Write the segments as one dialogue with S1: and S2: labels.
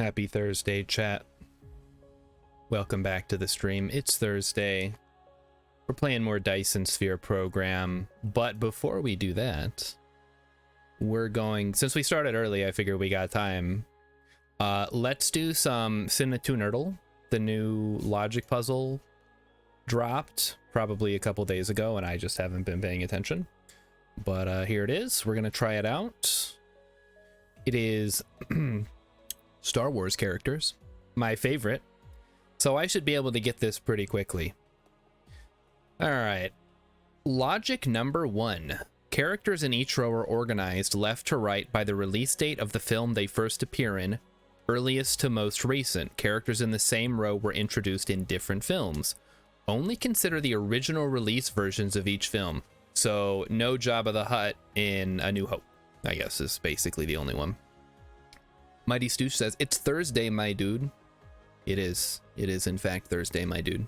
S1: Happy Thursday, chat. Welcome back to the stream. It's Thursday. We're playing more Dyson Sphere program, but before we do that, we're going, since we started early, I figure we got time. Let's do some Cinnatoo-Nerdle. The new logic puzzle dropped probably a couple days ago, and I just haven't been paying attention. But here it is. We're gonna try it out. It is Star Wars characters, my favorite, so I should be able to get this pretty quickly. All right, logic number 1. Characters in each row are organized left to right by the release date of the film they first appear in, earliest to most recent. Characters in the same row were introduced in different films. Only consider the original release versions of each film. So no Jabba the Hutt in A New Hope, I guess, is basically the only one. Mighty Stoosh says, it's Thursday, my dude. It is. It is, in fact, Thursday, my dude.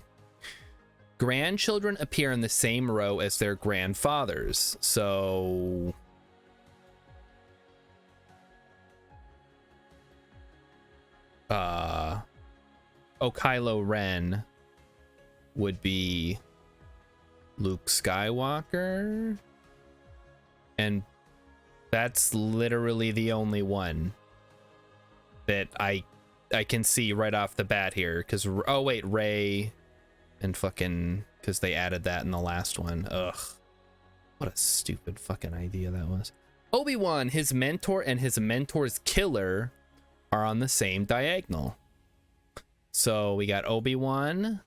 S1: Grandchildren appear in the same row as their grandfathers. So... Kylo Ren would be Luke Skywalker. And that's literally the only one that I can see right off the bat here, because oh wait, Rey and fucking, because they added that in the last one. Ugh, what a stupid fucking idea that was. Obi-Wan, his mentor, and his mentor's killer are on the same diagonal. So we got Obi-Wan,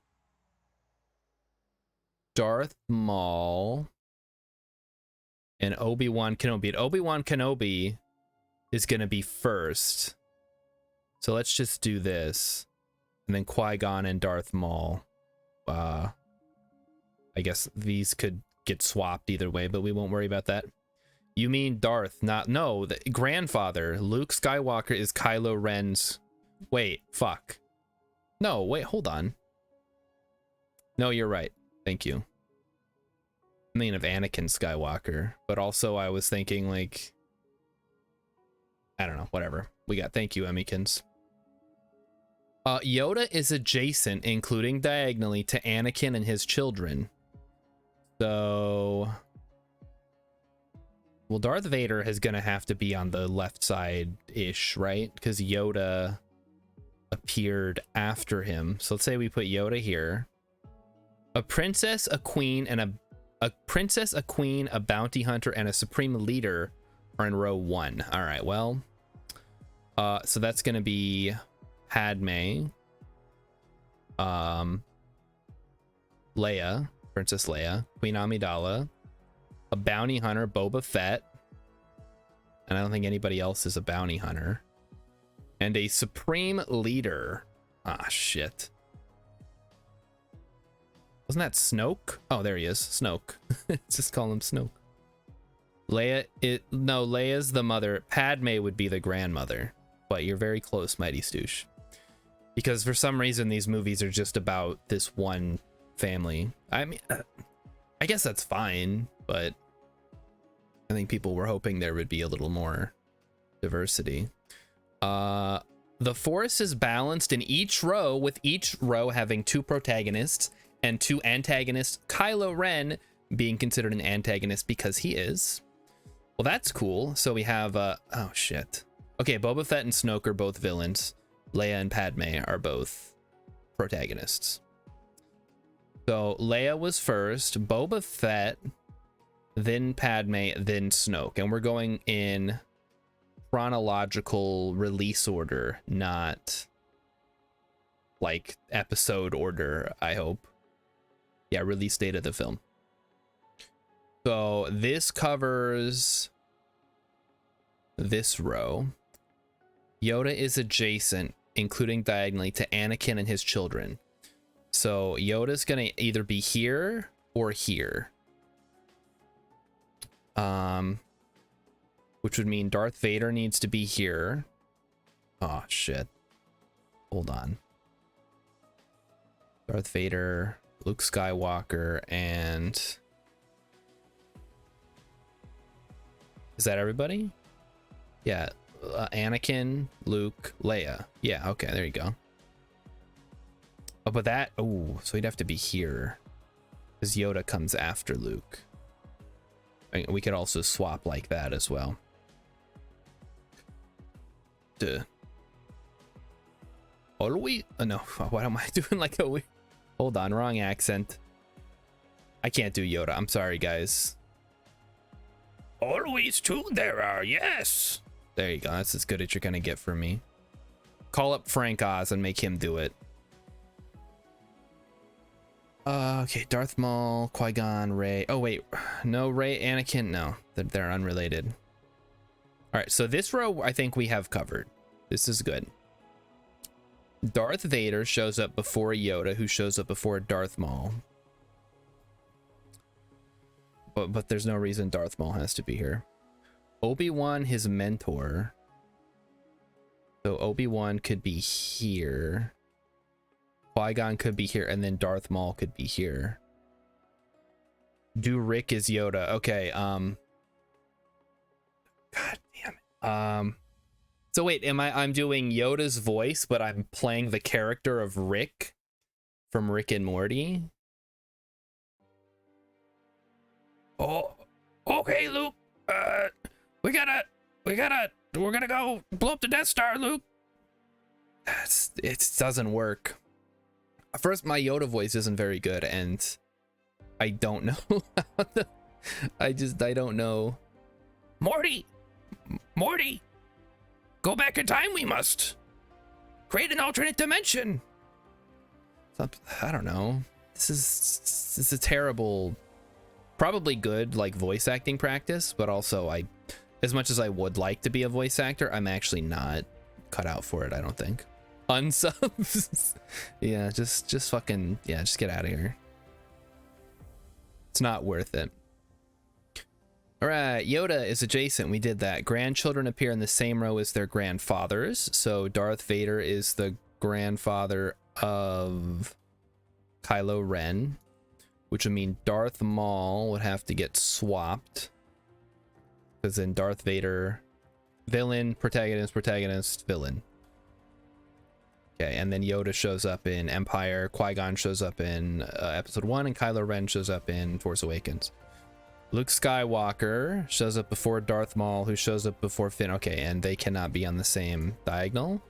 S1: Darth Maul, and Obi-Wan Kenobi. Obi-Wan Kenobi is gonna be first. So let's just do this. And then Qui-Gon and Darth Maul. I guess these could get swapped either way, but we won't worry about that. You mean Darth, no, the grandfather. Luke Skywalker is Kylo Ren's... Wait, fuck. No, wait, hold on. No, you're right. Thank you. I mean of Anakin Skywalker, but also I was thinking like... I don't know, whatever. We got, thank you, Emmykins. Yoda is adjacent, including diagonally, to Anakin and his children. So... Well, Darth Vader is gonna have to be on the left side-ish, right? Because Yoda appeared after him. So let's say we put Yoda here. A princess, a queen, and a princess, a queen, a bounty hunter, and a supreme leader are in row 1. All right, well... so that's gonna be Padme, Leia, Princess Leia, Queen Amidala, a bounty hunter, Boba Fett, and I don't think anybody else is a bounty hunter, and a supreme leader. Ah, shit. Wasn't that Snoke? Oh, there he is, Snoke. Let's just call him Snoke. Leia's the mother. Padme would be the grandmother. But you're very close, Mighty Stoosh. Because for some reason, these movies are just about this one family. I mean, I guess that's fine, but I think people were hoping there would be a little more diversity. The force is balanced in each row, with each row having 2 protagonists and 2 antagonists. Kylo Ren being considered an antagonist because he is. Well, that's cool. So we have, oh shit. Okay, Boba Fett and Snoke are both villains. Leia and Padme are both protagonists. So Leia was first, Boba Fett, then Padme, then Snoke. And we're going in chronological release order, not like episode order, I hope. Yeah, release date of the film. So this covers this row. Yoda is adjacent, including diagonally, to Anakin and his children. So Yoda's gonna either be here or here. Which would mean Darth Vader needs to be here. Oh, shit. Hold on. Darth Vader, Luke Skywalker, and... Is that everybody? Yeah. Anakin, Luke, Leia. Yeah, okay, there you go. Oh, but that, oh, so he'd have to be here because Yoda comes after Luke. I mean, we could also swap like that as well. Duh. Always, no, what am I doing like a, hold on, wrong accent. I can't do Yoda, I'm sorry guys. Always two there are, yes. There you go, that's as good as you're gonna get from me. Call up Frank Oz and make him do it. Okay, Darth Maul, Qui-Gon, Rey. Oh wait, no, Rey, Anakin, no, they're unrelated. All right, so this row I think we have covered. This is good. Darth Vader shows up before Yoda, who shows up before Darth Maul. But there's no reason Darth Maul has to be here. Obi-Wan, his mentor. So Obi-Wan could be here. Qui-Gon could be here, and then Darth Maul could be here. Do Rick as Yoda. Okay, God damn it. So wait, I'm doing Yoda's voice, but I'm playing the character of Rick from Rick and Morty? Oh, okay, Luke. We're gonna go blow up the Death Star, Luke. It doesn't work. First, my Yoda voice isn't very good, and I don't know how to, I don't know. Morty, go back in time. We must create an alternate dimension. I don't know. This is a terrible, probably good like voice acting practice, but also as much as I would like to be a voice actor, I'm actually not cut out for it, I don't think. Unsubs. Yeah, just fucking, yeah, just get out of here. It's not worth it. All right, Yoda is adjacent. We did that. Grandchildren appear in the same row as their grandfathers. So Darth Vader is the grandfather of Kylo Ren, which would mean Darth Maul would have to get swapped. Because then Darth Vader, villain, protagonist, villain. Okay, and then Yoda shows up in Empire, Qui-Gon shows up in Episode 1, and Kylo Ren shows up in Force Awakens. Luke Skywalker shows up before Darth Maul, who shows up before Finn. Okay, and they cannot be on the same diagonal.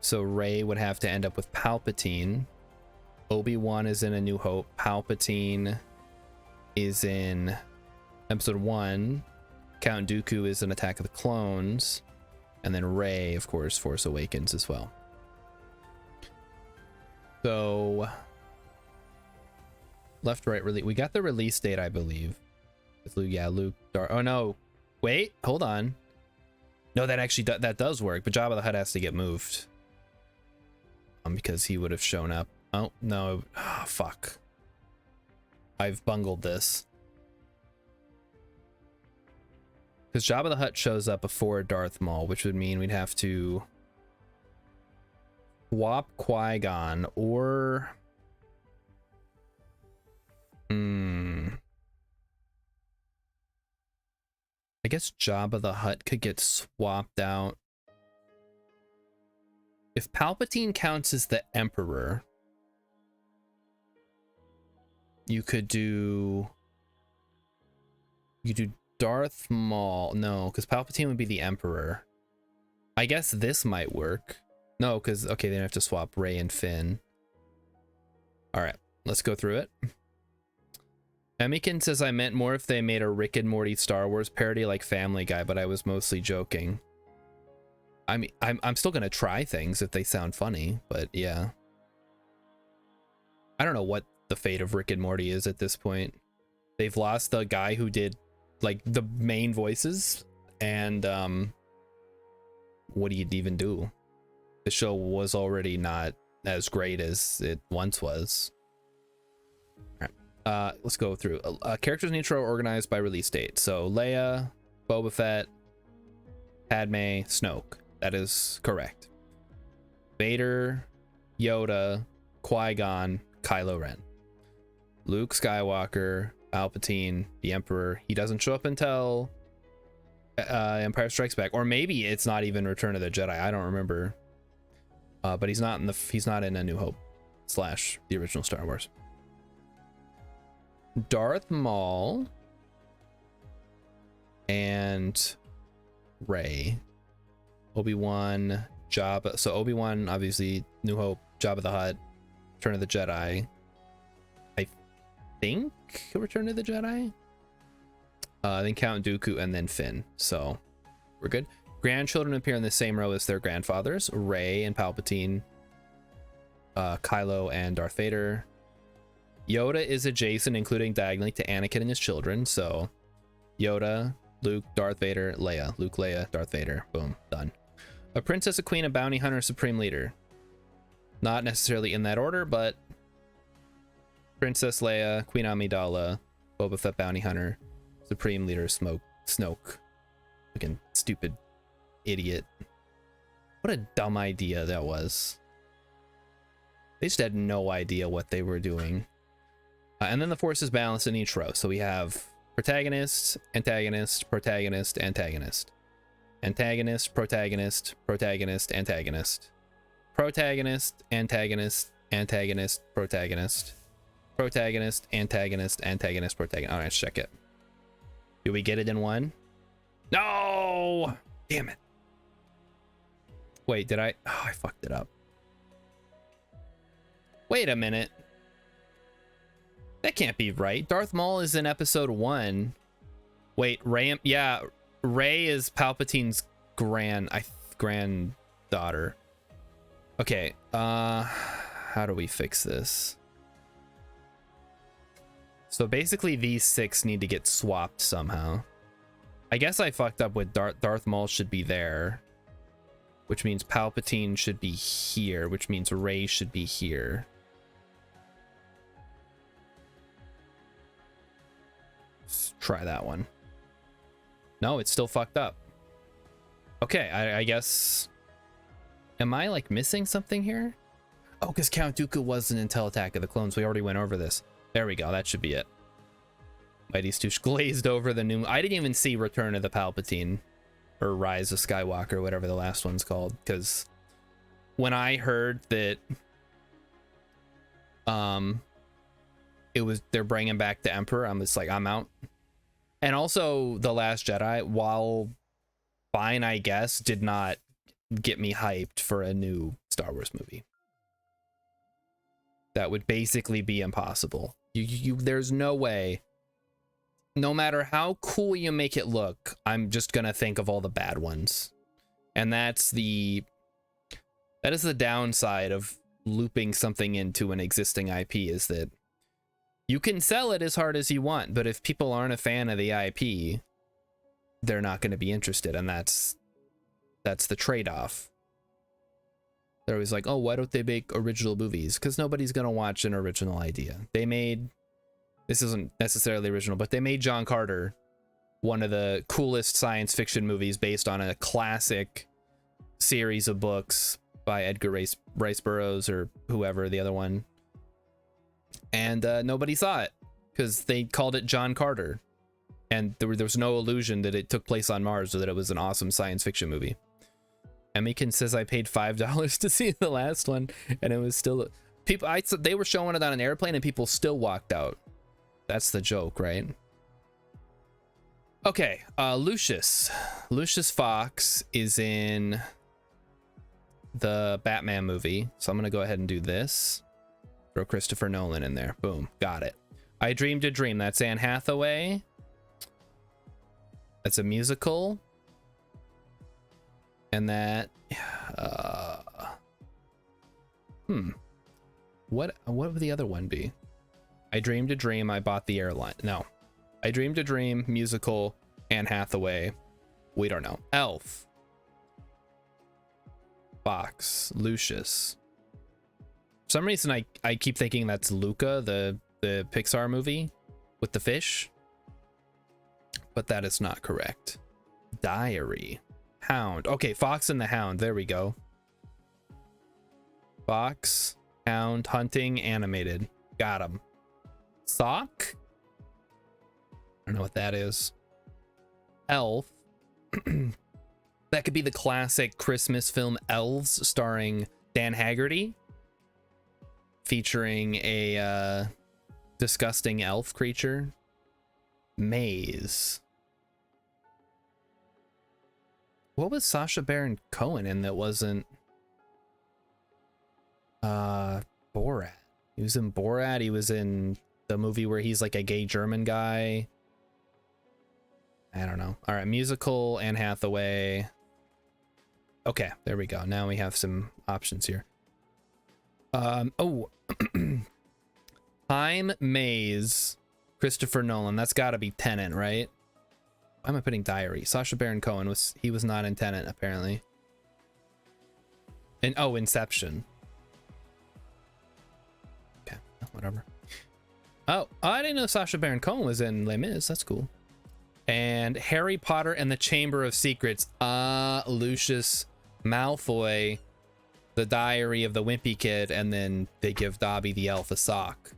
S1: So Rey would have to end up with Palpatine. Obi-Wan is in A New Hope. Palpatine is in Episode 1. Count Dooku is in Attack of the Clones. And then Rey, of course, Force Awakens as well. So left, right, release. We got the release date, I believe. With Luke, yeah, Luke. Oh no, wait, hold on. No, that actually that does work, but Jabba the Hutt has to get moved. Because he would have shown up. Oh no, oh, fuck. I've bungled this. Because Jabba the Hutt shows up before Darth Maul, which would mean we'd have to swap Qui-Gon or I guess Jabba the Hutt could get swapped out. If Palpatine counts as the Emperor, you could do Darth Maul. No, because Palpatine would be the Emperor. I guess this might work. No, because, okay, they have to swap Rey and Finn. All right, let's go through it. Emikin says, I meant more if they made a Rick and Morty Star Wars parody like Family Guy, but I was mostly joking. I mean, I'm still going to try things if they sound funny, but yeah. I don't know what the fate of Rick and Morty is at this point. They've lost the guy who did, like, the main voices, and, what do you even do? The show was already not as great as it once was. All right, let's go through. Characters in each row organized by release date. So Leia, Boba Fett, Padme, Snoke. That is correct. Vader, Yoda, Qui-Gon, Kylo Ren. Luke Skywalker, Palpatine, the Emperor. He doesn't show up until Empire Strikes Back, or maybe it's not even Return of the Jedi. I don't remember. But he's not in A New Hope / the original Star Wars. Darth Maul and Rey. Obi-Wan, Jabba. So Obi-Wan, obviously, New Hope, Jabba the Hutt, Return of the Jedi. I think Return of the Jedi. Then Count Dooku, and then Finn. So we're good. Grandchildren appear in the same row as their grandfathers: Rey and Palpatine, Kylo and Darth Vader. Yoda is adjacent, including diagonally to Anakin and his children. So Yoda, Luke, Darth Vader, Leia. Luke, Leia, Darth Vader. Boom, done. A princess, a queen, a bounty hunter, supreme leader. Not necessarily in that order, but Princess Leia, Queen Amidala, Boba Fett, bounty hunter, supreme leader, Snoke. Fucking stupid idiot. What a dumb idea that was. They just had no idea what they were doing. And then the force is balanced in each row. So we have protagonist, antagonist, protagonist, antagonist. Antagonist, protagonist, protagonist, antagonist. Protagonist, antagonist, antagonist, protagonist. Protagonist, antagonist, antagonist, protagonist. All right, let's check it. Do we get it in one? No! Damn it. Wait, did I? Oh, I fucked it up. Wait a minute. That can't be right. Darth Maul is in episode 1. Wait, Rey, yeah, Rey is Palpatine's granddaughter. Okay, how do we fix this? So basically these 6 need to get swapped somehow. I guess I fucked up with Darth Maul should be there, which means Palpatine should be here, which means Rey should be here. Let's try that one. No, it's still fucked up. Okay, I guess... Am I, like, missing something here? Oh, because Count Dooku wasn't until Attack of the Clones. We already went over this. There we go. That should be it. Mighty Stoosh glazed over the new... I didn't even see Return of the Palpatine. Or Rise of Skywalker, whatever the last one's called. Because when I heard that... they're bringing back the Emperor, I'm just like, I'm out. And also, The Last Jedi, while fine, I guess, did not get me hyped for a new Star Wars movie. That would basically be impossible. There's no way. No matter how cool you make it look, I'm just gonna think of all the bad ones. And that is the downside of looping something into an existing IP, is that you can sell it as hard as you want, but if people aren't a fan of the IP, they're not going to be interested, and that's the trade-off. They're always like, oh, why don't they make original movies? Because nobody's going to watch an original idea. They made, this isn't necessarily original, but they made John Carter, one of the coolest science fiction movies based on a classic series of books by Edgar Rice Burroughs or whoever, the other one. And nobody saw it because they called it John Carter. And there was no illusion that it took place on Mars or that it was an awesome science fiction movie. Emikin says I paid $5 to see the last one, and it was still people. They were showing it on an airplane, and people still walked out. That's the joke, right? Okay, Lucius Fox is in the Batman movie, so I'm gonna go ahead and do this. Throw Christopher Nolan in there. Boom, got it. I Dreamed a Dream. That's Anne Hathaway. That's a musical. And that what would the other one be? I Dreamed a Dream, I Bought the Airline. No. I Dreamed a Dream, musical, Anne Hathaway. We don't know. Elf. Fox. Lucius. For some reason I keep thinking that's Luca, the Pixar movie with the fish. But that is not correct. Diary. Hound. Okay, Fox and the Hound. There we go. Fox, Hound, hunting, animated. Got him. Sock? I don't know what that is. Elf. That could be the classic Christmas film Elves, starring Dan Haggerty, featuring a disgusting elf creature. Maze. What was Sacha Baron Cohen in that wasn't Borat? He was in Borat. He was in the movie where he's like a gay German guy. I don't know. All right, musical, Anne Hathaway. Okay, there we go. Now we have some options here. Oh, Time, Maze, Christopher Nolan. That's got to be Tenet, right? Why am I putting Diary? Sacha Baron Cohen was not in Tenet apparently. And oh, Inception. Okay, whatever. Oh, I didn't know Sacha Baron Cohen was in Les Mis. That's cool. And Harry Potter and the Chamber of Secrets. Lucius Malfoy, the Diary of the Wimpy Kid, and then they give Dobby the elf a sock.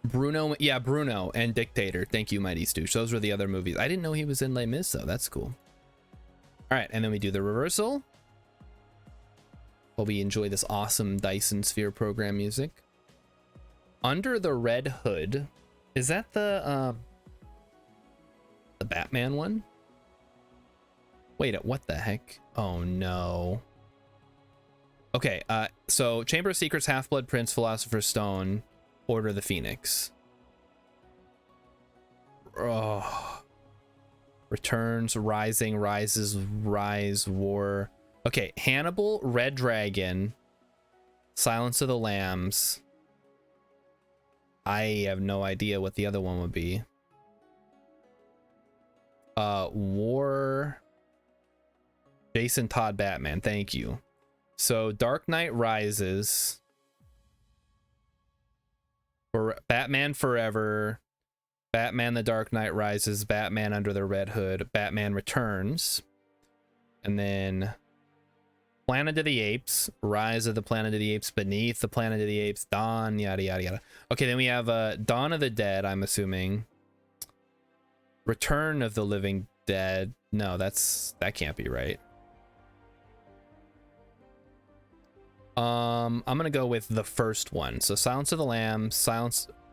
S1: Bruno, yeah, Bruno and Dictator. Thank you, Mighty Stoosh. Those were the other movies. I didn't know he was in Les Mis, though. That's cool. All right, and then we do the reversal while we enjoy this awesome Dyson Sphere program music. Under the Red Hood. Is that the Batman one? Wait, what the heck? Oh no. Okay, so Chamber of Secrets, Half-Blood Prince, Philosopher's Stone, Order of the Phoenix. Oh. Returns, Rising, Rises, Rise, War. Okay, Hannibal, Red Dragon, Silence of the Lambs. I have no idea what the other one would be. War. Jason Todd Batman, thank you. So Dark Knight Rises. For Batman Forever. Batman the Dark Knight Rises. Batman Under the Red Hood. Batman Returns. And then Planet of the Apes, Rise of the Planet of the Apes, Beneath the Planet of the Apes, Dawn, yada yada yada. Okay, then we have Dawn of the Dead, I'm assuming. Return of the Living Dead. No, that can't be right. I'm gonna go with the first one. So Silence of the Lambs,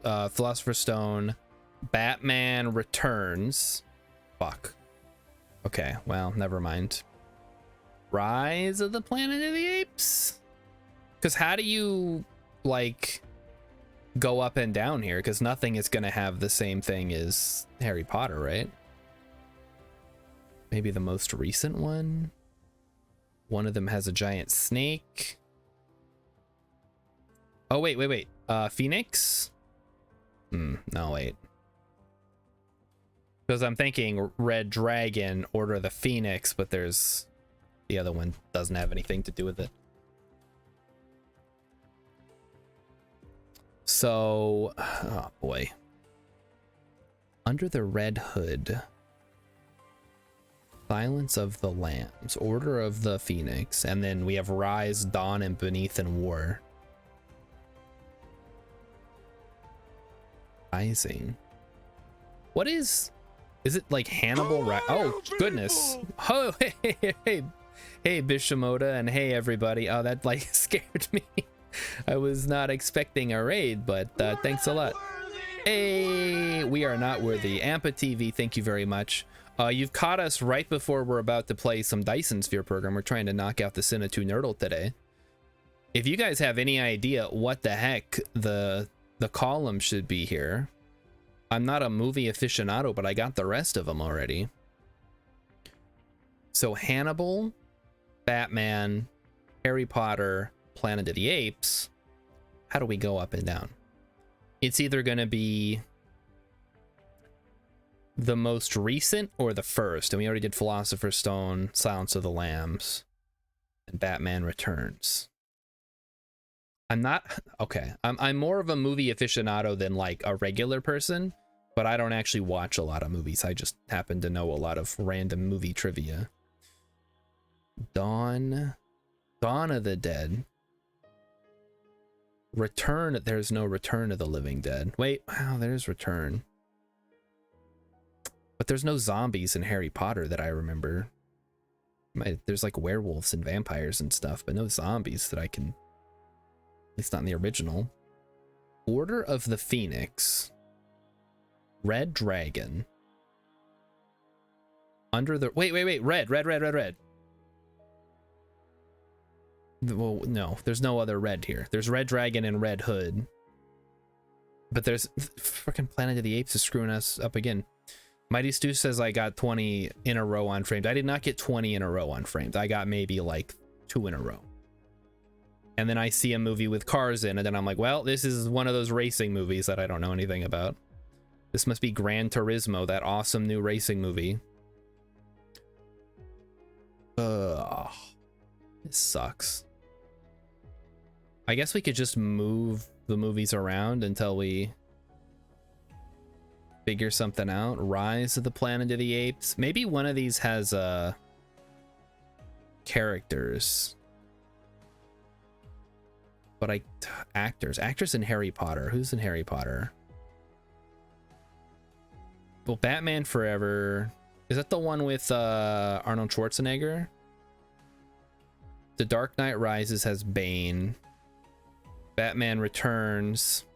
S1: Philosopher's Stone, Batman Returns. Fuck. Okay, well, never mind. Rise of the Planet of the Apes? Because how do you, like, go up and down here? Because nothing is going to have the same thing as Harry Potter, right? Maybe the most recent one? One of them has a giant snake. Oh, wait. Phoenix? No, wait. Because I'm thinking Red Dragon, Order of the Phoenix, but there's... The other one doesn't have anything to do with it. So, oh boy. Under the Red Hood. Silence of the Lambs. Order of the Phoenix. And then we have Rise, Dawn, and Beneath and War. Rising. What is it like Hannibal? Oh, goodness. Oh, hey, Bishimoda, and hey, everybody. Oh, that like scared me. I was not expecting a raid, but thanks a lot. Hey, we are not worthy. Ampa TV, thank you very much. You've caught us right before we're about to play some Dyson Sphere program. We're trying to knock out the Sin of 2 Nerdle today. If you guys have any idea what the heck the column should be here, I'm not a movie aficionado, but I got the rest of them already. So Hannibal, Batman, Harry Potter, Planet of the Apes. How do we go up and down? It's either going to be the most recent or the first. And we already did Philosopher's Stone, Silence of the Lambs, and Batman Returns. I'm not... Okay. I'm more of a movie aficionado than like a regular person, but I don't actually watch a lot of movies. I just happen to know a lot of random movie trivia. Dawn of the Dead. Return. There's no Return of the Living Dead. Wait, wow, there's Return. But there's no zombies in Harry Potter that I remember. There's like werewolves and vampires and stuff, but no zombies that I can, at least not in the original. Order of the Phoenix. Red Dragon. Under the... Wait. Red. Well, no, there's no other red here. There's Red Dragon and Red Hood. But there's... Fucking Planet of the Apes is screwing us up again. Mighty Stu says I got 20 in a row on Framed. I did not get 20 in a row on Framed. I got maybe like 2 in a row. And then I see a movie with cars in, and then I'm like, well, this is one of those racing movies that I don't know anything about. This must be Gran Turismo, that awesome new racing movie. Ugh. This sucks. I guess we could just move the movies around until we figure something out. Rise of the Planet of the Apes. Maybe one of these has characters. But actors in Harry Potter. Who's in Harry Potter? Well, Batman Forever. Is that the one with Arnold Schwarzenegger? The Dark Knight Rises has Bane. Batman Returns.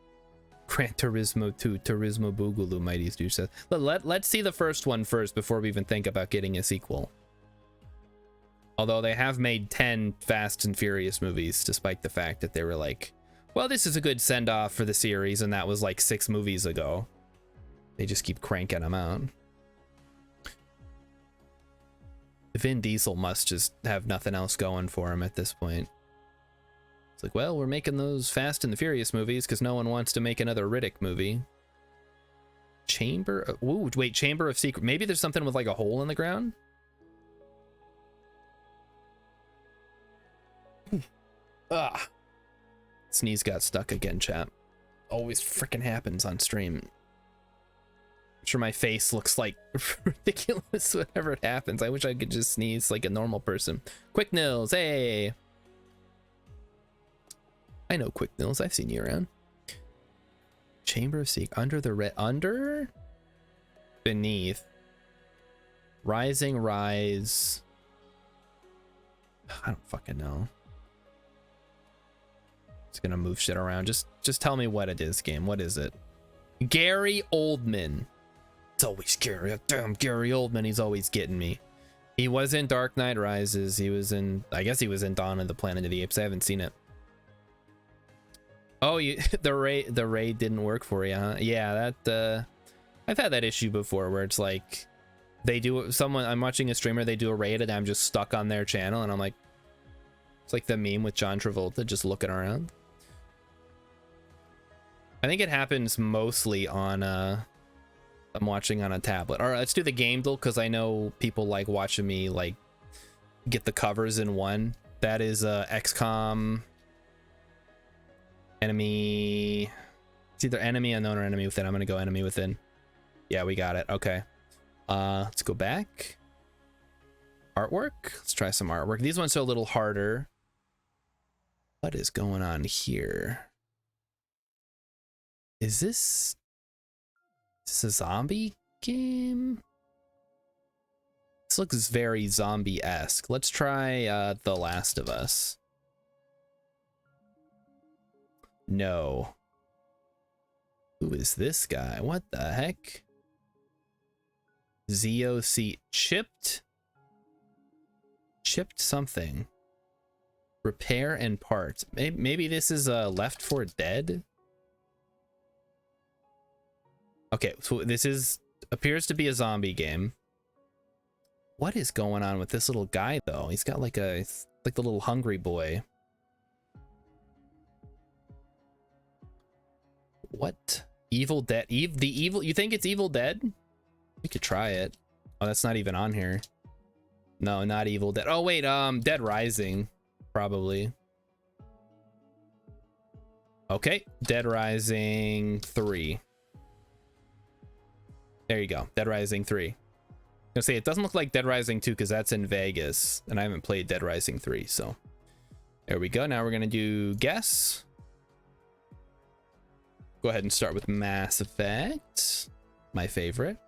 S1: Gran Turismo 2, Turismo Boogaloo, Mighty Stu says. Let's see the first one first before we even think about getting a sequel. Although they have made 10 Fast and Furious movies, despite the fact that they were like, well, this is a good send-off for the series, and that was like 6 movies ago. They just keep cranking them out. Vin Diesel must just have nothing else going for him at this point. It's like, well, we're making those Fast and the Furious movies because no one wants to make another Riddick movie. Chamber of... Ooh, wait, Chamber of Secret. Maybe there's something with like a hole in the ground? Ah. Sneeze got stuck again, chat. Always freaking happens on stream. I'm sure my face looks like ridiculous whenever it happens. I wish I could just sneeze like a normal person. Quick Nils, hey! I know Quick Nils, I've seen you around. Chamber of Secret, under the red, under? Beneath. Rising, rise. I don't fucking know. It's gonna move shit around. Just tell me what it is, game. What is it? Gary Oldman. It's always Gary. Damn, Gary Oldman. He's always getting me. He was in Dark Knight Rises. He was in, I guess he was in Dawn of the Planet of the Apes. I haven't seen it. Oh, the raid didn't work for you, huh? Yeah, that I've had that issue before where it's like they do I'm watching a streamer, they do a raid and I'm just stuck on their channel and I'm like, it's like the meme with John Travolta just looking around. I think it happens mostly on I'm watching on a tablet. All right, let's do the game duel because I know people like watching me like get the covers in one. That is XCOM. Enemy. It's either enemy unknown or enemy within. I'm gonna go enemy within. Yeah, we got it. Okay. Let's go back. Artwork. Let's try some artwork. These ones are a little harder. What is going on here? Is this a zombie game? This looks very zombie-esque. Let's try The Last of Us. No. Who is this guy? What the heck? ZOC. Chipped something. Repair and parts. Maybe this is Left 4 Dead? Okay, so this appears to be a zombie game. What is going on with this little guy though? He's got like the little hungry boy. What? Evil Dead? You think it's Evil Dead? We could try it. Oh, that's not even on here. No, not Evil Dead. Oh wait, Dead Rising, probably. Okay, Dead Rising 3. There you go, Dead Rising 3. I'm gonna say it doesn't look like Dead Rising 2 because that's in Vegas, and I haven't played Dead Rising 3, so there we go. Now we're gonna do guess. Go ahead and start with Mass Effect, my favorite.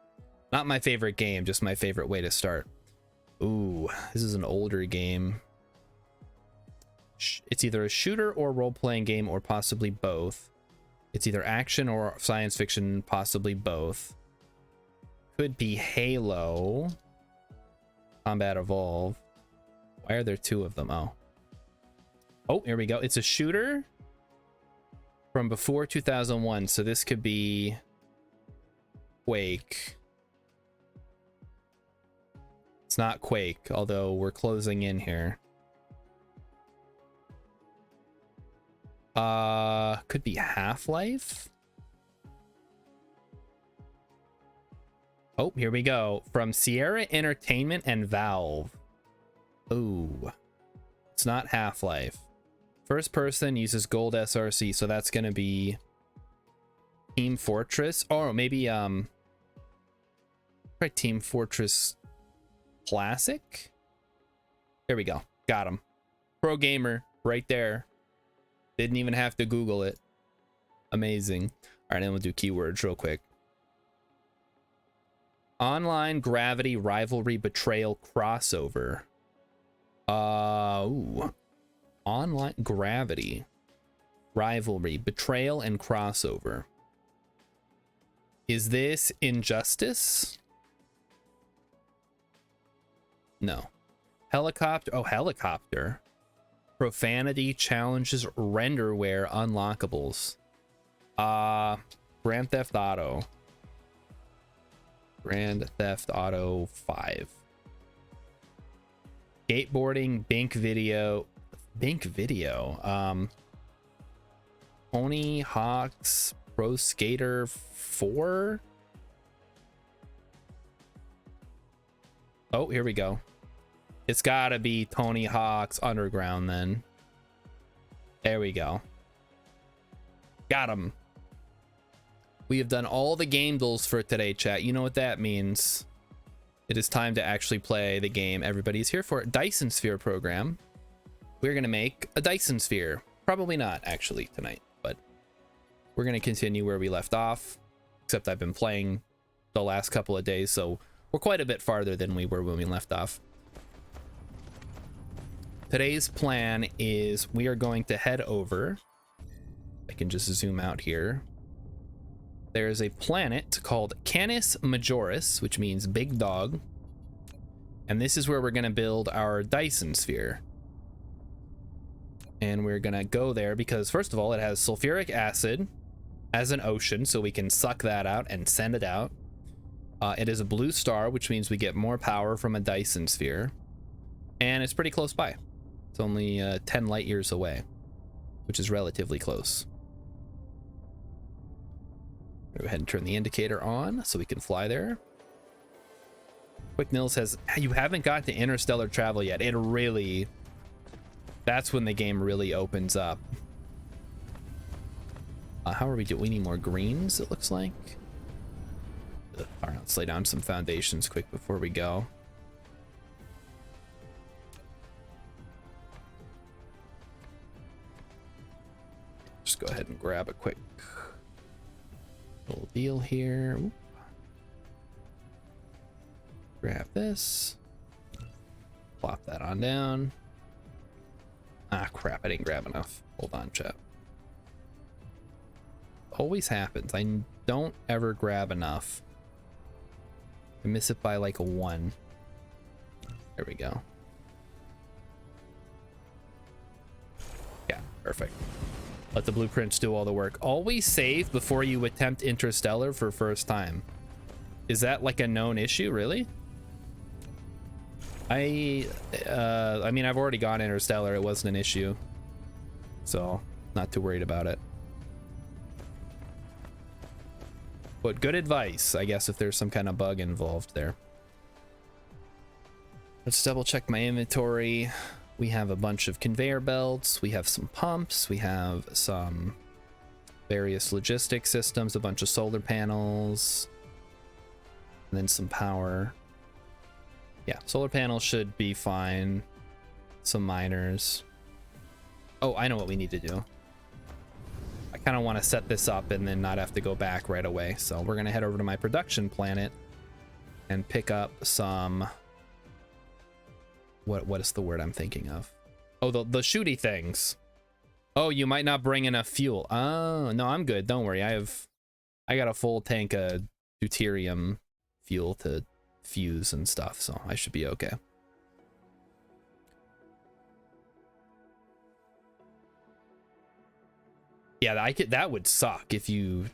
S1: Not my favorite game, just my favorite way to start. Ooh, this is an older game. It's either a shooter or role-playing game, or possibly both. It's either action or science fiction, possibly both. Could be Halo. Combat Evolve. Why are there two of them? Oh. Oh, here we go. It's a shooter from before 2001, so this could be Quake. It's not Quake, although we're closing in here. Could be Half-Life. Oh, here we go. From Sierra Entertainment and Valve. Ooh. It's not Half-Life. First person uses gold SRC, so that's gonna be Team Fortress. Or maybe try Team Fortress Classic. There we go. Got him. Pro gamer right there. Didn't even have to Google it. Amazing. All right, then we'll do keywords real quick. Online gravity rivalry betrayal crossover. Ooh. Online gravity rivalry betrayal and crossover. Is this Injustice? No. Helicopter. Oh, helicopter. Profanity challenges renderware unlockables. Grand Theft Auto. Grand Theft Auto 5. Skateboarding, Bink Video. Bink Video. Tony Hawk's Pro Skater 4. Oh, here we go. It's gotta be Tony Hawk's Underground then. There we go. Got him. We have done all the game duels for today, chat. You know what that means. It is time to actually play the game everybody's here for. Dyson Sphere program. We're gonna make a Dyson Sphere. Probably not actually tonight, but we're gonna continue where we left off. Except I've been playing the last couple of days, so we're quite a bit farther than we were when we left off. Today's plan is we are going to head over. I can just zoom out here. There's a planet called Canis Majoris, which means big dog. And this is where we're going to build our Dyson Sphere. And we're going to go there because, first of all, it has sulfuric acid as an ocean, so we can suck that out and send it out. It is a blue star, which means we get more power from a Dyson Sphere. And it's pretty close by. It's only 10 light years away, which is relatively close. Go ahead and turn the indicator on so we can fly there. Quick Nil says, you haven't got to interstellar travel yet. It really, that's when the game really opens up. How are we doing? We need more greens, it looks like. All right, let's lay down some foundations quick before we go. Just go ahead and grab a quick little deal here. Oop. Grab this. Plop that on down. Ah, crap, I didn't grab enough. Hold on, chat. Always happens. I don't ever grab enough. I miss it by like a 1. There we go. Yeah, perfect. Let the blueprints do all the work. Always save before you attempt interstellar for first time. Is that like a known issue, really? I mean, I've already gone interstellar. It wasn't an issue. So, not too worried about it. But good advice, I guess, if there's some kind of bug involved there. Let's double check my inventory. We have a bunch of conveyor belts. We have some pumps. We have some various logistics systems, a bunch of solar panels, and then some power. Yeah, solar panels should be fine. Some miners. Oh, I know what we need to do. I kind of want to set this up and then not have to go back right away. So we're going to head over to my production planet and pick up some... What is the word I'm thinking of? Oh, the shooty things. Oh, you might not bring enough fuel. Oh, no, I'm good. Don't worry. I got a full tank of deuterium fuel to fuse and stuff, so I should be okay. Yeah, that would suck if you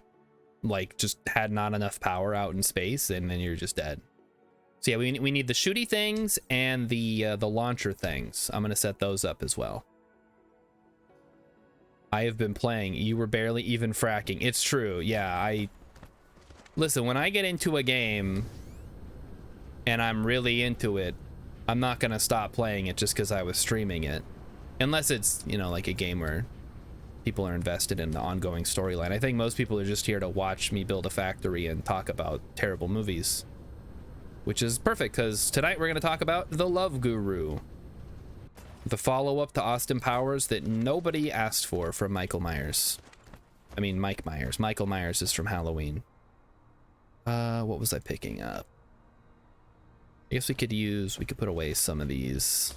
S1: like just had not enough power out in space and then you're just dead. So yeah, we need the shooty things and the launcher things. I'm gonna set those up as well. I have been playing. You were barely even fracking. It's true. Yeah, listen, when I get into a game and I'm really into it, I'm not gonna stop playing it just because I was streaming it, unless it's, you know, like a game where people are invested in the ongoing storyline. I think most people are just here to watch me build a factory and talk about terrible movies, which is perfect because tonight we're going to talk about The Love Guru, the follow-up to Austin Powers that nobody asked for from Michael Myers. I mean, Mike Myers. Michael Myers is from Halloween. What was I picking up? I guess we could put away some of these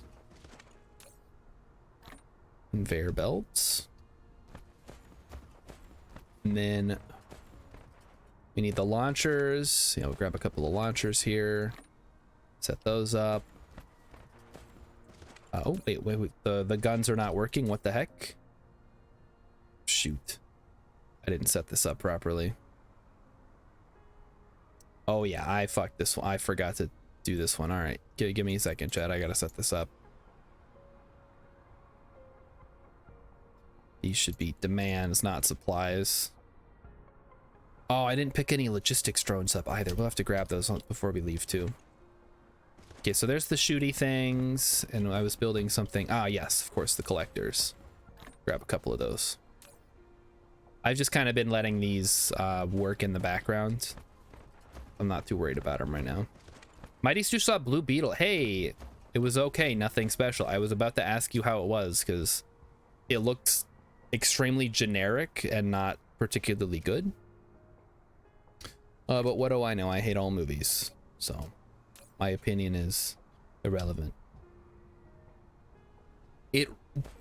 S1: conveyor belts. And then we need the launchers. You know, we'll grab a couple of launchers here. Set those up. Oh, wait. The guns are not working. What the heck? Shoot. I didn't set this up properly. Oh, yeah. I fucked this one. I forgot to do this one. All right. Give me a second, chat. I gotta set this up. These should be demands, not supplies. Oh, I didn't pick any logistics drones up either. We'll have to grab those before we leave too. Okay, so there's the shooty things, and I was building something. Ah, yes, of course, the collectors. Grab a couple of those. I've just kind of been letting these work in the background. I'm not too worried about them right now. Mighty Stu saw Blue Beetle. Hey, it was okay, nothing special. I was about to ask you how it was because it looked extremely generic and not particularly good. But what do I know? I hate all movies, so my opinion is irrelevant.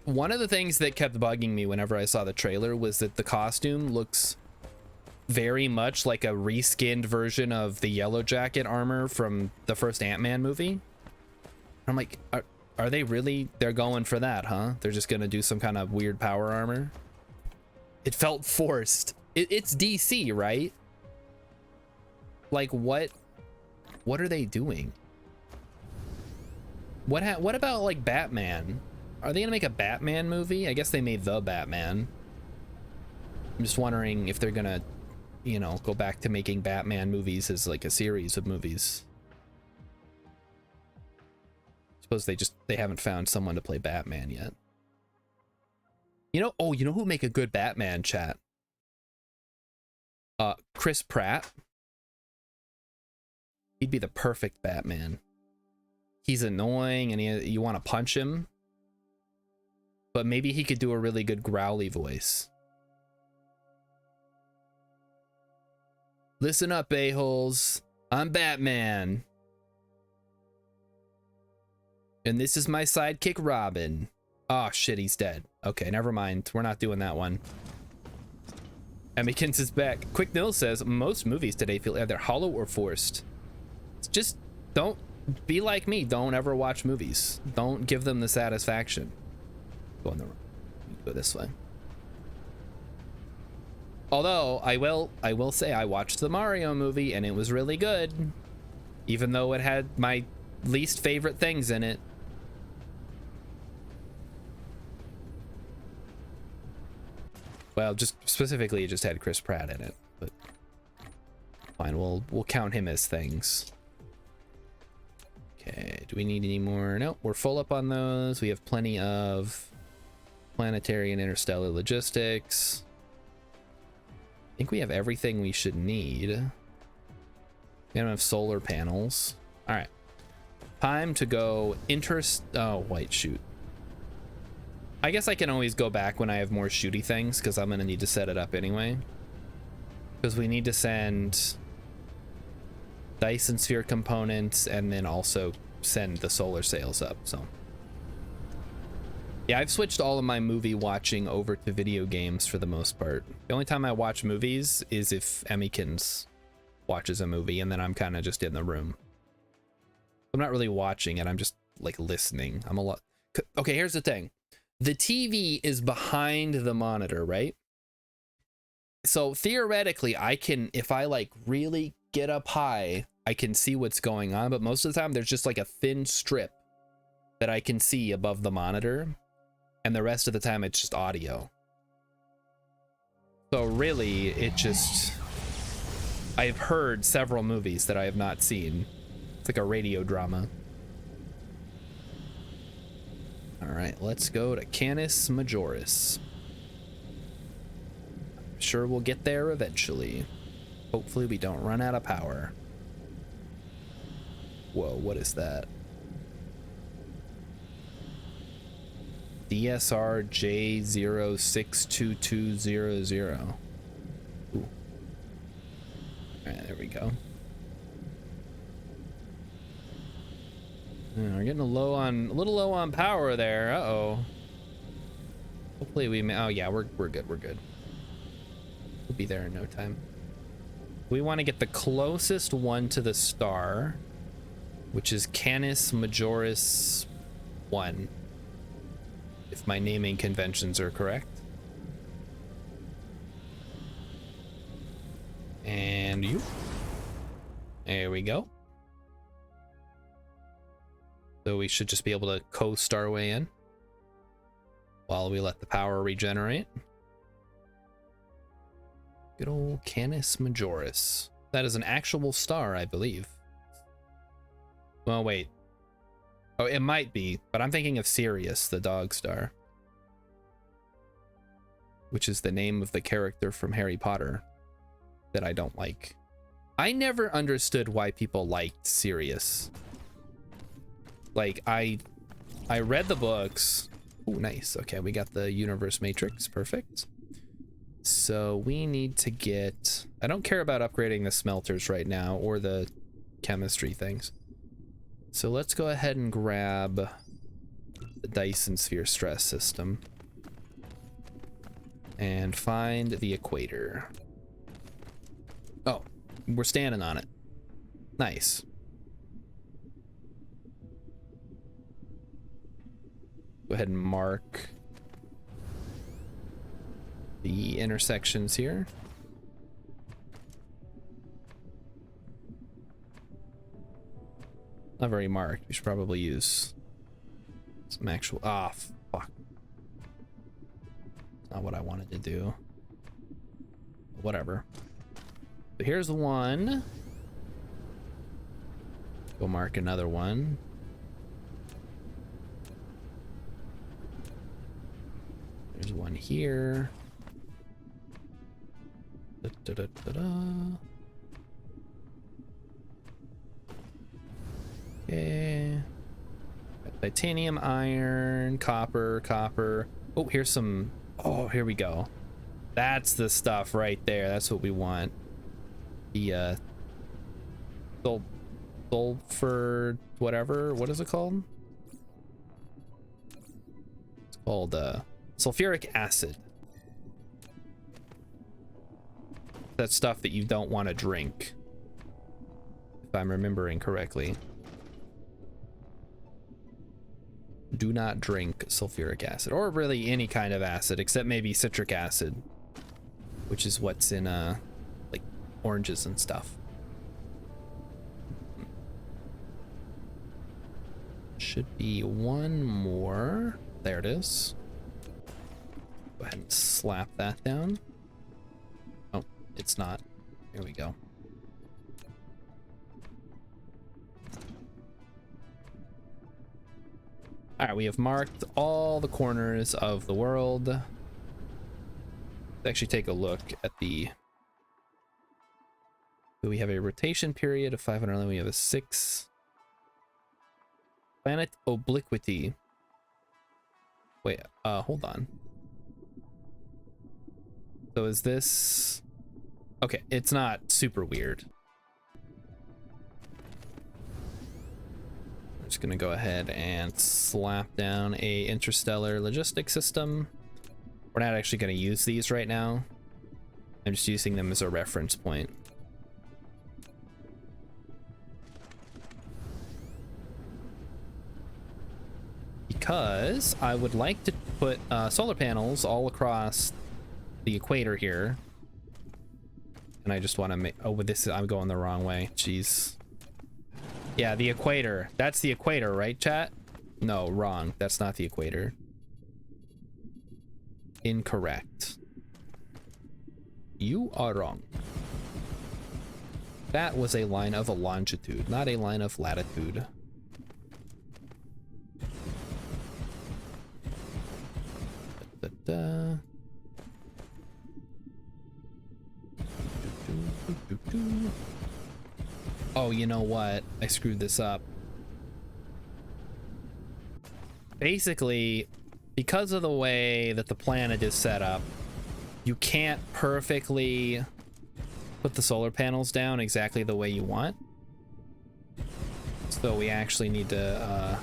S1: One of the things that kept bugging me whenever I saw the trailer was that the costume looks very much like a reskinned version of the Yellow Jacket armor from the first Ant-Man movie. I'm like, are they really? They're going for that, huh? They're just gonna do some kind of weird power armor? It felt forced. It's DC, right? Like, what are they doing? What about like Batman? Are they gonna make a Batman movie? I guess they made The Batman. I'm just wondering if they're gonna, you know, go back to making Batman movies as like a series of movies. Suppose they haven't found someone to play Batman yet. You know, oh, you know who would make a good Batman, chat? Chris Pratt. He'd be the perfect Batman. He's annoying and you want to punch him. But maybe he could do a really good growly voice. Listen up, a-holes. I'm Batman. And this is my sidekick, Robin. Oh, shit, he's dead. Okay, never mind. We're not doing that one. Emmykins is back. Quick Nil says, most movies today feel either hollow or forced. Just don't be like me. Don't ever watch movies. Don't give them the satisfaction. Go on the wrong. Go this way. Although I will say I watched the Mario movie and it was really good, even though it had my least favorite things in it. Well, just specifically, it just had Chris Pratt in it, but fine. We'll count him as things. Okay, do we need any more? Nope, we're full up on those. We have plenty of planetary and interstellar logistics. I think we have everything we should need. We don't have solar panels. All right, time to go oh, wait, shoot. I guess I can always go back when I have more shooty things because I'm gonna need to set it up anyway. Because we need to send Dyson Sphere components, and then also send the solar sails up. So yeah, I've switched all of my movie watching over to video games for the most part. The only time I watch movies is if Emmykins watches a movie, and then I'm kind of just in the room. I'm not really watching it, I'm just like listening. I'm a lot. Okay, here's the thing. The TV is behind the monitor, right? So theoretically, I can, if I like really get up high, I can see what's going on, but most of the time there's just like a thin strip that I can see above the monitor, and the rest of the time it's just audio. So really, it just, I've heard several movies that I have not seen. It's like a radio drama. All right, let's go to Canis Majoris. I'm sure we'll get there eventually. Hopefully we don't run out of power. Whoa, what is that? DSR J062200. Ooh. All right, there we go. We're getting a little low on power there. Uh-oh. Hopefully we may, oh yeah, we're good, we're good. We'll be there in no time. We want to get the closest one to the star, which is Canis Majoris 1. If my naming conventions are correct. And you. There we go. So we should just be able to coast our way in while we let the power regenerate. Good old Canis Majoris. That is an actual star, I believe. Well, wait. Oh, it might be, but I'm thinking of Sirius, the dog star, which is the name of the character from Harry Potter that I don't like. I never understood why people liked Sirius. Like, I read the books. Oh, nice. Okay, we got the universe matrix. Perfect. So we need to get, I don't care about upgrading the smelters right now or the chemistry things. So let's go ahead and grab the Dyson Sphere stress system and find the equator. Oh, we're standing on it. Nice. Go ahead and mark the intersections here. Not very marked. We should probably use some actual, ah, fuck. Not what I wanted to do. Whatever. So here's one. Go mark another one. There's one here. Da, da, da, da, da. Okay. Titanium, iron, copper, copper. Oh, here's some. Oh, here we go. That's the stuff right there. That's what we want. The sulfur, whatever. What is it called? It's called sulfuric acid. That stuff that you don't want to drink, if I'm remembering correctly. Do not drink sulfuric acid, or really any kind of acid, except maybe citric acid, which is what's in like oranges and stuff. Should be one more. There it is. Go ahead and slap that down. Oh, it's not. Here we go. All right, we have marked all the corners of the world. Let's actually take a look at the... We have a rotation period of 500, we have a 6. Planet obliquity. Wait, hold on. So is this... Okay, it's not super weird. I'm just gonna go ahead and slap down a interstellar logistics system. We're not actually gonna use these right now. I'm just using them as a reference point. Because I would like to put solar panels all across the equator here. And I just want to make, oh, this is, I'm going the wrong way. Jeez. Yeah, the equator. That's the equator, right, chat? No, wrong. That's not the equator. Incorrect. You are wrong. That was a line of a longitude, not a line of latitude. Da-da-da. Oh, you know what? I screwed this up. Basically, because of the way that the planet is set up, you can't perfectly put the solar panels down exactly the way you want. So we actually need to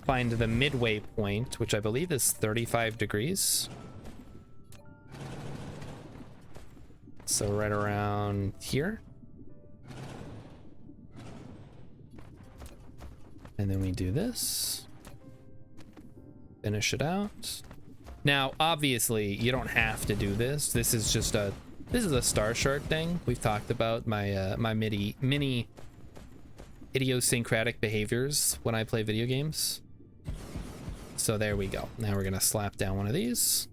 S1: find the midway point, which I believe is 35 degrees. So right around here. And then we do this. Finish it out. Now, obviously, you don't have to do this. This is just a star chart thing. We've talked about my my mini idiosyncratic behaviors when I play video games. So there we go. Now we're gonna slap down one of these.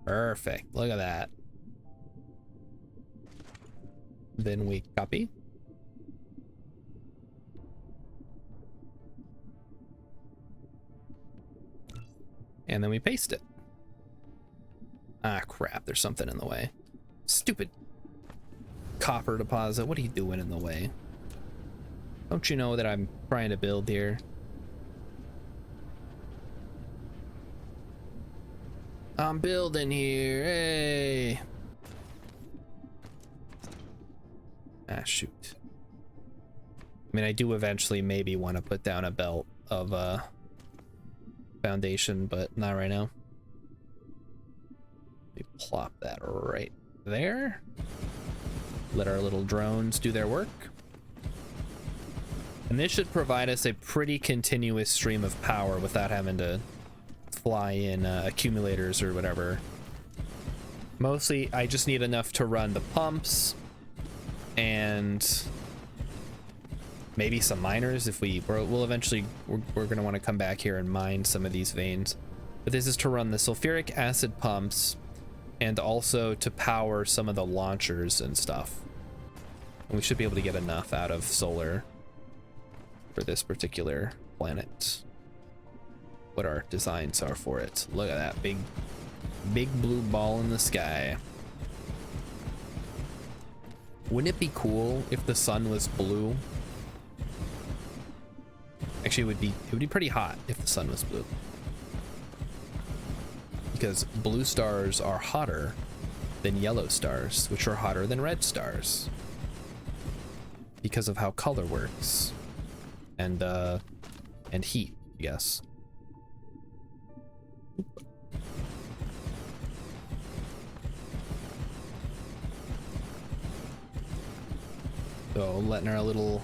S1: Perfect. Look at that. Then we copy. And then we paste it. Ah, crap, there's something in the way. Stupid copper deposit, what are you doing in the way? Don't you know that I'm trying to build here? I'm building here, hey! Ah, shoot. I mean, I do eventually maybe want to put down a belt of, foundation, but not right now. We plop that right there. Let our little drones do their work. And this should provide us a pretty continuous stream of power without having to fly in accumulators or whatever. Mostly, I just need enough to run the pumps and maybe some miners if we'll eventually, we're going to want to come back here and mine some of these veins. But this is to run the sulfuric acid pumps and also to power some of the launchers and stuff. And we should be able to get enough out of solar for this particular planet. What our designs are for it. Look at that big blue ball in the sky. Wouldn't it be cool if the sun was blue? Actually, it would be pretty hot if the sun was blue. Because blue stars are hotter than yellow stars, which are hotter than red stars. Because of how color works. And heat, I guess. So letting our little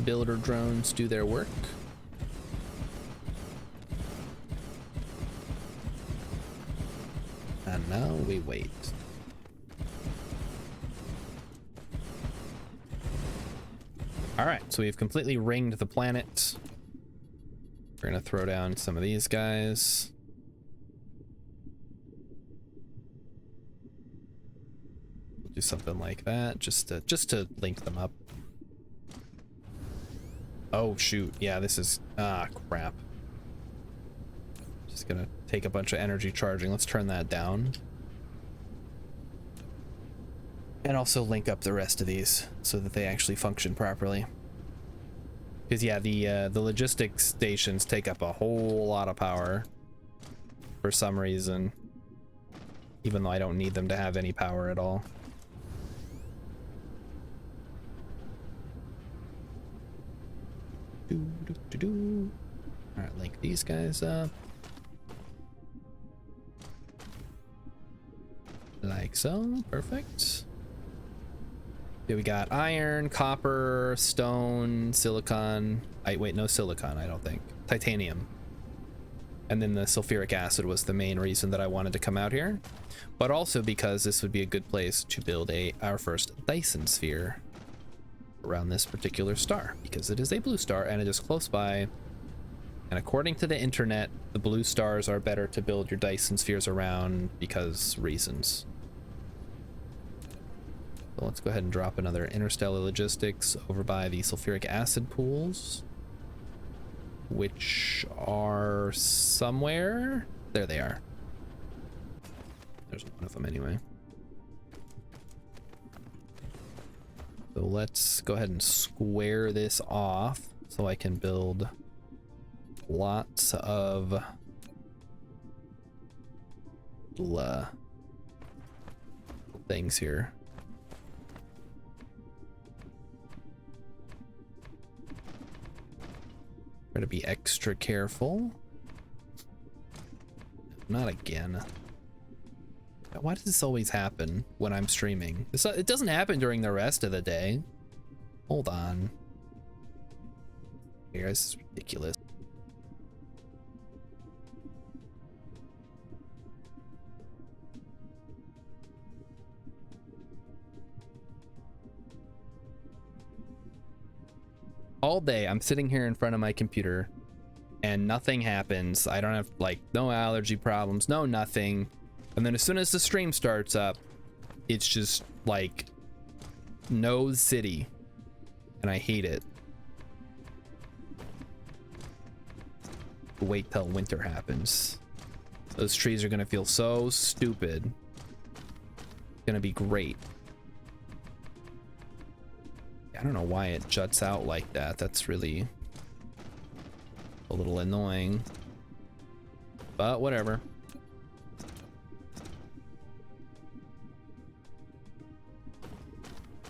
S1: builder drones do their work. And now we wait. All right, so we've completely ringed the planet. We're gonna throw down some of these guys. We'll do something like that, just to link them up. Oh shoot, yeah, this is, crap. Just gonna take a bunch of energy charging. Let's turn that down. And also link up the rest of these so that they actually function properly. Because yeah, the logistics stations take up a whole lot of power for some reason. Even though I don't need them to have any power at all. All right, link these guys up. Like so. Perfect. Okay, we got iron, copper, stone, silicon. Wait, no silicon, I don't think. Titanium. And then the sulfuric acid was the main reason that I wanted to come out here, but also because this would be a good place to build our first Dyson sphere around this particular star, because it is a blue star and it is close by. And according to the internet, the blue stars are better to build your Dyson spheres around because reasons. So let's go ahead and drop another interstellar logistics over by the sulfuric acid pools, which are somewhere. There they are. There's one of them anyway. So let's go ahead and square this off so I can build lots of things here. Try to be extra careful. Not again. Why does this always happen when I'm streaming? It doesn't happen during the rest of the day. Hold on. Here, this is ridiculous. All day I'm sitting here in front of my computer and nothing happens. I don't have, like, no allergy problems, no nothing. And then as soon as the stream starts up, it's just like no city, and I hate it. Wait till winter happens. Those trees are gonna feel so stupid. It's gonna be great. I don't know why it juts out like that. That's really a little annoying, but whatever.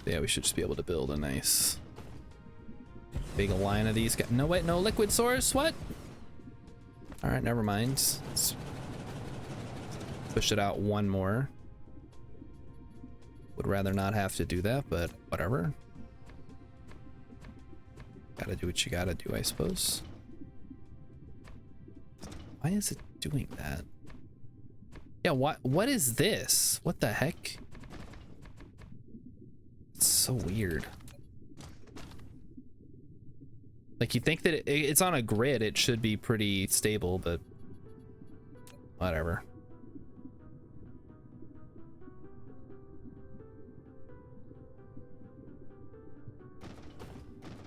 S1: Yeah, we should just be able to build a nice big line of these guys. No, wait, no liquid source. What? All right, never mind. Let's push it out one more. Would rather not have to do that, but whatever. Gotta do what you gotta do, I suppose. Why is it doing that? Yeah, what is this? What the heck? It's so weird. Like, you think that it's on a grid, it should be pretty stable, but whatever.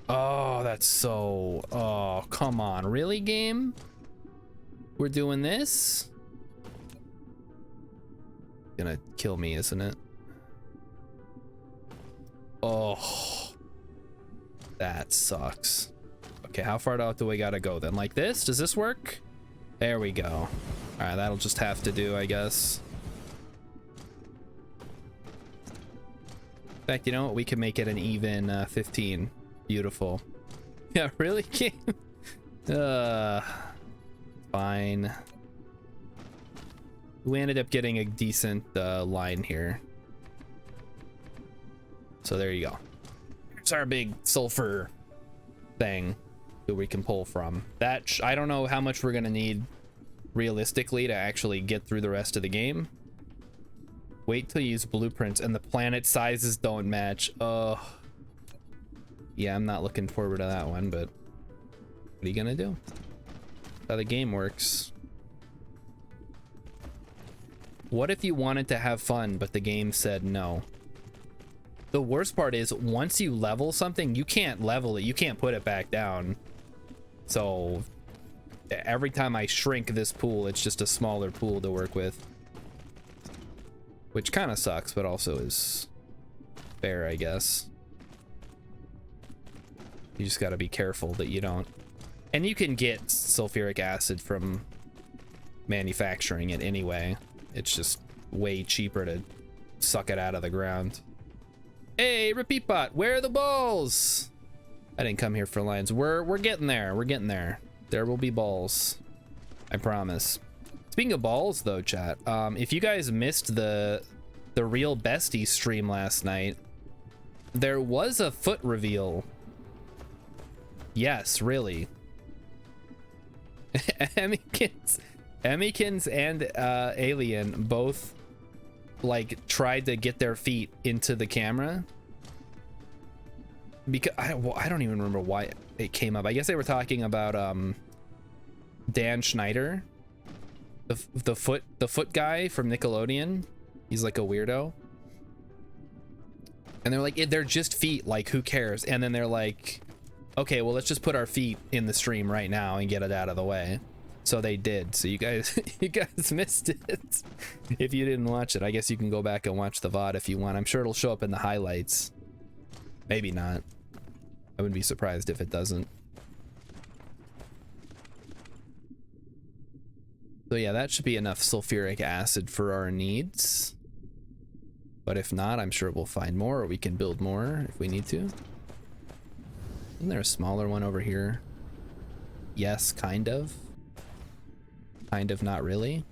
S1: Oh, that's so... Oh, come on. Really, game? We're doing this? Gonna kill me, isn't it? Oh. That sucks. Okay, how far out do we gotta go then? Like this? Does this work? There we go. Alright, that'll just have to do, I guess. In fact, you know what? We can make it an even 15. Beautiful. Yeah, really? Fine. We ended up getting a decent line here. So there you go. Here's our big sulfur thing that we can pull from. That I don't know how much we're gonna need realistically to actually get through the rest of the game. Wait till you use blueprints and the planet sizes don't match. Yeah, I'm not looking forward to that one, but what are you gonna do? That's how the game works. What if you wanted to have fun, but the game said no? The worst part is, once you level something, you can't level it. You can't put it back down. So every time I shrink this pool, it's just a smaller pool to work with. Which kind of sucks, but also is fair, I guess. You just gotta be careful that you don't. And you can get sulfuric acid from manufacturing it anyway. It's just way cheaper to suck it out of the ground. Hey, repeat bot, where are the balls? I didn't come here for lines. We're getting there. We're getting there. There will be balls. I promise. Speaking of balls though, chat, if you guys missed the Real Bestie stream last night, there was a foot reveal. Yes, really. Emmykins and Alien both like tried to get their feet into the camera because I don't even remember why it came up. I guess they were talking about Dan Schneider, the foot guy from Nickelodeon. He's like a weirdo, and they're like, they're just feet, like who cares? And then they're like, okay, well let's just put our feet in the stream right now and get it out of the way. So they did. So you guys missed it. If you didn't watch it, I guess you can go back and watch the VOD if you want. I'm sure it'll show up in the highlights. Maybe not. I wouldn't be surprised if it doesn't. So yeah, that should be enough sulfuric acid for our needs. But if not, I'm sure we'll find more, or we can build more if we need to. Isn't there a smaller one over here? Yes, kind of. Kind of, not really.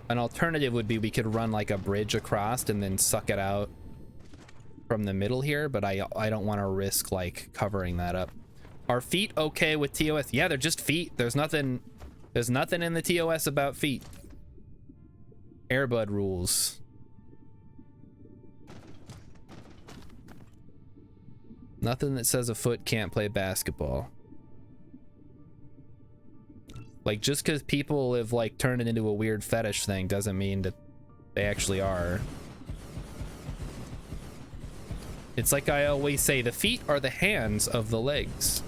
S1: An alternative would be we could run like a bridge across and then suck it out from the middle here, but I don't want to risk like covering that up. Are feet okay with TOS? Yeah, they're just feet. There's nothing in the TOS about feet. Airbud rules. Nothing that says a foot can't play basketball. Like, just because people have like turned it into a weird fetish thing doesn't mean that they actually are. It's like I always say, the feet are the hands of the legs.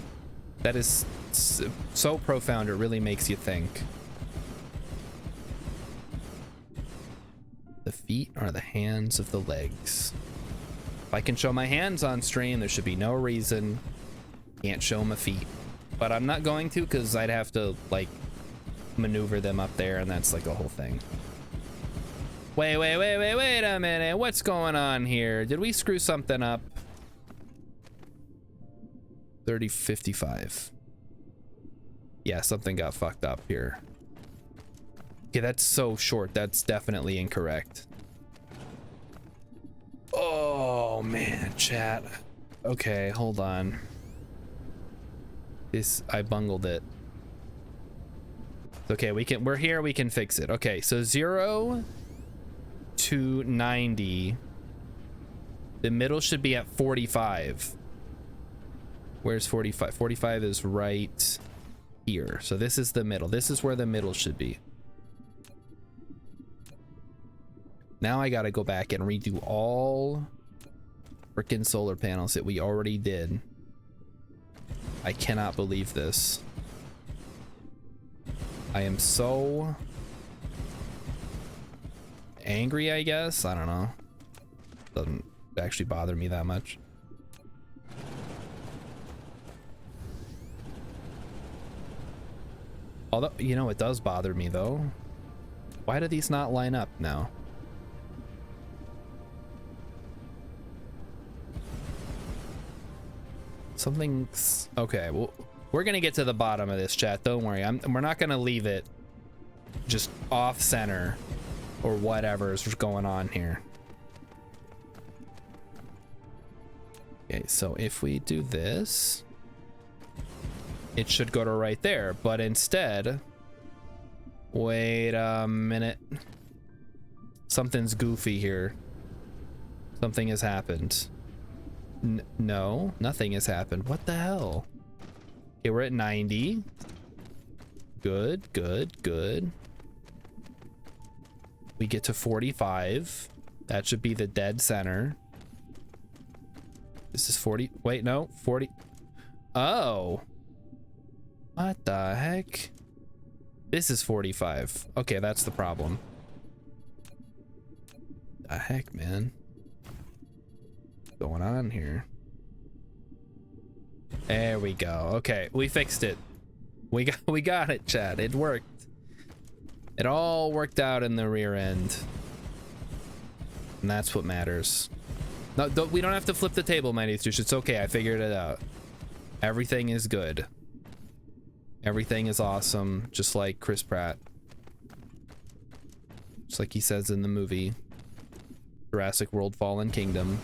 S1: That is so profound, it really makes you think. The feet are the hands of the legs. If I can show my hands on stream, there should be no reason I can't show my feet. But I'm not going to, because I'd have to like maneuver them up there, and that's like a whole thing. Wait a minute. What's going on here? Did we screw something up? 3055. Yeah, something got fucked up here. Okay, that's so short. That's definitely incorrect. Oh man, chat. Okay, hold on. I bungled it. Okay, we're here, we can fix it. Okay, so 0 to 90. The middle should be at 45. Where's 45? 45 is right here. So this is the middle. This is where the middle should be. Now I gotta go back and redo all freaking solar panels that we already did. I cannot believe this. I am so angry, I guess. I don't know. Doesn't actually bother me that much. Although, you know, it does bother me though. Why do these not line up now? Something's okay. Well, we're gonna get to the bottom of this, chat. Don't worry. We're not gonna leave it just off center or whatever's going on here. Okay, so if we do this, it should go to right there, but instead, wait a minute. Something's goofy here. Something has happened. No, nothing has happened. What the hell? Okay, we're at 90. Good, good, good. We get to 45. That should be the dead center. This is 40. Wait, no, 40. Oh. What the heck? This is 45. Okay, that's the problem. The heck, man? What's going on here? There we go. Okay, we fixed it. We got it, chat. It worked. It all worked out in the rear end. And that's what matters. No, we don't have to flip the table, my Newthush. It's okay. I figured it out. Everything is good. Everything is awesome, just like Chris Pratt. Just like he says in the movie Jurassic World Fallen Kingdom.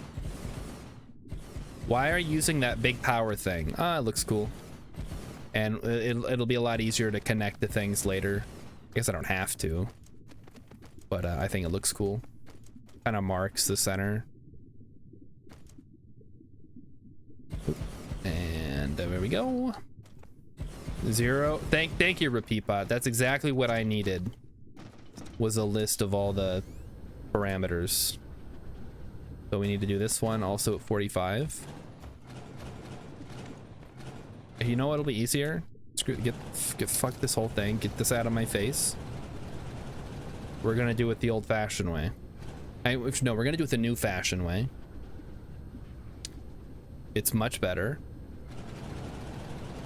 S1: Why are you using that big power thing? Ah, it looks cool. And it'll be a lot easier to connect to things later. I guess I don't have to. But I think it looks cool. Kind of marks the center. And there we go. 0. Thank you, Repeat Bot. That's exactly what I needed. Was a list of all the parameters. So we need to do this one also at 45. You know what'll be easier? Screw, fuck this whole thing. Get this out of my face. We're gonna do it the old-fashioned way. No, we're gonna do it the new-fashioned way. It's much better.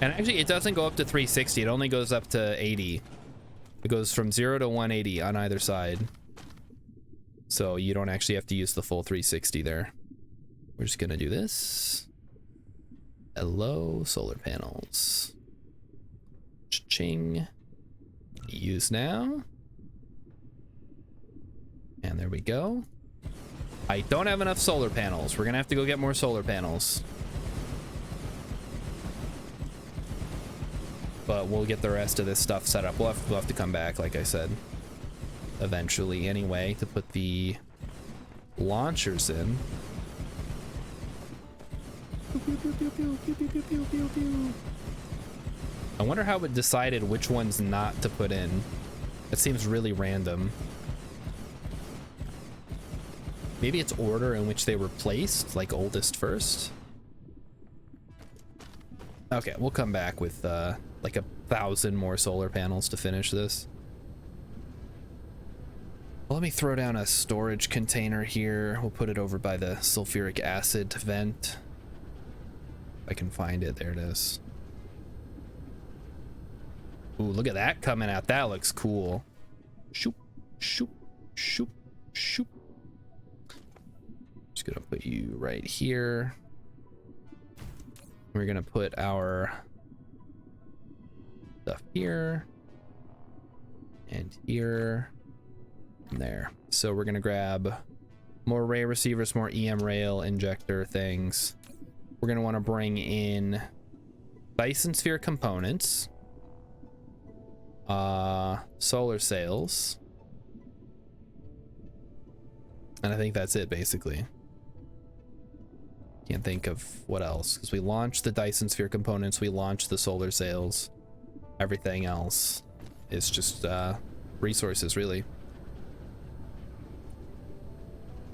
S1: And actually, it doesn't go up to 360. It only goes up to 80. It goes from 0 to 180 on either side. So you don't actually have to use the full 360 there. We're just gonna do this. Hello, solar panels. Cha-ching. Use now. And there we go. I don't have enough solar panels. We're gonna have to go get more solar panels. But we'll get the rest of this stuff set up. We'll have to come back, like I said, eventually anyway, to put the launchers in. I wonder how it decided which ones not to put in. It seems really random. Maybe it's order in which they were placed, like oldest first. Okay, we'll come back with like 1,000 more solar panels to finish this. Well, let me throw down a storage container here. We'll put it over by the sulfuric acid vent. If I can find it. There it is. Ooh, look at that coming out. That looks cool. Shoop, shoop, shoop, shoop. Just gonna put you right here. We're gonna put our stuff here and here and there. So we're gonna grab more ray receivers, more EM rail injector things. We're gonna want to bring in Dyson sphere components, solar sails, and I think that's it basically. Can't think of what else, because we launched the Dyson sphere components, we launched the solar sails. Everything else is just resources, really.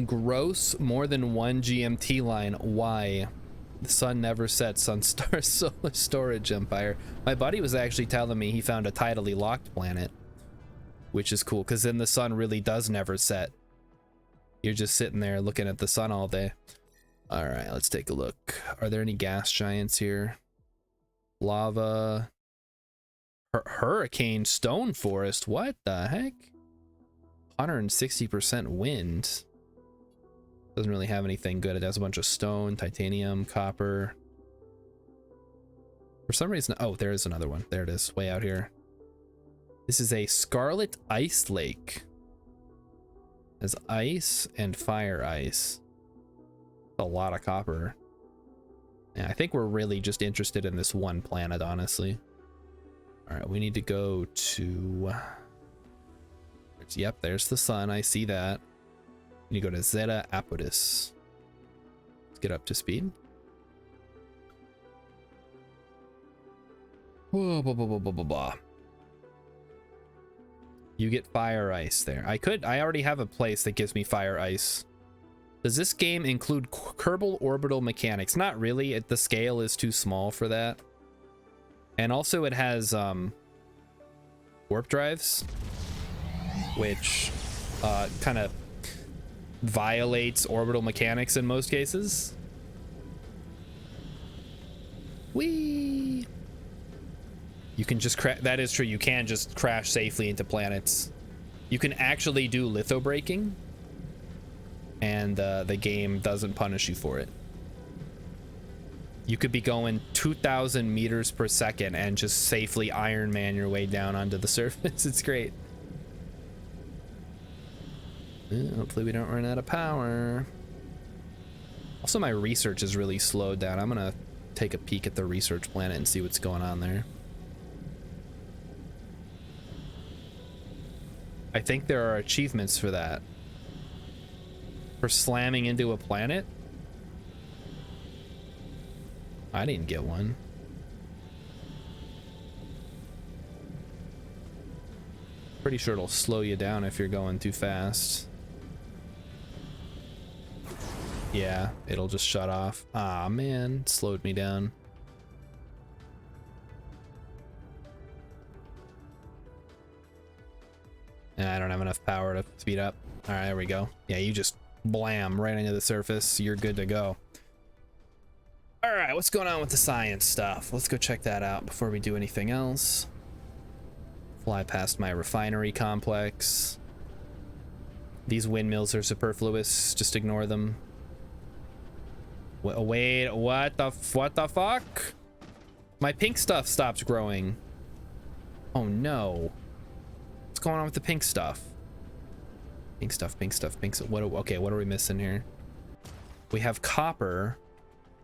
S1: Gross, more than 1 GMT line. Why? The sun never sets on Star Solar Storage Empire. My buddy was actually telling me he found a tidally locked planet, which is cool, because then the sun really does never set. You're just sitting there looking at the sun all day. All right, let's take a look. Are there any gas giants here? Lava. Hurricane stone forest. What the heck? 160% wind. Doesn't really have anything good. It has a bunch of stone, titanium, copper. For some reason, oh, there is another one. There it is, way out here. This is a scarlet ice lake. There's ice and fire ice. A lot of copper. Yeah, I think we're really just interested in this one planet, honestly. All right, we need to go to... Yep, there's the sun. I see that. We need to go to Zeta Apodus. Let's get up to speed. Whoa, blah, blah, blah, blah, blah, blah. You get fire ice there. I already have a place that gives me fire ice. Does this game include Kerbal orbital mechanics? Not really. The scale is too small for that. And also it has warp drives, which kind of violates orbital mechanics in most cases. Whee! You can just crash. That is true. You can just crash safely into planets. You can actually do litho braking. and the game doesn't punish you for it. You could be going 2,000 meters per second and just safely Iron Man your way down onto the surface. It's great. Hopefully we don't run out of power. Also, my research is really slowed down. I'm gonna take a peek at the research planet and see what's going on there. I think there are achievements for that. For slamming into a planet? I didn't get one. Pretty sure it'll slow you down if you're going too fast. Yeah, it'll just shut off. Ah, man, it slowed me down. I don't have enough power to speed up. All right, there we go. Yeah, you just blam right into the surface. You're good to go. All right, what's going on with the science stuff? Let's go check that out before we do anything else. Fly past my refinery complex. These windmills are superfluous. Just ignore them. Wait, what the fuck? My pink stuff stopped growing. Oh no. What's going on with the pink stuff? Pink stuff, pink stuff, pink stuff. Okay, what are we missing here? We have copper.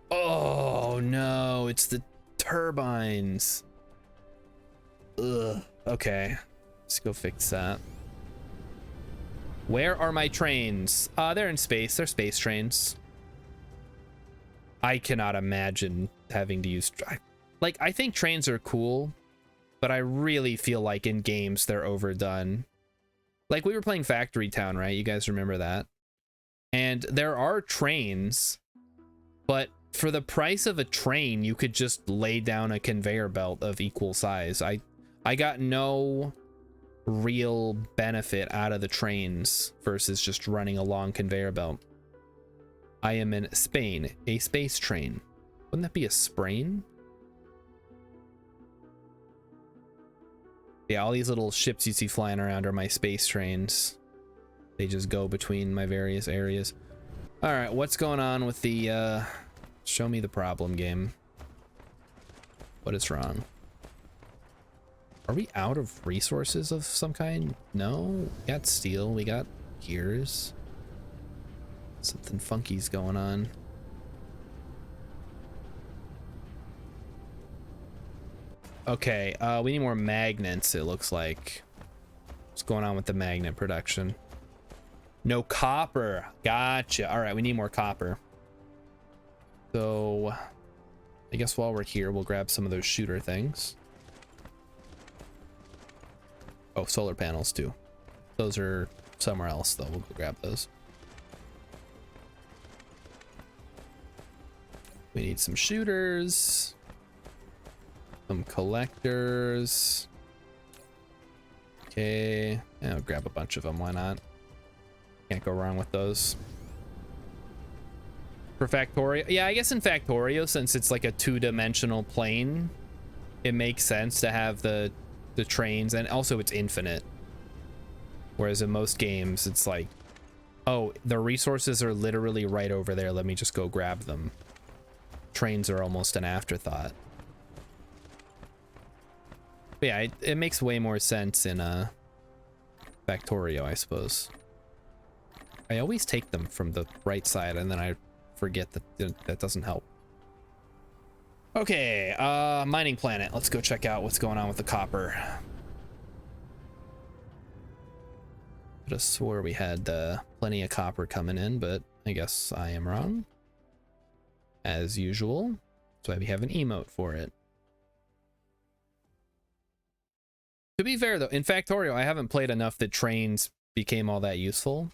S1: Oh no, it's the turbines. Ugh. Okay, let's go fix that. Where are my trains? They're in space. They're space trains. I cannot imagine having to use... Like, I think trains are cool, but I really feel like in games they're overdone. Like, we were playing Factory Town, right? You guys remember that? And there are trains, but for the price of a train, you could just lay down a conveyor belt of equal size. I got no real benefit out of the trains versus just running a long conveyor belt. I am in Spain, a space train. Wouldn't that be a sprain? Yeah, all these little ships you see flying around are my space trains. They just go between my various areas. All right, what's going on with the, show me the problem game. What is wrong? Are we out of resources of some kind? No, we got steel, we got gears. Something funky's going on. Okay, we need more magnets, it looks like. What's going on with the magnet production? No copper. Gotcha. All right, we need more copper. So, I guess while we're here, we'll grab some of those shooter things. Oh, solar panels too. Those are somewhere else though. We'll go grab those. We need some shooters. Some collectors. Okay. I'll grab a bunch of them. Why not? Can't go wrong with those. For Factorio, yeah, I guess in Factorio, since it's like a two-dimensional plane, it makes sense to have the trains, and also it's infinite. Whereas in most games, it's like, oh, the resources are literally right over there. Let me just go grab them. Trains are almost an afterthought. But yeah, it makes way more sense in Factorio, I suppose. I always take them from the right side, and then I forget that that doesn't help. Okay, mining planet. Let's go check out what's going on with the copper. Could have swore we had plenty of copper coming in, but I guess I am wrong. As usual. That's why we have an emote for it. To be fair though, in Factorio, I haven't played enough that trains became all that useful.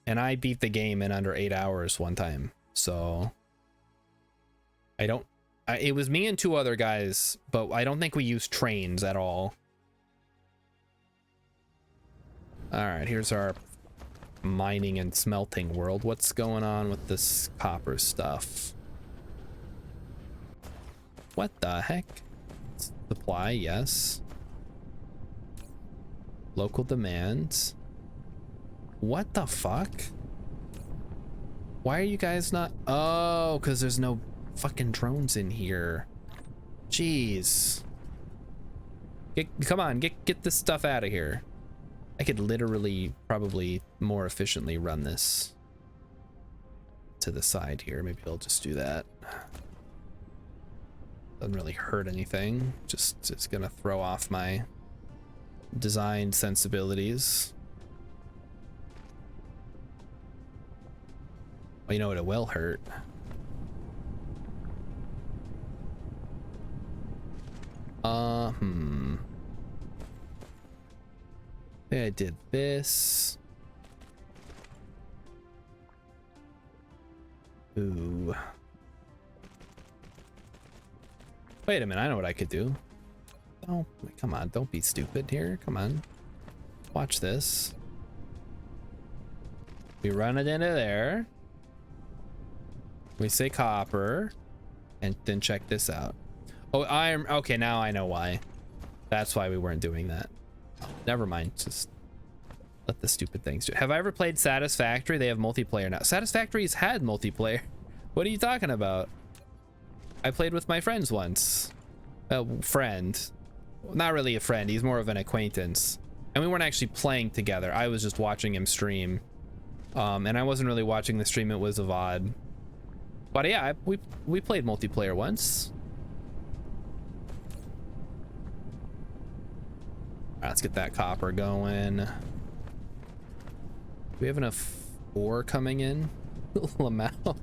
S1: And I beat the game in under 8 hours one time, so it was me and two other guys, but I don't think we used trains at all. All right, here's our mining and smelting world. What's going on with this copper stuff? What the heck? Supply, yes. Local demands. What the fuck? Why are you guys not? Oh, because there's no fucking drones in here. Jeez. Come on, get this stuff out of here. I could literally probably more efficiently run this to the side here. Maybe I'll just do that. Doesn't really hurt anything. Just it's gonna throw off my design sensibilities. Well, you know what, it will hurt. I did this. Ooh. Wait a minute, I know what I could do. Oh, come on, don't be stupid here. Come on. Watch this. We run it into there. We say copper. And then check this out. Oh, okay, now I know why. That's why we weren't doing that. Oh, never mind, just let the stupid things do. Have I ever played Satisfactory? They have multiplayer now. Satisfactory's had multiplayer. What are you talking about? I played with my friends once. A friend. Not really a friend, he's more of an acquaintance. And we weren't actually playing together. I was just watching him stream. And I wasn't really watching the stream, it was a VOD. But yeah, we played multiplayer once. Alright, let's get that copper going. Do we have enough ore coming in? Lamau.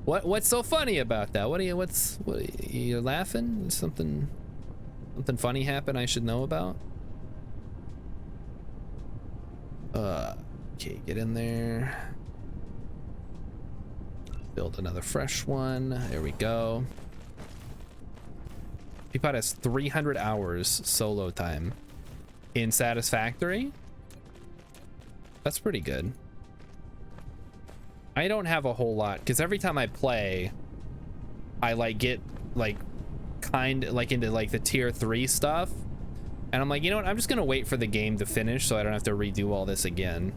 S1: What's so funny about that? What are you laughing? Something funny happened I should know about? Okay, get in there. Build another fresh one. There we go. Peapod has 300 hours solo time in Satisfactory. That's pretty good. I don't have a whole lot because every time I play, I like get like kind like into like the tier 3 stuff, and I'm like, you know what, I'm just gonna wait for the game to finish so I don't have to redo all this again.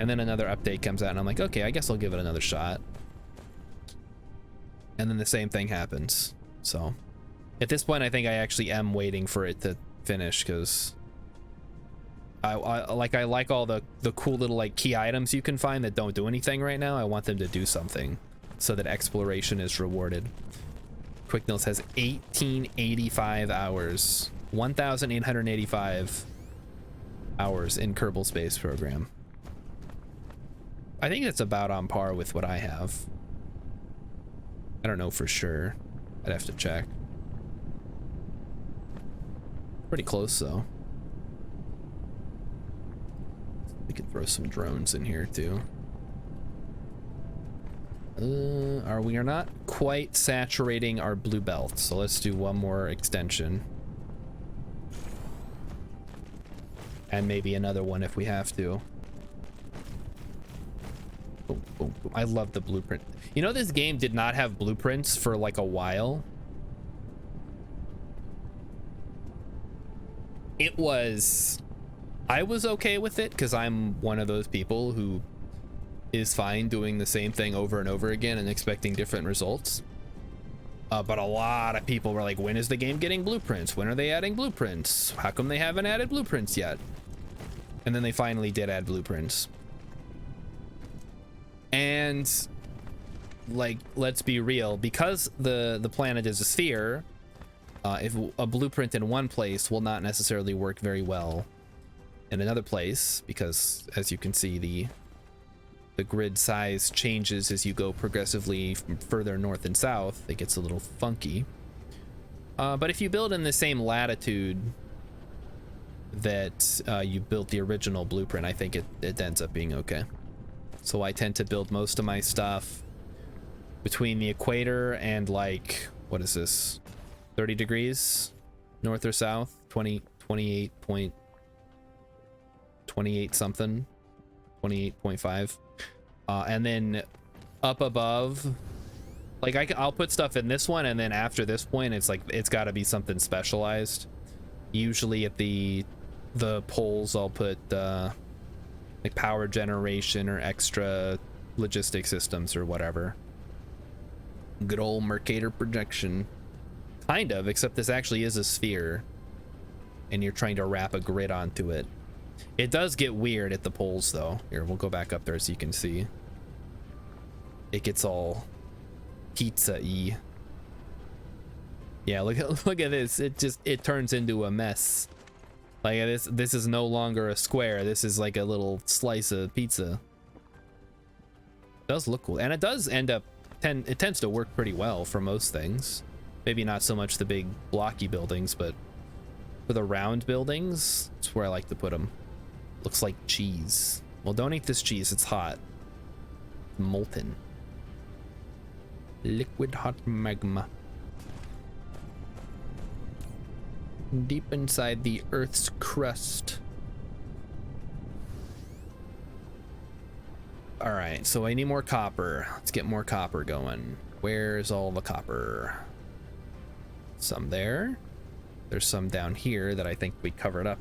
S1: And then another update comes out and I'm like, okay, I guess I'll give it another shot. And then the same thing happens. So at this point I think I actually am waiting for it to finish because I like all the cool little like key items you can find that don't do anything right now. I want them to do something so that exploration is rewarded. Quick Nils has 1885 hours, 1,885 hours in Kerbal Space Program. I think it's about on par with what I have. I don't know for sure. I'd have to check. Pretty close though. We could throw some drones in here too. We are not quite saturating our blue belt, so let's do one more extension. And maybe another one if we have to. Boom, boom, boom. I love the blueprint. You know, this game did not have blueprints for like a while. I was okay with it because I'm one of those people who is fine doing the same thing over and over again and expecting different results. But a lot of people were like, when is the game getting blueprints? When are they adding blueprints? How come they haven't added blueprints yet? And then they finally did add blueprints. And like, let's be real, because the planet is a sphere, if a blueprint in one place will not necessarily work very well in another place, because as you can see, the grid size changes as you go progressively further north and south. It gets a little funky. But if you build in the same latitude that you built the original blueprint, I think it ends up being okay. So I tend to build most of my stuff between the equator and like, what is this, 30 degrees north or south, 28 something, 28.5. And then up above, like I'll put stuff in this one, and then after this point it's like it's got to be something specialized. Usually at the poles I'll put like power generation or extra logistic systems or whatever. Good old Mercator projection. Kind of, except this actually is a sphere and you're trying to wrap a grid onto it. It does get weird at the poles though. Here, we'll go back up there so you can see. It gets all pizza-y. Yeah, look at this. It turns into a mess. Like this is no longer a square. This is like a little slice of pizza. It does look cool, and it does end up it tends to work pretty well for most things. Maybe not so much the big blocky buildings, but for the round buildings, it's where I like to put them. Looks like cheese. Well, don't eat this cheese. It's hot. Molten. Liquid hot magma. Deep inside the Earth's crust. All right, so I need more copper. Let's get more copper going. Where's all the copper? Some there. There's some down here that I think we covered up.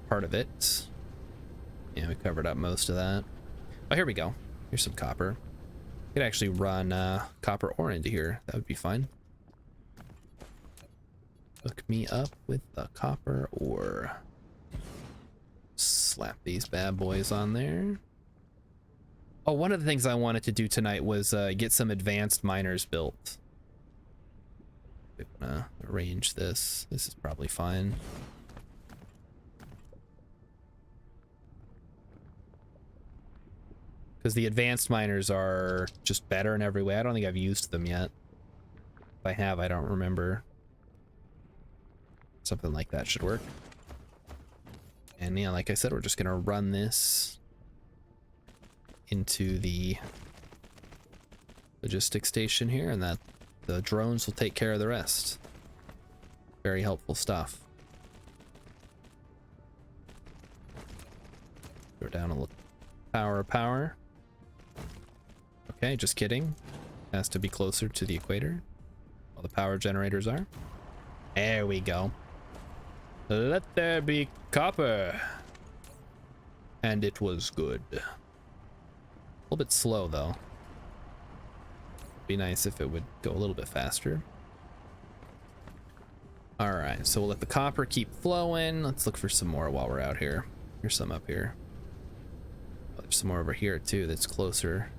S1: Part of it. Yeah, we covered up most of that. Oh, here we go. Here's some copper. Could actually run copper ore into here. That would be fine. Hook me up with the copper ore. Slap these bad boys on there. Oh, one of the things I wanted to do tonight was get some advanced miners built. I'm gonna arrange this. This is probably fine. Because the advanced miners are just better in every way. I don't think I've used them yet. If I have, I don't remember. Something like that should work. And yeah, like I said, we're just gonna run this into the logistics station here, and that the drones will take care of the rest. Very helpful stuff. Go down a little. Power. Okay, just kidding. Has to be closer to the equator. All the power generators are. There we go. Let there be copper. And it was good. A little bit slow though. Be nice if it would go a little bit faster. All right, so we'll let the copper keep flowing. Let's look for some more while we're out here. Here's some up here. Oh, there's some more over here too that's closer.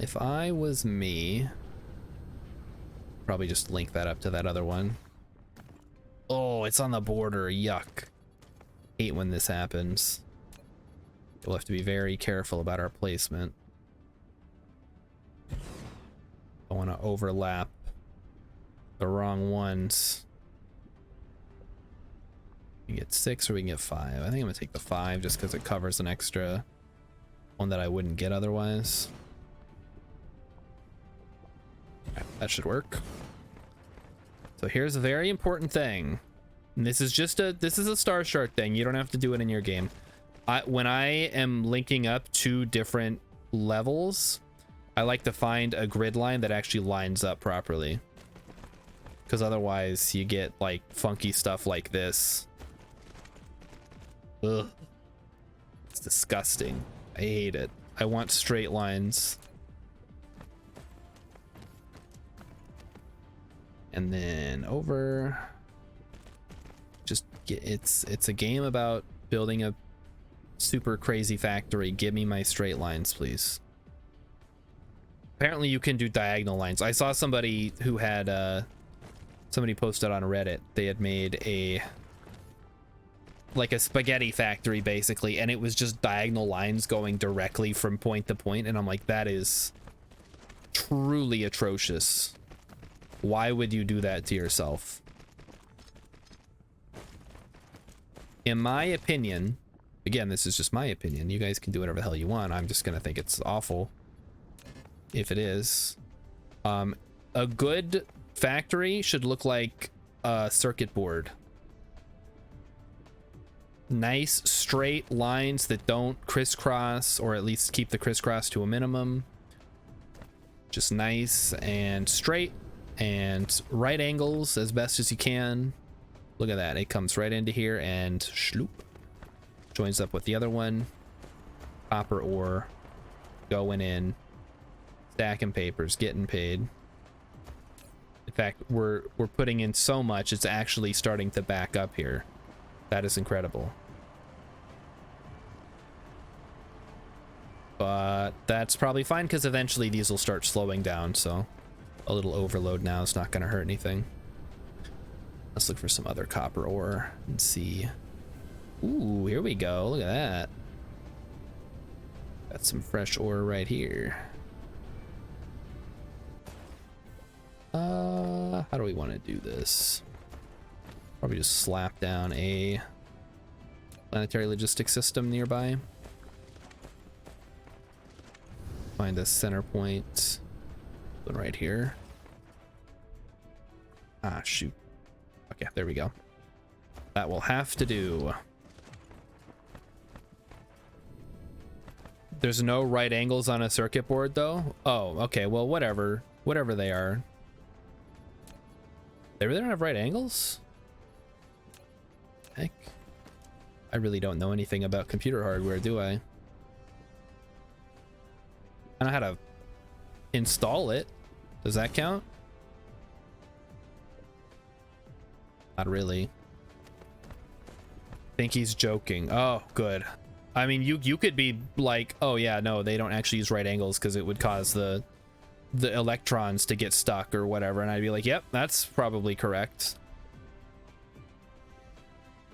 S1: If I was me, probably just link that up to that other one. Oh, it's on the border. Yuck. Hate when this happens. We'll have to be very careful about our placement. I want to overlap the wrong ones. We can get 6 or we can get 5. I think I'm gonna take the 5 just because it covers an extra one that I wouldn't get otherwise. Okay, that should work. So here's a very important thing. And this is a star chart thing. You don't have to do it in your game. When I am linking up 2 different levels, I like to find a grid line that actually lines up properly. Because otherwise you get like funky stuff like this. Ugh. It's disgusting. I hate it. I want straight lines. And then over. Just get, it's a game about building a super crazy factory. Give me my straight lines, please. Apparently you can do diagonal lines. I saw somebody who had somebody posted on Reddit. They had made a spaghetti factory basically, and it was just diagonal lines going directly from point to point, and I'm like, that is truly atrocious. Why would you do that to yourself? In my opinion, again, this is just my opinion. You guys can do whatever the hell you want. I'm just gonna think it's awful if it is. A good factory should look like a circuit board. Nice straight lines that don't crisscross, or at least keep the crisscross to a minimum. Just nice and straight and right angles as best as you can. Look at that. It comes right into here and shloop. joins up with the other one. Copper ore going in, stacking papers, getting paid. In fact, we're putting in so much it's actually starting to back up here. That is incredible. But that's probably fine because eventually these will start slowing down, so a little overload now is not going to hurt anything. Let's look for some other copper ore and see. Ooh, here we go. Look at that. Got some fresh ore right here. How do we want to do this? Probably just slap down a planetary logistics system nearby. Find a center point. One right here. Ah, shoot. Okay, there we go. That will have to do. There's no right angles on a circuit board, though? Oh, okay, well, whatever. Whatever they are. They really don't have right angles? Heck. I really don't know anything about computer hardware, do I? I know how to install it. Does that count? Not really. Think he's joking. Oh, good. I mean, you could be like, oh yeah, no, they don't actually use right angles because it would cause the electrons to get stuck or whatever, and I'd be like, yep, that's probably correct.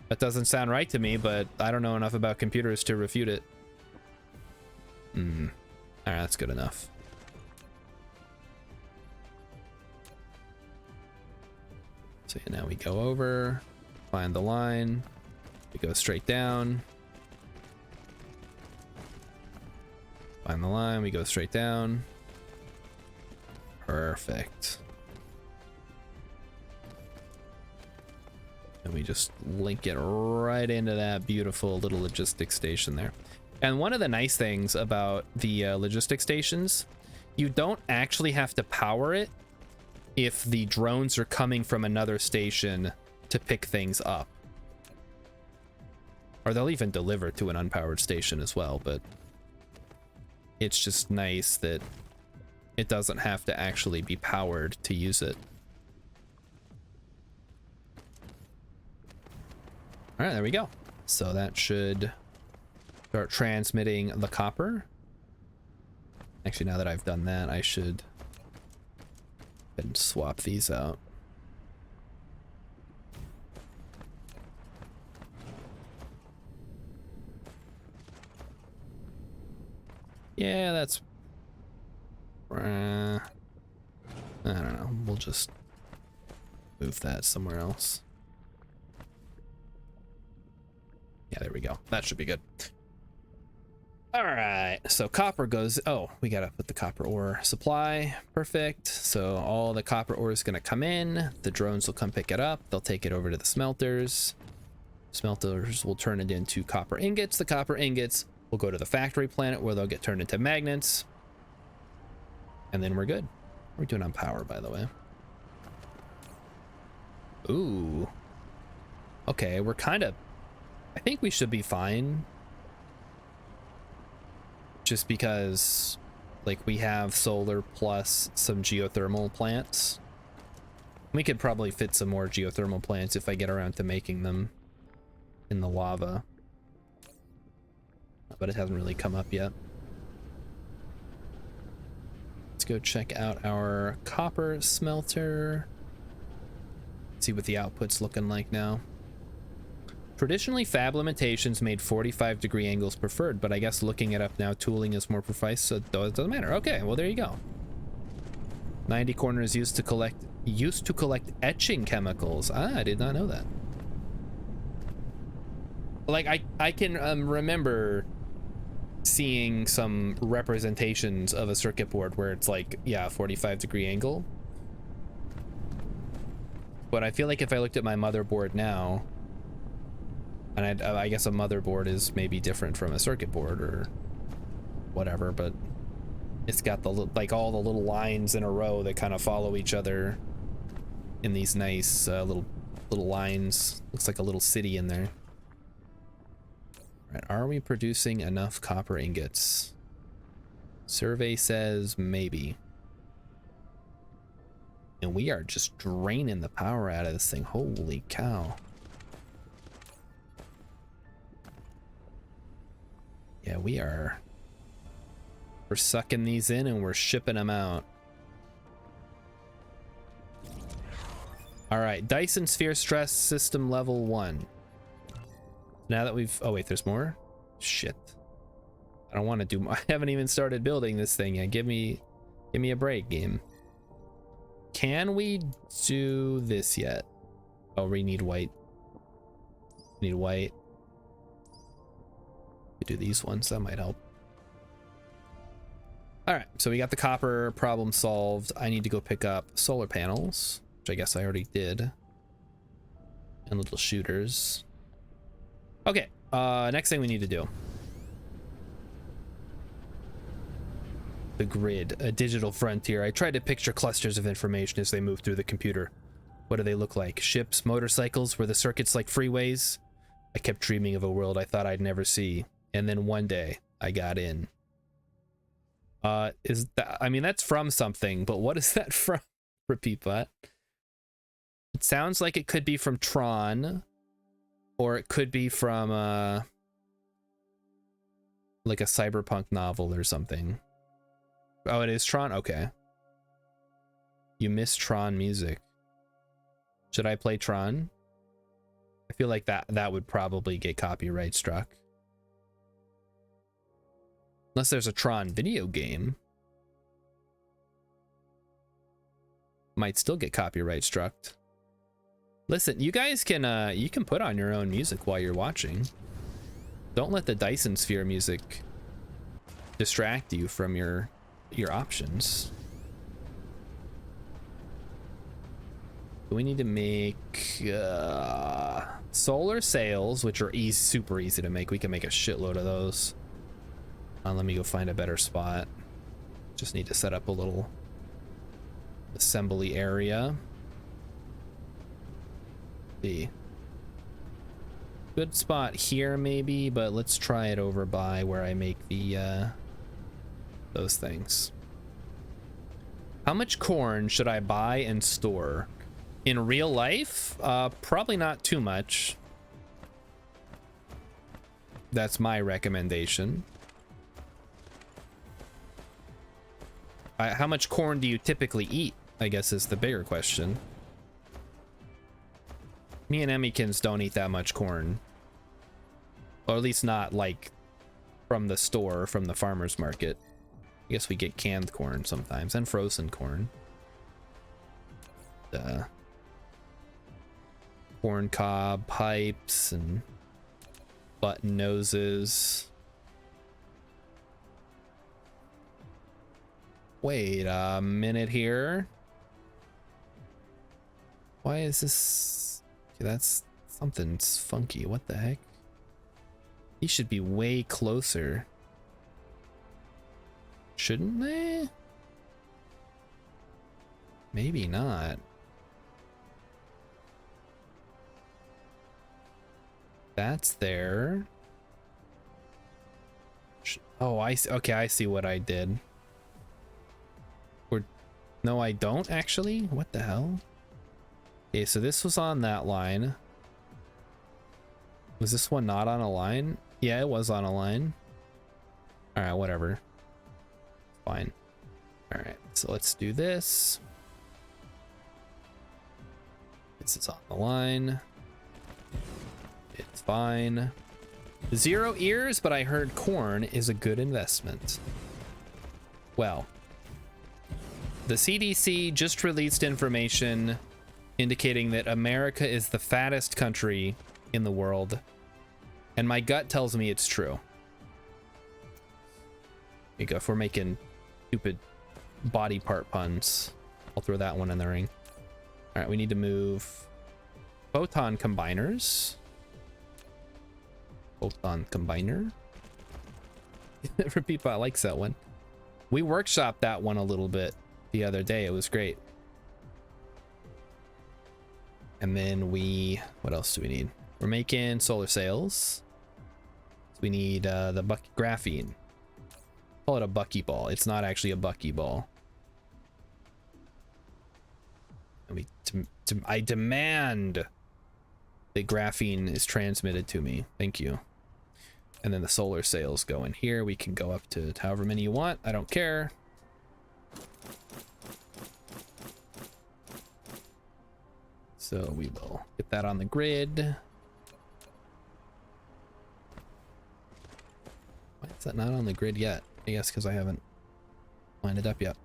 S1: That doesn't sound right to me, but I don't know enough about computers to refute it. Alright, that's good enough. So now we go over, find the line, we go straight down. Find the line, we go straight down. Perfect. And we just link it right into that beautiful little logistics station there. And one of the nice things about the logistics stations, you don't actually have to power it if the drones are coming from another station to pick things up. Or they'll even deliver to an unpowered station as well, but it's just nice that it doesn't have to actually be powered to use it. All right, there we go. So that should start transmitting the copper. Actually, now that I've done that, I should go ahead and swap these out. Yeah, that's... I don't know. We'll just move that somewhere else. Yeah, there we go. That should be good. All right. So copper goes... Oh, we got to put the copper ore supply. Perfect. So all the copper ore is going to come in. The drones will come pick it up. They'll take it over to the smelters. Smelters will turn it into copper ingots. The copper ingots will go to the factory planet where they'll get turned into magnets. And then we're good. We're doing on power, by the way. Ooh. Okay, we're kind of... I think we should be fine. Just because, like, we have solar plus some geothermal plants. We could probably fit some more geothermal plants if I get around to making them in the lava. But it hasn't really come up yet. Let's go check out our copper smelter. See what the output's looking like now. Traditionally, fab limitations made 45-degree angles preferred, but I guess looking it up now, tooling is more precise, so it doesn't matter. Okay, well, there you go. 90 corners used to collect etching chemicals. Ah, I did not know that. Like, I can remember seeing some representations of a circuit board where it's like, yeah, 45-degree angle. But I feel like if I looked at my motherboard now, and I guess a motherboard is maybe different from a circuit board or whatever, but it's got the like all the little lines in a row that kind of follow each other in these nice little lines. Looks like a little city in there. Right, are we producing enough copper ingots? Survey says maybe. And we are just draining the power out of this thing. Holy cow. Yeah, we're sucking these in and we're shipping them out. All right, Dyson Sphere Stress System Level 1. Now that we've... Oh, wait, there's more? Shit. I don't want to do... I haven't even started building this thing yet. Give me a break, game. Can we do this yet? Oh, we need white. Need white. We do these ones. That might help. All right, so we got the copper problem solved. I need to go pick up solar panels, which I guess I already did. And little shooters. Okay, next thing we need to do. The grid, a digital frontier. I tried to picture clusters of information as they move through the computer. What do they look like? Ships, motorcycles, were the circuits like freeways? I kept dreaming of a world I thought I'd never see. And then one day, I got in. Is that, I mean, that's from something, but what is that from? Repeat that. It sounds like it could be from Tron, or it could be from, like a cyberpunk novel or something. Oh, it is Tron? Okay. You miss Tron music. Should I play Tron? I feel like that would probably get copyright struck. Unless there's a Tron video game. Might still get copyright struck. Listen, you guys can you can put on your own music while you're watching. Don't let the Dyson Sphere music distract you from your options. We need to make solar sails, which are super easy to make. We can make a shitload of those. Let me go find a better spot. Just need to set up a little assembly area. See. Good spot here maybe, but let's try it over by where I make the those things. How much corn should I buy and store? In real life, probably not too much. That's my recommendation. How much corn do you typically eat, I guess, is the bigger question. Me and Emmykins don't eat that much corn. Or at least not, like, from the store, from the farmer's market. I guess we get canned corn sometimes, and frozen corn. Corn cob pipes and button noses. Wait a minute here. Why is this? Okay, that's something's funky. What the heck? He should be way closer. Shouldn't they? Maybe not. That's there. Oh, I see. Okay, I see what I did. No, I don't actually. What the hell? Okay, so this was on that line. Was this one not on a line? Yeah, it was on a line. All right, whatever. Fine. All right, so let's do this. This is on the line. It's fine. 0 ears, but I heard corn is a good investment. Well, the CDC just released information indicating that America is the fattest country in the world, and my gut tells me it's true. There you go. If we're making stupid body part puns, I'll throw that one in the ring. All right, we need to move photon combiners. Photon combiner. Repeat, I likes that one. We workshopped that one a little bit the other day. It was great. And then what else do we need? We're making solar sails. We need the graphene. Call it a buckyball. It's not actually a buckyball. I demand that graphene is transmitted to me. Thank you. And then the solar sails go in here. We can go up to however many you want. I don't care. So we will get that on the grid. Why is that not on the grid yet? I guess because I haven't lined it up yet.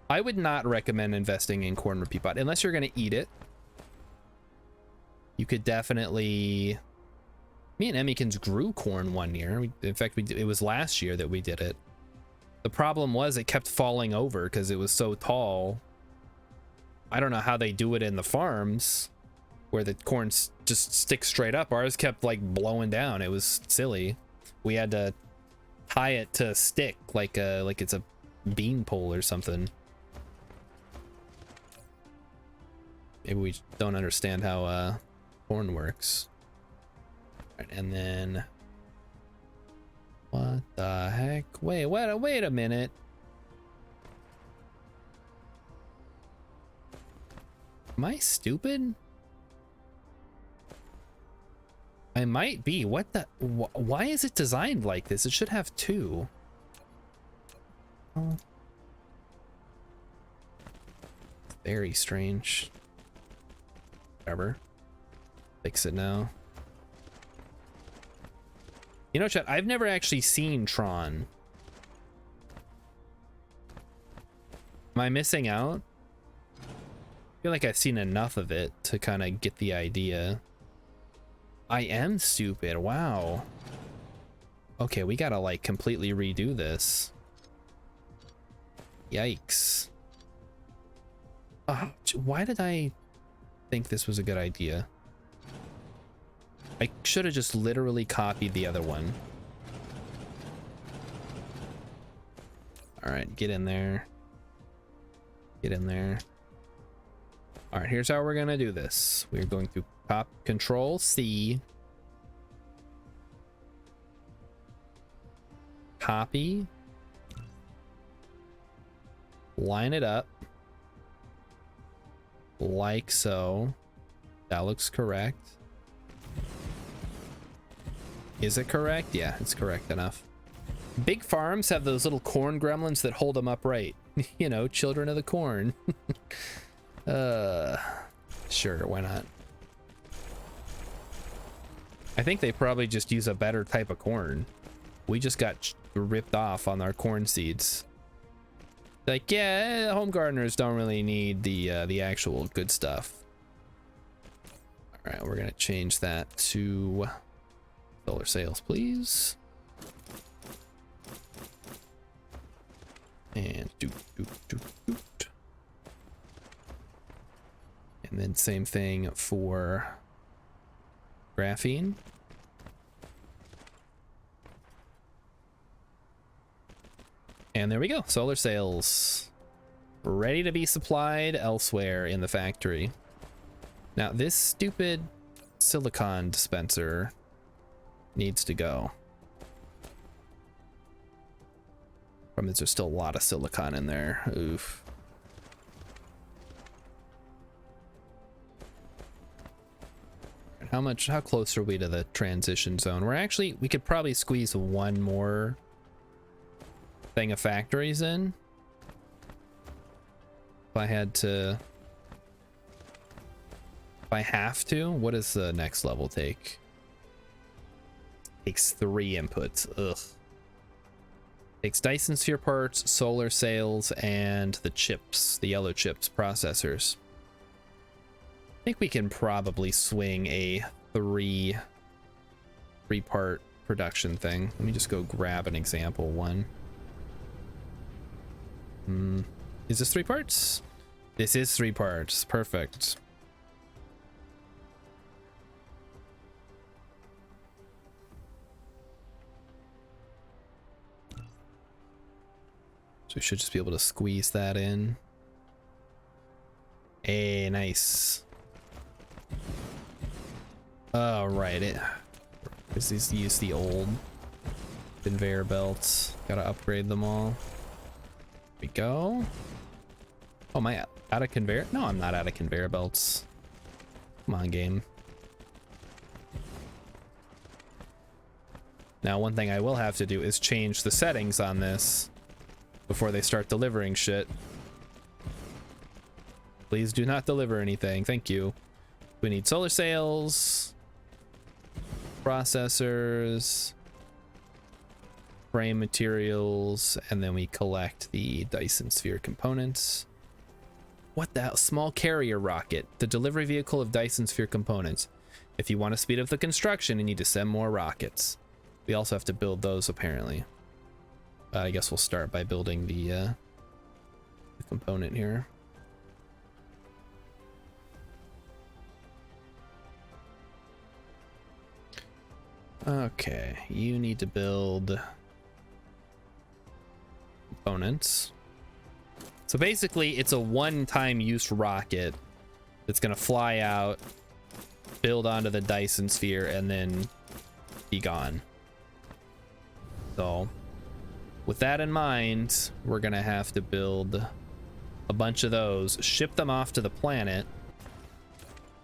S1: I would not recommend investing in corn repeat pot unless you're going to eat it. You could definitely. Me and Emmykins grew corn one year. In fact, it was last year that we did it. The problem was it kept falling over because it was so tall. I don't know how they do it in the farms where the corn just sticks straight up. Ours kept like blowing down. It was silly. We had to tie it to a stick like it's a bean pole or something. Maybe we don't understand how corn works. Right, and then what the heck? Wait a minute. Am I stupid? I might be. What the? Why is it designed like this? It should have two. Oh. Very strange. Whatever. Fix it now. You know, chat, I've never actually seen Tron. Am I missing out? I feel like I've seen enough of it to kind of get the idea. I am stupid. Wow. Okay, we gotta like completely redo this. Yikes. Why did I think this was a good idea? I should have just literally copied the other one. All right, get in there. Get in there. All right, here's how we're gonna do this. We're going to Control C. Copy. Line it up. Like so. That looks correct. Is it correct? Yeah, it's correct enough. Big farms have those little corn gremlins that hold them upright. You know, children of the corn. Sure, why not? I think they probably just use a better type of corn. We just got ripped off on our corn seeds. Like, yeah, home gardeners don't really need the actual good stuff. All right, we're gonna change that to solar sails, please. And doot. And then same thing for graphene. And there we go, solar sails. Ready to be supplied elsewhere in the factory. Now this stupid silicon dispenser needs to go. Problem is there's still a lot of silicon in there. Oof. How close are we to the transition zone? We could probably squeeze one more thing of factories in. If I have to, what does the next level take? Takes 3 inputs. Ugh. Takes Dyson sphere parts, solar sails, and the chips, the yellow chips processors. I think we can probably swing a three-part production thing. Let me just go grab an example one. Is this 3 parts? This is 3 parts. Perfect. So we should just be able to squeeze that in. Hey, nice. Oh, right. Because these use the old conveyor belts. Gotta upgrade them all. Here we go. Oh, am I out of conveyor? No, I'm not out of conveyor belts. Come on, game. Now, one thing I will have to do is change the settings on this before they start delivering shit. Please do not deliver anything. Thank you. We need solar sails, processors, frame materials, and then we collect the Dyson sphere components. What the hell? Small carrier rocket, the delivery vehicle of Dyson sphere components. If you want to speed up the construction, you need to send more rockets. We also have to build those, apparently. I guess we'll start by building the component here. Okay, you need to build components. So basically, it's a one-time use rocket that's gonna fly out, build onto the Dyson sphere, and then be gone. So, with that in mind, we're gonna have to build a bunch of those, ship them off to the planet.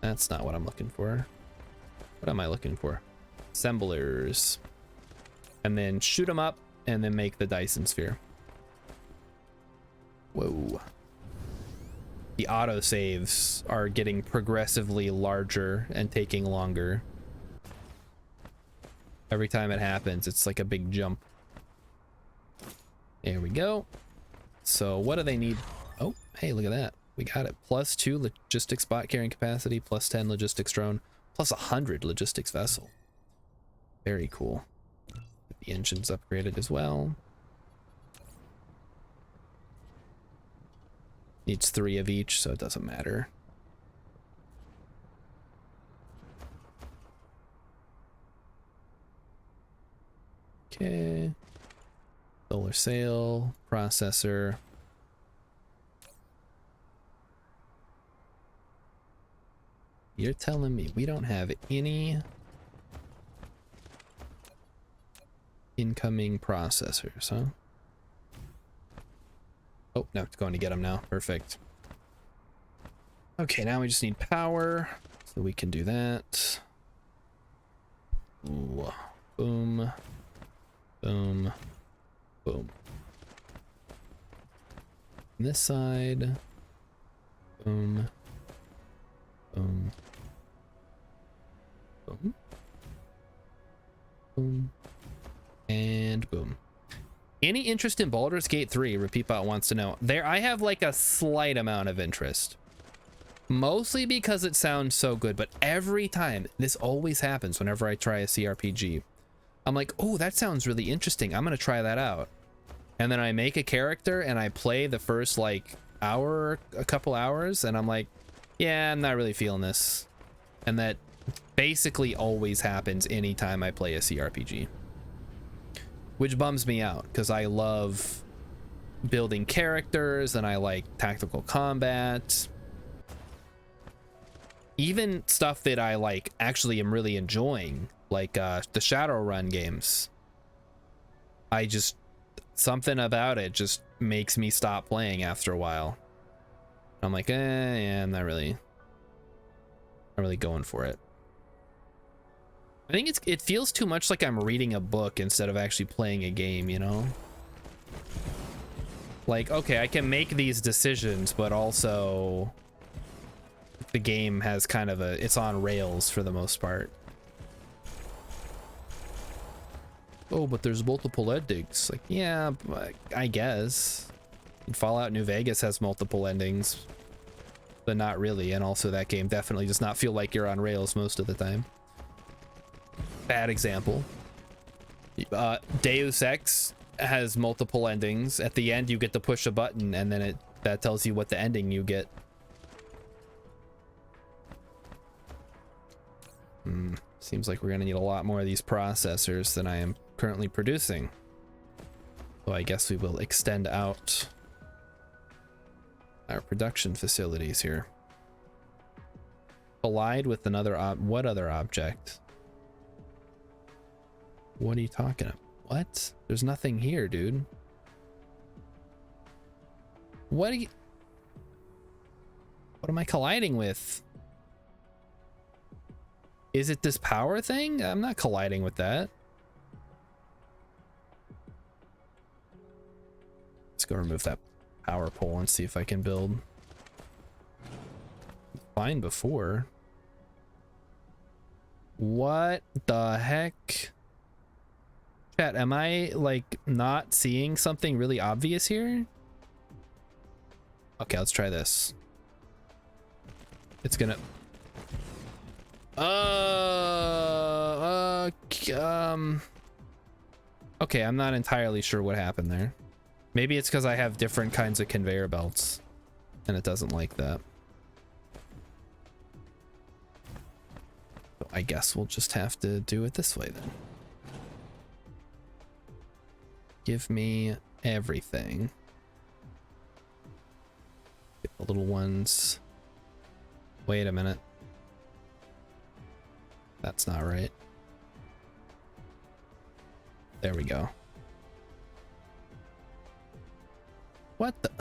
S1: That's not what I'm looking for. What am I looking for? Assemblers. And then shoot them up and then make the Dyson sphere. Whoa. The autosaves are getting progressively larger and taking longer. Every time it happens, it's like a big jump. There we go. So what do they need? Oh, hey, look at that. We got it. +2 logistics bot carrying capacity, +10 logistics drone, +100 logistics vessel. Very cool. The engine's upgraded as well. Needs 3 of each, so it doesn't matter. Okay. Solar sail, processor. You're telling me we don't have any incoming processors, huh? Oh, no, it's going to get them now. Perfect. Okay, now we just need power, so we can do that. Ooh. Boom. Boom. Boom. On this side. Boom. Boom. Boom. Boom. And boom. Any interest in Baldur's Gate 3? Repeatbot wants to know. There, I have like a slight amount of interest. Mostly because it sounds so good, but every time, this always happens whenever I try a CRPG. I'm like, oh, that sounds really interesting. I'm gonna try that out. And then I make a character and I play the first like hour, a couple hours, and I'm like, yeah, I'm not really feeling this. And that basically always happens anytime I play a CRPG. Which bums me out, because I love building characters and I like tactical combat. Even stuff that I like actually am really enjoying, like the Shadowrun games. I just, something about it just makes me stop playing after a while. I'm like, yeah, I'm not really going for it. I think it feels too much like I'm reading a book instead of actually playing a game, you know? Like, okay, I can make these decisions, but also the game has kind of it's on rails for the most part. Oh, but there's multiple endings. Like, yeah, I guess. Fallout New Vegas has multiple endings, but not really. And also that game definitely does not feel like you're on rails most of the time. Bad example. Deus Ex has multiple endings. At the end, you get to push a button, and then that tells you what the ending you get. Seems like we're gonna need a lot more of these processors than I am currently producing. So I guess we will extend out our production facilities here. Collide with another what other object? What are you talking about? What? There's nothing here, dude. What am I colliding with? Is it this power thing? I'm not colliding with that. Let's go remove that power pole and see if I can build. Fine before. What the heck? Chat, am I like not seeing something really obvious here? Okay, let's try this. It's gonna okay, I'm not entirely sure what happened there. Maybe it's because I have different kinds of conveyor belts and it doesn't like that. So I guess we'll just have to do it this way then. Give me everything. Get the little ones. Wait a minute. That's not right. There we go. What the?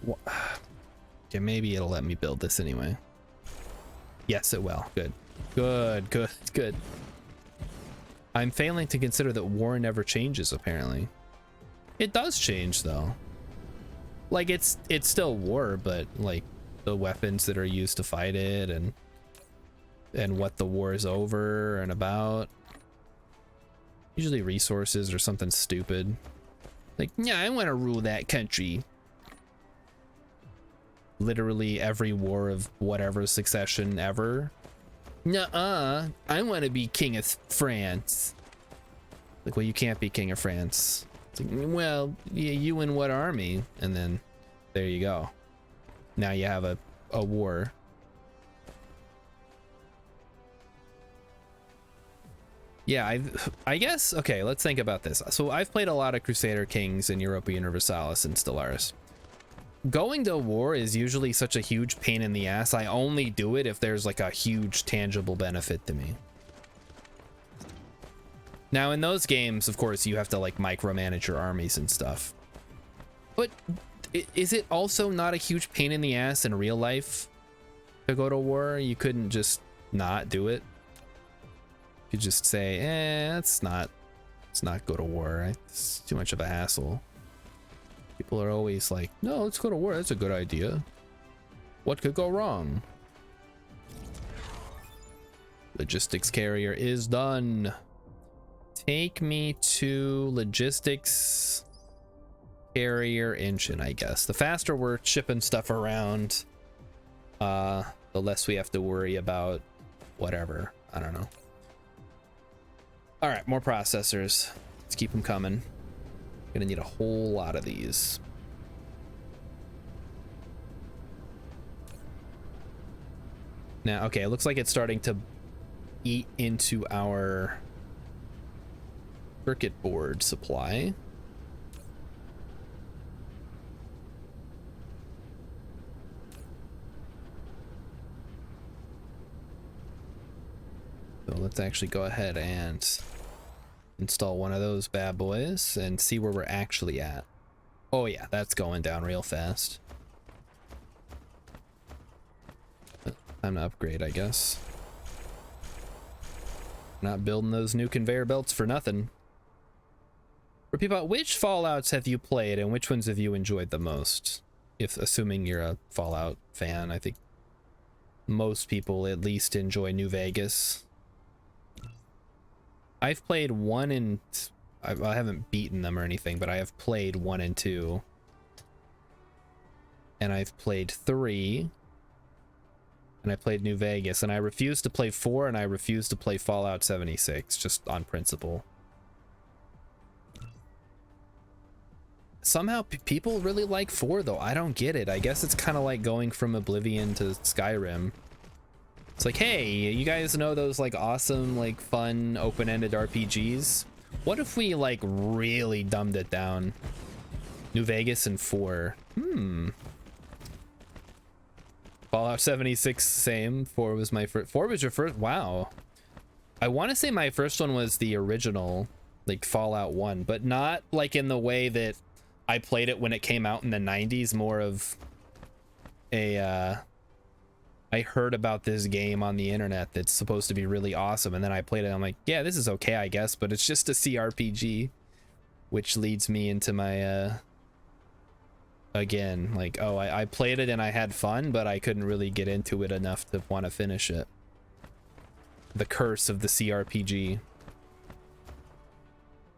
S1: What? Okay, maybe it'll let me build this anyway. Yes, it will. Good. Good, good, good. I'm failing to consider that war never changes, apparently. It does change, though. Like, it's still war, but, like, the weapons that are used to fight it and what the war is over and about. Usually resources or something stupid. Like, yeah, I want to rule that country. Literally every war of whatever succession ever. Nuh-uh, I want to be king of France. Like, well, you can't be king of France. It's like, well, yeah, you in what army? And then there you go. Now you have a war. Yeah, I guess, okay, let's think about this. So I've played a lot of Crusader Kings in Europa Universalis and Stellaris. Going to war is usually such a huge pain in the ass. I only do it if there's like a huge tangible benefit to me. Now in those games, of course, you have to like micromanage your armies and stuff. But is it also not a huge pain in the ass in real life to go to war? You couldn't just not do it. You could just say, let's not go to war. It's too much of a hassle. People are always like, no, let's go to war. That's a good idea. What could go wrong? Logistics carrier is done. Take me to logistics carrier engine, I guess. The faster we're shipping stuff around, the less we have to worry about whatever. I don't know. All right, more processors. Let's keep them coming. Gonna need a whole lot of these. Now, okay, it looks like it's starting to eat into our circuit board supply. So let's actually go ahead and install one of those bad boys and see where we're actually at. Oh yeah, that's going down real fast. Time to upgrade, I guess. Not building those new conveyor belts for nothing. For people, which Fallouts have you played and which ones have you enjoyed the most? If assuming you're a Fallout fan, I think most people at least enjoy New Vegas. I've played 1 and I haven't beaten them or anything, but I have played 1 and 2. And I've played 3. And I played New Vegas, and I refuse to play 4, and I refuse to play Fallout 76, just on principle. Somehow people really like 4 though. I don't get it. I guess it's kind of like going from Oblivion to Skyrim. It's like, hey, you guys know those like awesome, like fun, open-ended RPGs? What if we like really dumbed it down? New Vegas and 4. Fallout 76, same. 4 was my first. 4 was your first? Wow. I want to say my first one was the original, like Fallout 1, but not like in the way that I played it when it came out in the 90s. More of a, I heard about this game on the internet that's supposed to be really awesome, and then I played it, and I'm like, yeah, this is okay, I guess, but it's just a CRPG, which leads me into my, again, like, oh, I played it and I had fun, but I couldn't really get into it enough to want to finish it. The curse of the CRPG.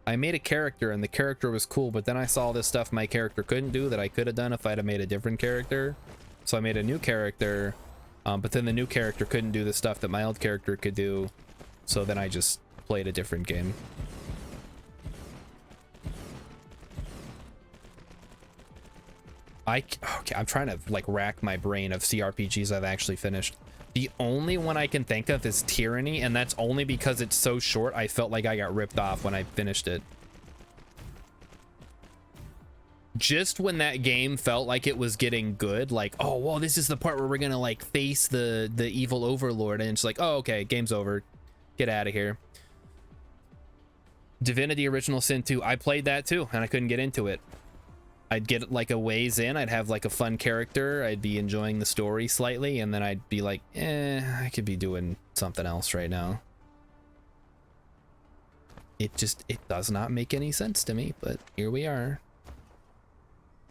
S1: I made a character and the character was cool, but then I saw all this stuff my character couldn't do that I could have done if I'd have made a different character. So I made a new character, but then the new character couldn't do the stuff that my old character could do. So then I just played a different game. Okay, I'm trying to like rack my brain of CRPGs I've actually finished. The only one I can think of is Tyranny, and that's only because it's so short. I felt like I got ripped off when I finished it. Just when that game felt like it was getting good, like, oh, well, this is the part where we're gonna like face the evil overlord, and it's like, oh, okay, game's over. Get out of here. Divinity Original Sin 2, I played that too, and I couldn't get into it. I'd get like a ways in, I'd have like a fun character, I'd be enjoying the story slightly, and then I'd be like, I could be doing something else right now. It does not make any sense to me, but here we are.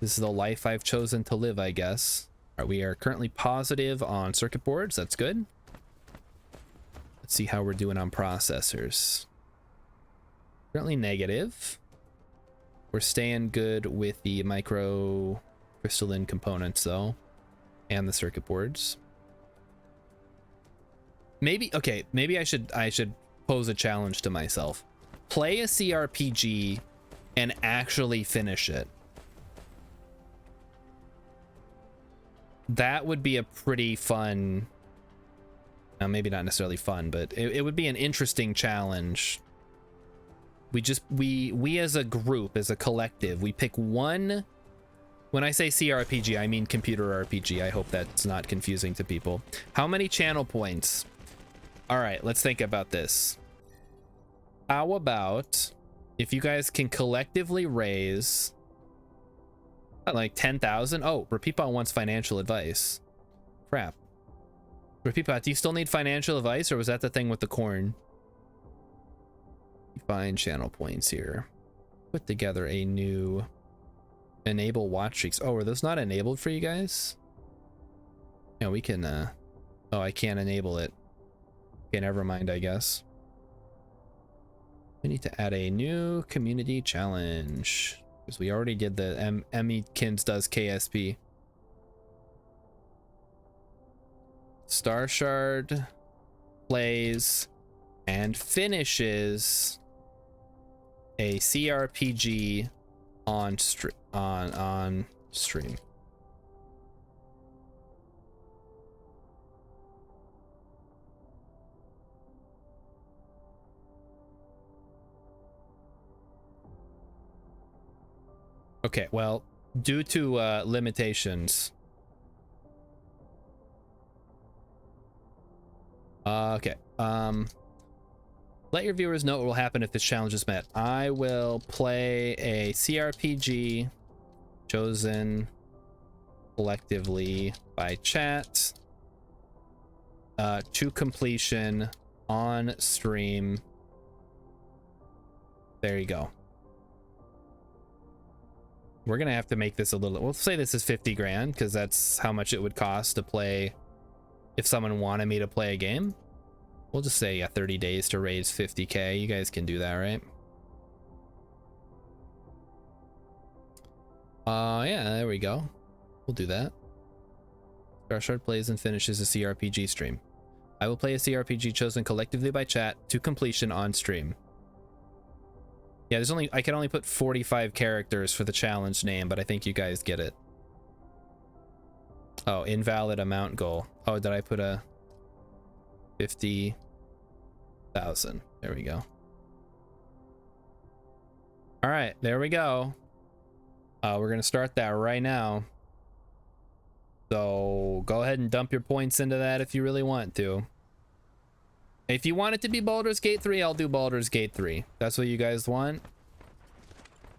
S1: This is the life I've chosen to live, I guess. All right, we are currently positive on circuit boards, that's good. Let's see how we're doing on processors. Currently negative. We're staying good with the micro crystalline components though, and the circuit boards. Maybe, okay, maybe I should pose a challenge to myself. Play a CRPG and actually finish it. That would be a pretty fun, maybe not necessarily fun, but it would be an interesting challenge. We as a group, as a collective, we pick one. When I say CRPG, I mean computer RPG. I hope that's not confusing to people. How many channel points? All right, let's think about this. How about if you guys can collectively raise like 10,000? Oh, Repeatbot wants financial advice. Crap. Repeatbot, do you still need financial advice, or was that the thing with the corn? Find channel points here. Put together a new enable watch streaks. Oh, are those not enabled for you guys? Yeah, we can oh, I can't enable it. Okay, never mind, I guess. We need to add a new community challenge because we already did the Emmy Kins does KSP. Star Shard plays and finishes a CRPG on stream. Okay, well, due to limitations. Okay. Let your viewers know what will happen if this challenge is met. I will play a CRPG chosen collectively by chat to completion on stream. There you go. We're gonna have to make this a little, we'll say this is 50 grand because that's how much it would cost to play if someone wanted me to play a game. We'll just say 30 days to raise 50K. You guys can do that, right? Yeah, there we go. We'll do that. Starshard plays and finishes a CRPG stream. I will play a CRPG chosen collectively by chat to completion on stream. Yeah, I can only put 45 characters for the challenge name, but I think you guys get it. Oh, invalid amount goal. Oh, did I put a 50,000? There we go. All right, there we go. We're gonna start that right now. So go ahead and dump your points into that if you really want to. If you want it to be Baldur's Gate 3, I'll do Baldur's Gate 3. That's what you guys want.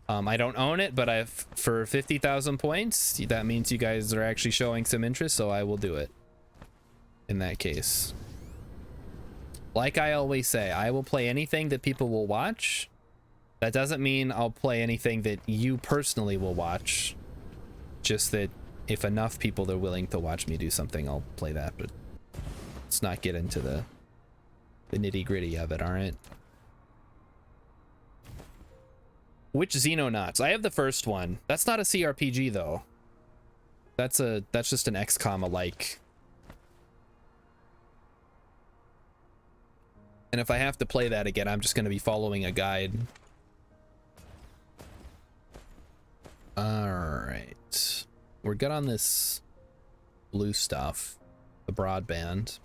S1: I don't own it, but for 50,000 points, that means you guys are actually showing some interest, so I will do it. In that case. Like I always say, I will play anything that people will watch. That doesn't mean I'll play anything that you personally will watch. Just that if enough people are willing to watch me do something, I'll play that, but let's not get into the nitty-gritty of it, alright? Which Xenonauts? I have the first one. That's not a CRPG though. That's just an XCOM alike. And if I have to play that again, I'm just going to be following a guide. Alright. We're good on this blue stuff. The broadband.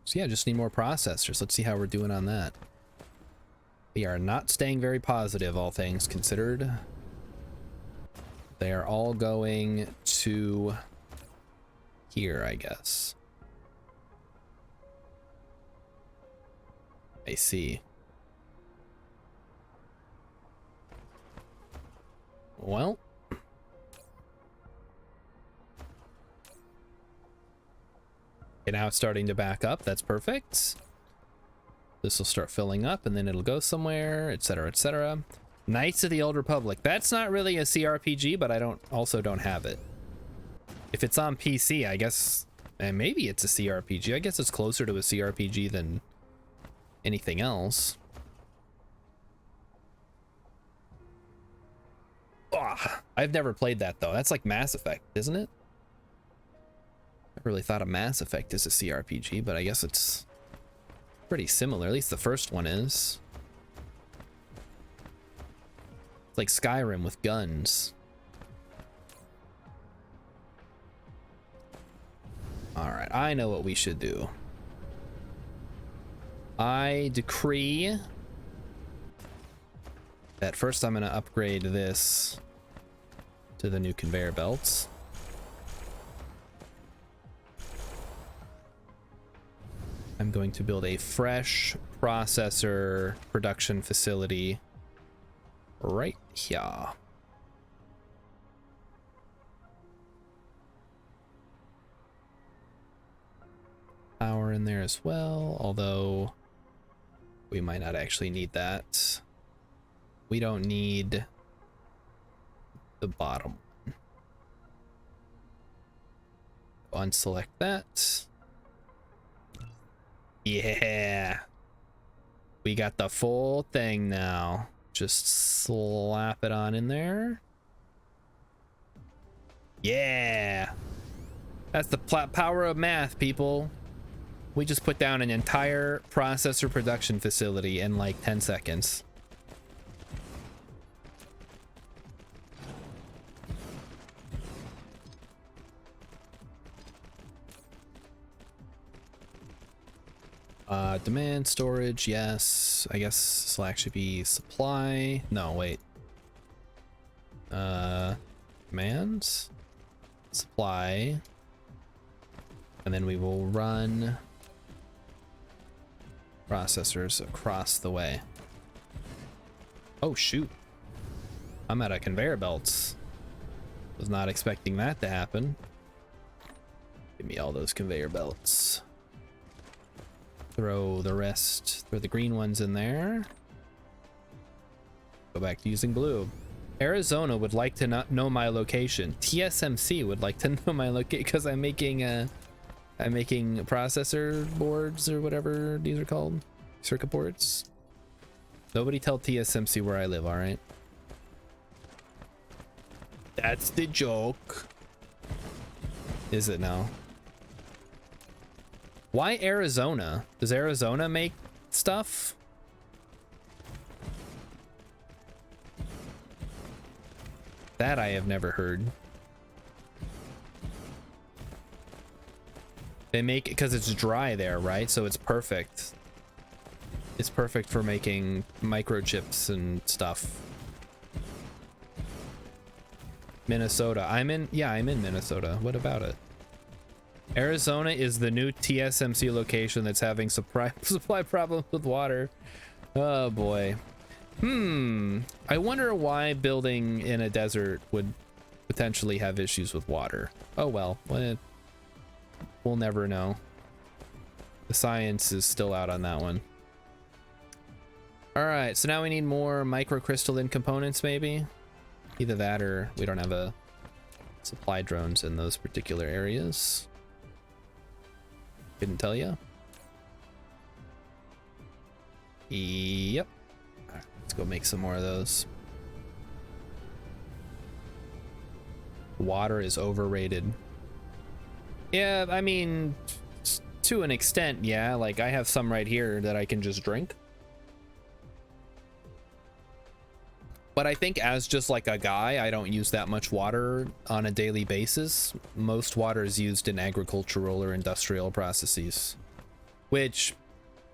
S1: So yeah, just need more processors. Let's see how we're doing on that. We are not staying very positive, all things considered. They are all going to here, I guess. I see. Well. Okay, now it's starting to back up. That's perfect. This will start filling up and then it'll go somewhere, etc., etc. Knights of the Old Republic. That's not really a CRPG, but I also don't have it. If it's on PC, I guess, and maybe it's a CRPG. I guess it's closer to a CRPG than anything else. Oh, I've never played that though. That's like Mass Effect, isn't it? I really thought of Mass Effect as a CRPG, but I guess it's pretty similar. At least the first one is. It's like Skyrim with guns. Alright, I know what we should do. I decree that first I'm going to upgrade this to the new conveyor belts. I'm going to build a fresh processor production facility right here. Power in there as well, although we might not actually need that. We don't need the bottom one. Unselect that. Yeah. We got the full thing now. Just slap it on in there. Yeah. That's the power of math, people. We just put down an entire processor production facility in like 10 seconds. Demand, storage, yes. I guess this will actually be supply. No, wait. Demand, supply, and then we will run processors across the way. Oh shoot, I'm out of conveyor belts. Was not expecting that to happen. Give me all those conveyor belts. Throw the rest, throw the green ones in there. Go back to using blue. Arizona would like to not know my location. TSMC would like to know my location because I'm making processor boards or whatever these are called, circuit boards. Nobody tell TSMC where I live, all right? That's the joke. Is it now? Why Arizona? Does Arizona make stuff? That I have never heard. They make it because it's dry there, right? So it's perfect. It's perfect for making microchips and stuff. Minnesota. I'm in Minnesota. What about it? Arizona is the new TSMC location that's having supply problems with water. Oh boy. I wonder why building in a desert would potentially have issues with water. Oh well, we'll never know. The science is still out on that one. All right, so now we need more microcrystalline components, maybe. Either that or we don't have a supply drones in those particular areas. Couldn't tell you. Yep. All right, let's go make some more of those. Water is overrated. Yeah, I mean, to an extent, yeah. Like, I have some right here that I can just drink. But I think as just like a guy, I don't use that much water on a daily basis. Most water is used in agricultural or industrial processes, which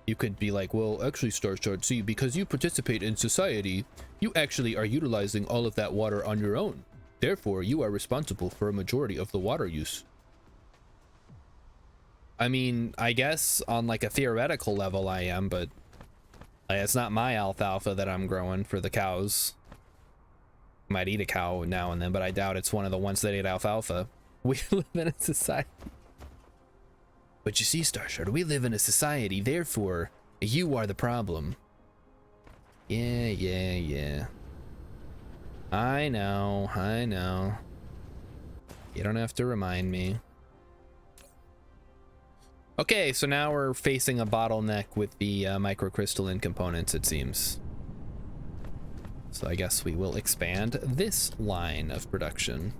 S1: you could be like, well, actually, see, because you participate in society, you actually are utilizing all of that water on your own. Therefore, you are responsible for a majority of the water use. I mean, I guess on like a theoretical level I am, but like, it's not my alfalfa that I'm growing for the cows. Might eat a cow now and then, but I doubt it's one of the ones that ate alfalfa. We live in a society. But you see, Starshard, we live in a society, therefore, you are the problem. Yeah. I know. You don't have to remind me. Okay, so now we're facing a bottleneck with the microcrystalline components, it seems. So I guess we will expand this line of production.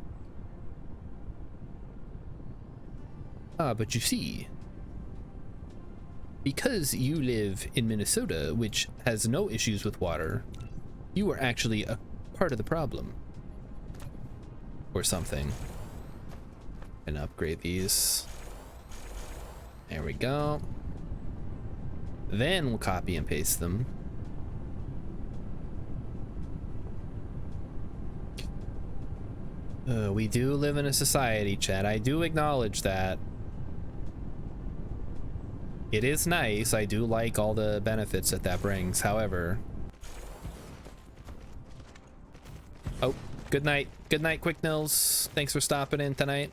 S1: But you see, because you live in Minnesota, which has no issues with water, you are actually a part of the problem. Or something. And upgrade these. There we go. Then we'll copy and paste them. We do live in a society, chat. I do acknowledge that. It is nice. I do like all the benefits that brings. However... Oh, good night. Good night, Quick Nils. Thanks for stopping in tonight.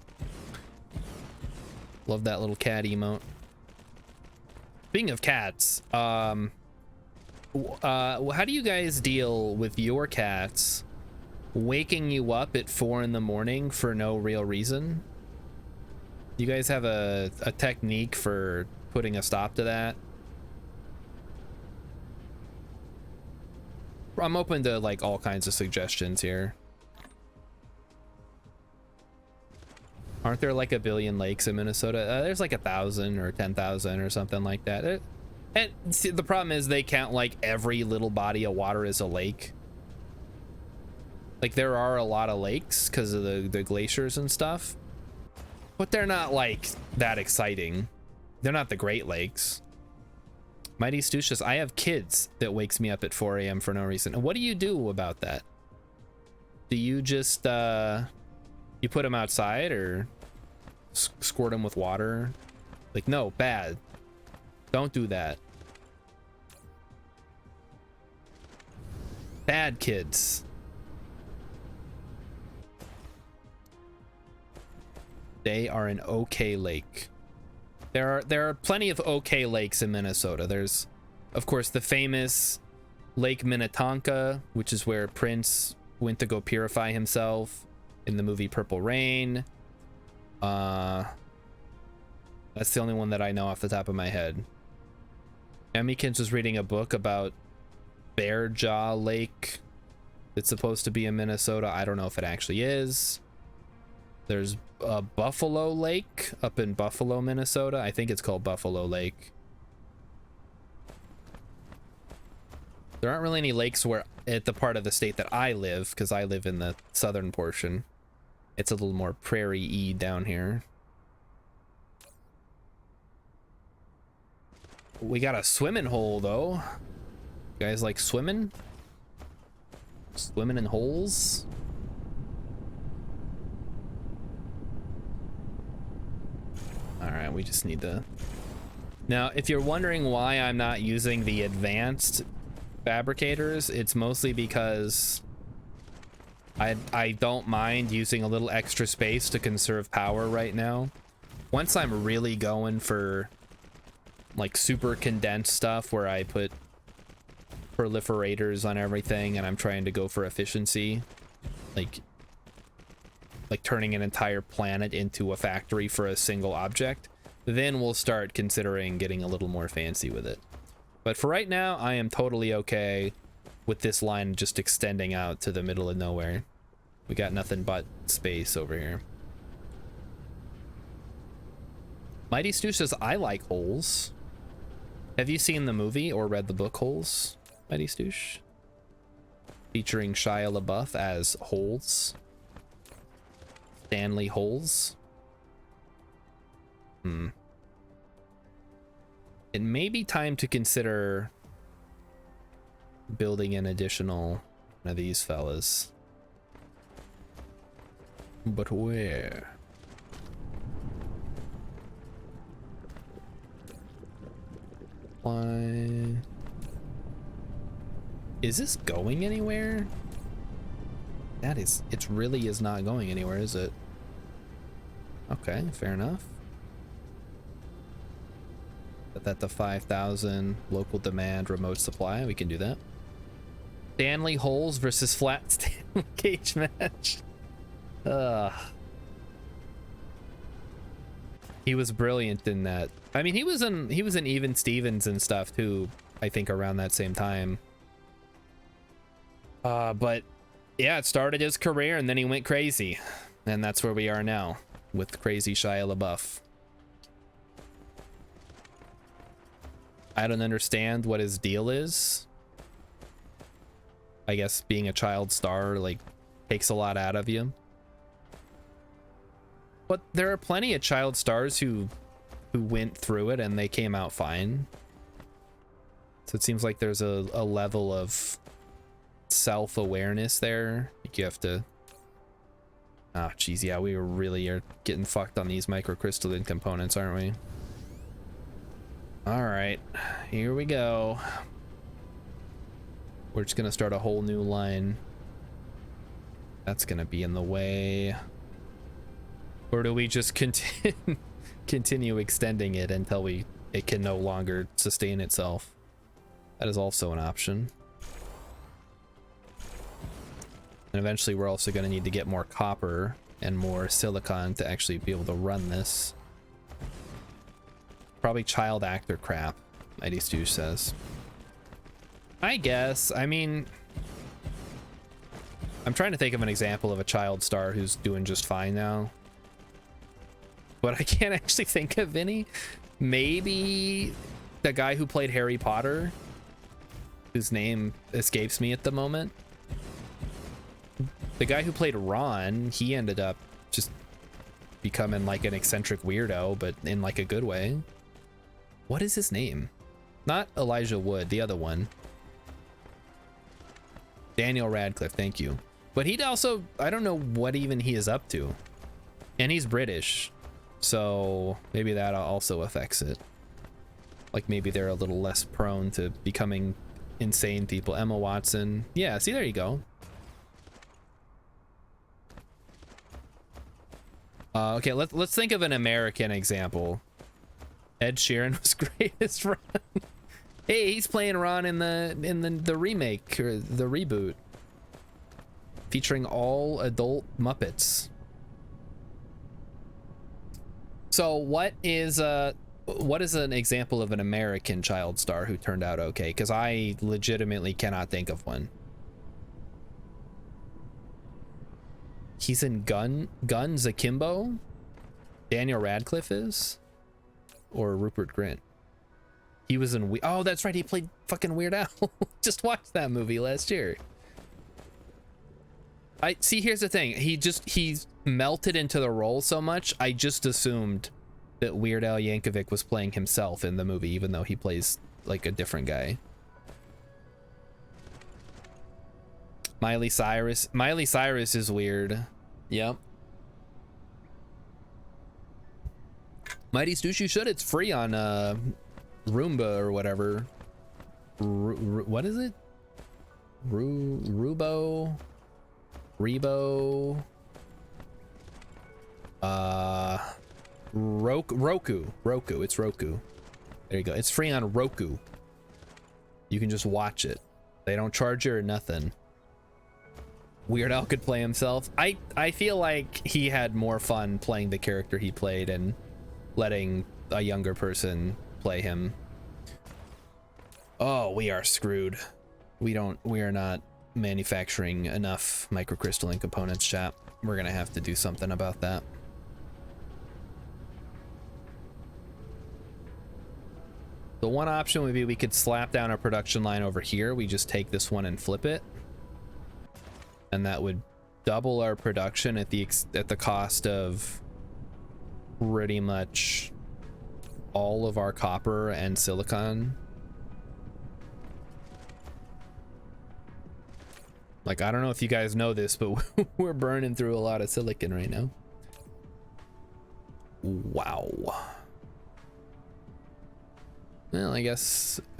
S1: Love that little cat emote. Speaking of cats, how do you guys deal with your cats waking you up at 4 in the morning for no real reason? You guys have a technique for putting a stop to that? I'm open to like all kinds of suggestions here. Aren't there like a billion lakes in Minnesota? There's like 1,000 or 10,000 or something like that. And see, the problem is they count like every little body of water as a lake. Like there are a lot of lakes because of the glaciers and stuff, but they're not like that exciting. They're not the Great Lakes. Mighty Stucius, I have kids that wakes me up at 4 a.m. for no reason. What do you do about that? Do you just you put them outside or squirt them with water? Like, no, bad. Don't do that. Bad kids. They are an okay lake. There are plenty of okay lakes in Minnesota. There's, of course, the famous Lake Minnetonka, which is where Prince went to go purify himself in the movie Purple Rain. That's the only one that I know off the top of my head. Emmykins was reading a book about Bear Jaw Lake. It's supposed to be in Minnesota. I don't know if it actually is. There's a Buffalo Lake up in Buffalo, Minnesota. I think it's called Buffalo Lake. There aren't really any lakes where at the part of the state that I live, because I live in the southern portion. It's a little more prairie-y down here. We got a swimming hole though. You guys like swimming? Swimming in holes? All right, we just need to... Now, if you're wondering why I'm not using the advanced fabricators, it's mostly because I don't mind using a little extra space to conserve power right now. Once I'm really going for like super condensed stuff where I put proliferators on everything and I'm trying to go for efficiency, like turning an entire planet into a factory for a single object, then we'll start considering getting a little more fancy with it. But for right now, I am totally okay with this line just extending out to the middle of nowhere. We got nothing but space over here. Mighty Stu says, I like holes. Have you seen the movie or read the book Holes, Mighty Stoosh? Featuring Shia LaBeouf as Holes. Stanley Holes. It may be time to consider building an additional one of these fellas. But where? Why? Is this going anywhere? That is, it really is not going anywhere, is it? Okay, fair enough. Set that to 5,000 local demand, remote supply. We can do that. Stanley Holes versus Flat Stanley cage match. He was brilliant in that. I mean, he was in Even Stevens and stuff too, I think around that same time. But yeah, it started his career and then he went crazy. And that's where we are now with crazy Shia LaBeouf. I don't understand what his deal is. I guess being a child star like takes a lot out of you. But there are plenty of child stars who went through it and they came out fine. So it seems like there's a level of self-awareness there. You have to... Oh, geez, yeah, we really are getting fucked on these microcrystalline components, aren't we? All right, here we go. We're just gonna start a whole new line. That's gonna be in the way. Or do we just continue extending it until it can no longer sustain itself? That is also an option. And eventually we're also going to need to get more copper and more silicon to actually be able to run this. Probably child actor crap, Mighty Stu says. I guess. I mean, I'm trying to think of an example of a child star who's doing just fine now. But I can't actually think of any. Maybe the guy who played Harry Potter, whose name escapes me at the moment. The guy who played Ron, he ended up just becoming like an eccentric weirdo, but in like a good way. What is his name? Not Elijah Wood, the other one. Daniel Radcliffe, thank you. But he'd also, I don't know what even he is up to. And he's British, so maybe that also affects it. Like maybe they're a little less prone to becoming insane people. Emma Watson. Yeah, see, there you go. Okay, let's think of an American example. Ed Sheeran was great as Ron. Hey, he's playing Ron in the remake or the reboot, featuring all adult Muppets. So what is an example of an American child star who turned out okay? Because I legitimately cannot think of one. He's in Guns Akimbo? Daniel Radcliffe is? Or Rupert Grint? He was in... Oh, that's right. He played fucking Weird Al. Just watched that movie last year. See, here's the thing. He's melted into the role so much, I just assumed that Weird Al Yankovic was playing himself in the movie, even though he plays like a different guy. Miley Cyrus. Miley Cyrus is weird. Yep. Mighty Stoosh, you should. It's free on Roomba or whatever. What is it? Rebo? Rebo? Roku. It's Roku. There you go. It's free on Roku. You can just watch it. They don't charge you or nothing. Weird Al could play himself. I feel like he had more fun playing the character he played and letting a younger person play him. Oh, we are screwed. We are not manufacturing enough microcrystalline components, chat. We're gonna have to do something about that. The one option would be we could slap down a production line over here. We just take this one and flip it. And that would double our production at the cost of pretty much all of our copper and silicon. Like, I don't know if you guys know this, but we're burning through a lot of silicon right now. Wow. Well, I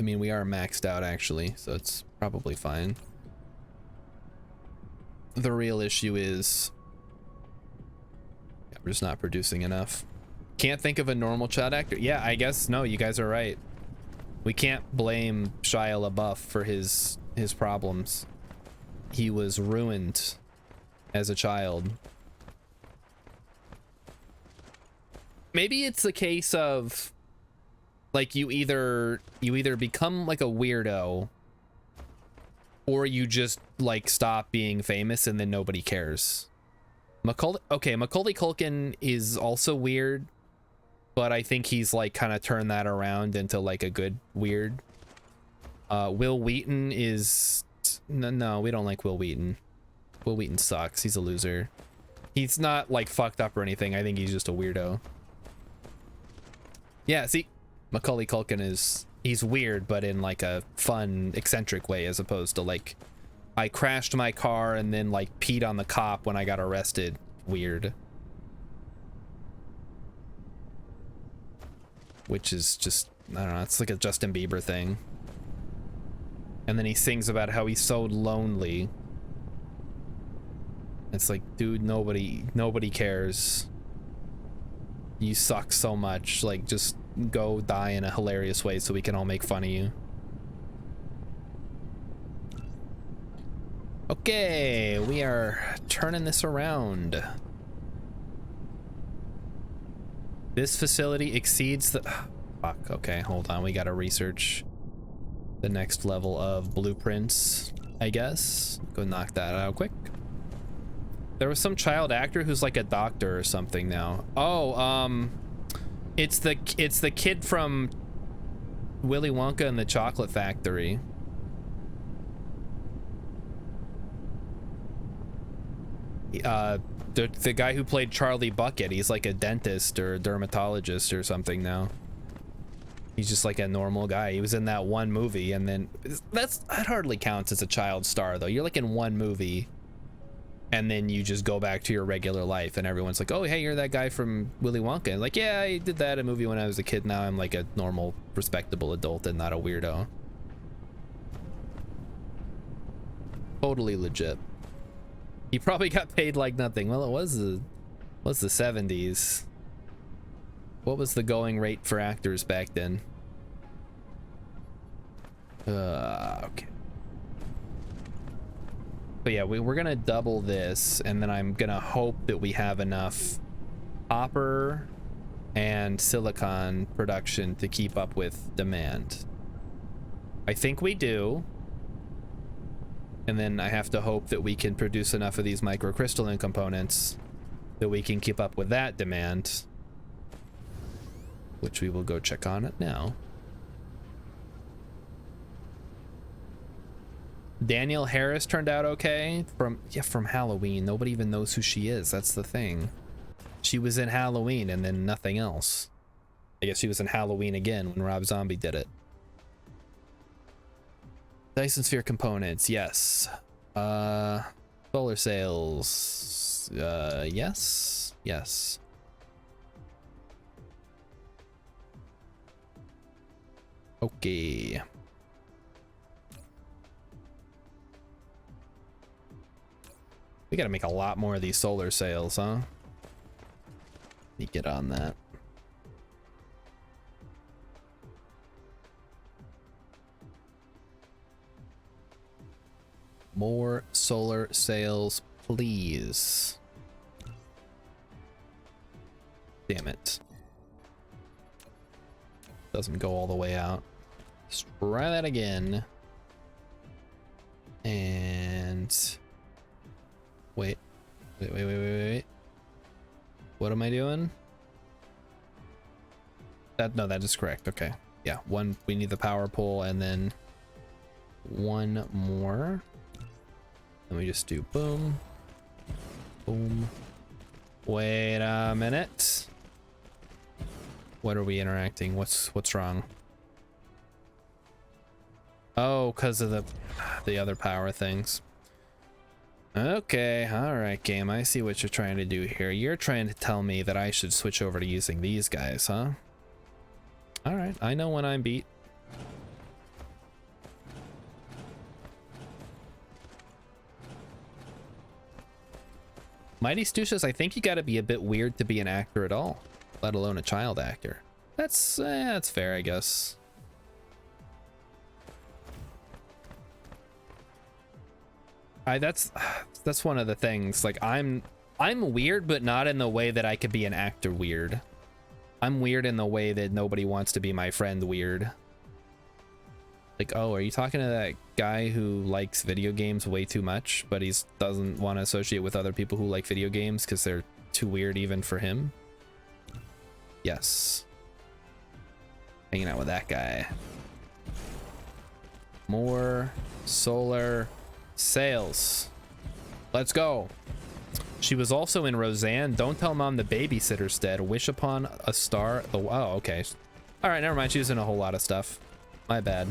S1: mean, we are maxed out actually, so it's probably fine. The real issue is we're just not producing enough. Can't think of a normal child actor. Yeah, I guess no, you guys are right. We can't blame Shia LaBeouf for his problems. He was ruined as a child. Maybe it's a case of like you either become like a weirdo or you just like stop being famous and then nobody cares. Macaulay Culkin is also weird, but I think he's like kind of turned that around into like a good weird. Will Wheaton is no, we don't like Will Wheaton. Will Wheaton sucks. He's a loser. He's not like fucked up or anything. I think he's just a weirdo. Yeah, see, Macaulay Culkin he's weird, but in like a fun, eccentric way, as opposed to like, I crashed my car and then like peed on the cop when I got arrested. Weird. Which is just, I don't know, it's like a Justin Bieber thing. And then he sings about how he's so lonely. It's like, dude, nobody cares. You suck so much. Like, just go die in a hilarious way so we can all make fun of you. Okay, we are turning this around. This facility exceeds the... Fuck, okay, hold on. We gotta research the next level of blueprints, I guess. Go knock that out quick. There was some child actor who's like a doctor or something now. Oh, it's the kid from Willy Wonka and the Chocolate Factory. The guy who played Charlie Bucket, he's like a dentist or a dermatologist or something now. He's just like a normal guy. He was in that one movie, and then that hardly counts as a child star though. You're like in one movie and then you just go back to your regular life and everyone's like, oh hey, you're that guy from Willy Wonka. And like, yeah, I did that in a movie when I was a kid. Now I'm like a normal respectable adult and not a weirdo. Totally legit. He probably got paid like nothing. Well, it was the 70s. What was the going rate for actors back then? Okay. But yeah, we're gonna double this, and then I'm gonna hope that we have enough copper and silicon production to keep up with demand. I think we do. And then I have to hope that we can produce enough of these microcrystalline components that we can keep up with that demand, which we will go check on it now. Danielle Harris turned out okay from Halloween. Nobody even knows who she is. That's the thing. She was in Halloween and then nothing else. I guess she was in Halloween again when Rob Zombie did it. Dyson Sphere components, yes. Solar sails, yes. Okay. We gotta make a lot more of these solar sails, huh? Let me get on that. More solar sails, please. Damn it. Doesn't go all the way out. Let's try that again. And wait. What am I doing? No, that is correct. Okay. Yeah, one, we need the power pole, and then one more. And we just do boom, boom. Wait a minute. What are we interacting? What's wrong? Oh, because of the other power things. Okay, all right, game. I see what you're trying to do here. You're trying to tell me that I should switch over to using these guys, huh? All right, I know when I'm beat. Mighty Stu says, I think you got to be a bit weird to be an actor at all, let alone a child actor. That's fair, I guess. That's one of the things. Like I'm weird, but not in the way that I could be an actor weird. I'm weird in the way that nobody wants to be my friend weird. Like, oh, are you talking to that guy who likes video games way too much, but he doesn't want to associate with other people who like video games because they're too weird even for him? Yes. Hanging out with that guy. More solar sails. Let's go. She was also in Roseanne. Don't tell mom the babysitter's dead. Wish upon a star. Oh, okay. All right, never mind. She was in a whole lot of stuff. My bad.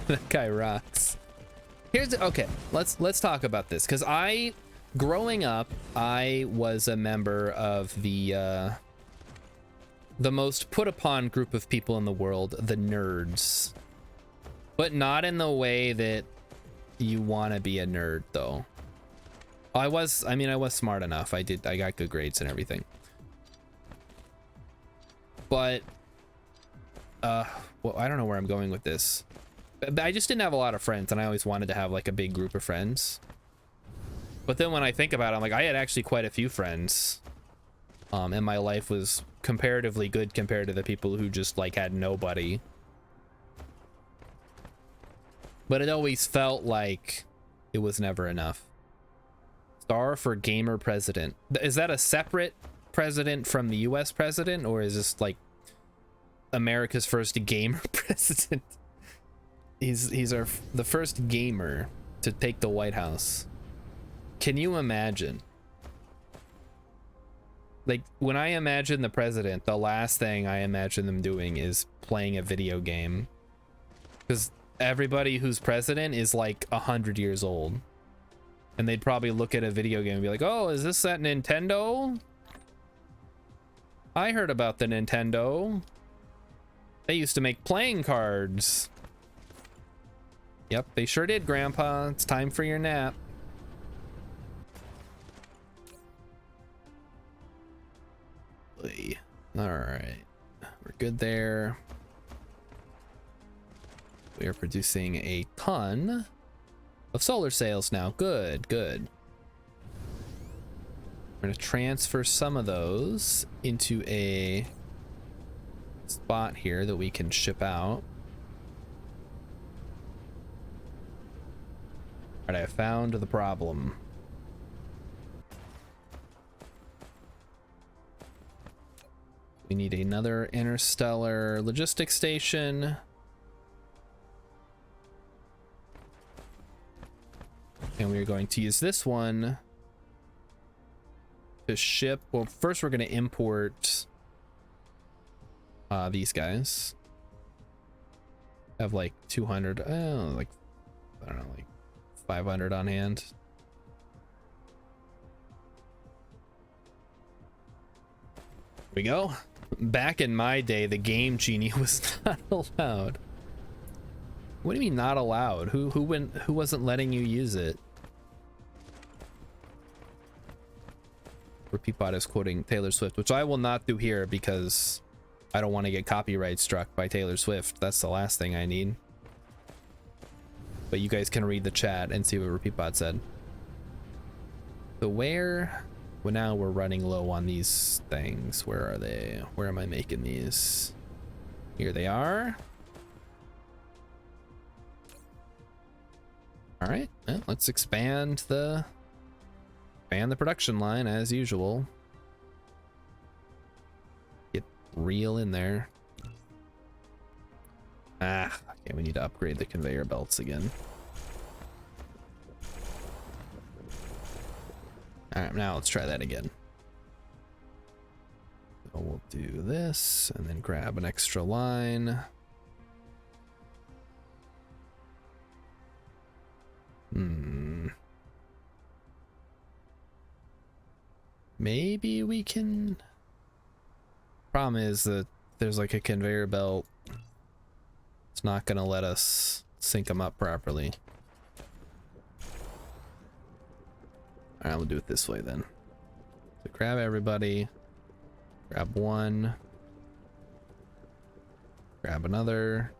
S1: That guy rocks. Okay. Let's talk about this, because growing up, I was a member of the most put upon group of people in the world, the nerds, but not in the way that you want to be a nerd, though. I was smart enough. I got good grades and everything. But well, I don't know where I'm going with this. I just didn't have a lot of friends, and I always wanted to have like a big group of friends. But then when I think about it, I'm like, I had actually quite a few friends. And my life was comparatively good compared to the people who just like had nobody. But it always felt like it was never enough. Star for gamer president. Is that a separate president from the US president, or is this like America's first gamer president? He's the first gamer to take the White House. Can you imagine? Like, when I imagine the president, the last thing I imagine them doing is playing a video game, because everybody who's president is like 100 years old, and they'd probably look at a video game and be like, oh, is this that Nintendo? I heard about the Nintendo. They used to make playing cards. Yep, they sure did, Grandpa. It's time for your nap. All right, we're good there. We are producing a ton of solar sails now. Good, good. We're gonna transfer some of those into a spot here that we can ship out. All right, I found the problem. We need another interstellar logistics station. And we're going to use this one to ship. Well, first we're going to import these guys. I have like 200, like, I don't know, like 500 on hand. Here we go. Back in my day, the Game Genie was not allowed. What do you mean not allowed? Who wasn't letting you use it? Repeatbot is quoting Taylor Swift, which I will not do here because I don't want to get copyright struck by Taylor Swift. That's the last thing I need. But you guys can read the chat and see what Repeatbot said. So where... Well, now we're running low on these things. Where are they? Where am I making these? Here they are. All right, well, let's expand the production line as usual. Get real in there. Okay, we need to upgrade the conveyor belts again. All right, now let's try that again. So we'll do this and then grab an extra line. Maybe we can... Problem is that there's like a conveyor belt. It's not gonna let us sync them up properly. All right, we'll do it this way then. So grab everybody, grab one, grab another,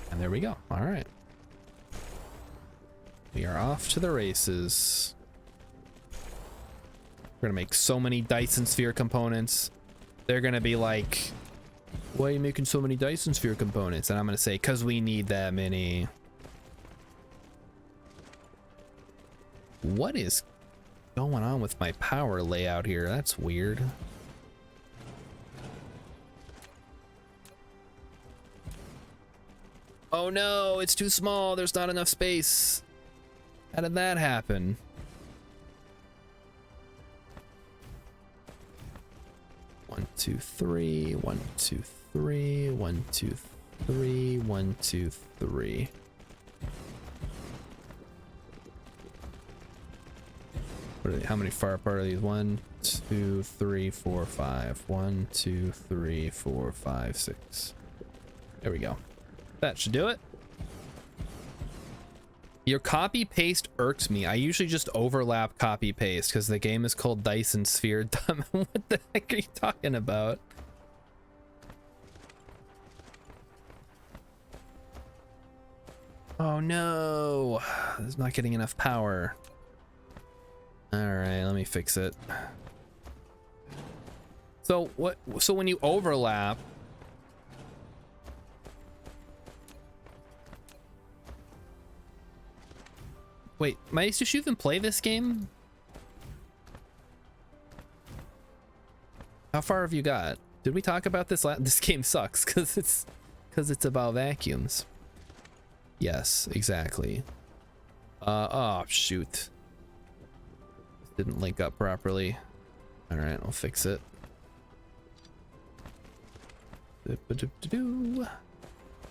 S1: and there we go. All right. We are off to the races. We're gonna make so many Dyson Sphere components. They're gonna be like, why are you making so many Dyson Sphere components? And I'm gonna say, cause we need that many. What is going on with my power layout here? That's weird. Oh no, it's too small. There's not enough space. How did that happen? One, two, three, 1, 2, 3, 1, 2, 3, 1, 2, 3. What are they, how many far apart are these? 1, 2, 3, 4, 5. 1, 2, 3, 4, 5, 6. There we go. That should do it. Your copy paste irks me. I usually just overlap copy paste because the game is called Dyson Sphere. What the heck are you talking about? Oh no, it's not getting enough power. All right, let me fix it. So what? So when you overlap, wait, Mice, did you even play this game? How far have you got? Did we talk about this? This game sucks because it's about vacuums. Yes, exactly. Oh shoot. Didn't link up properly. All right, I'll fix it.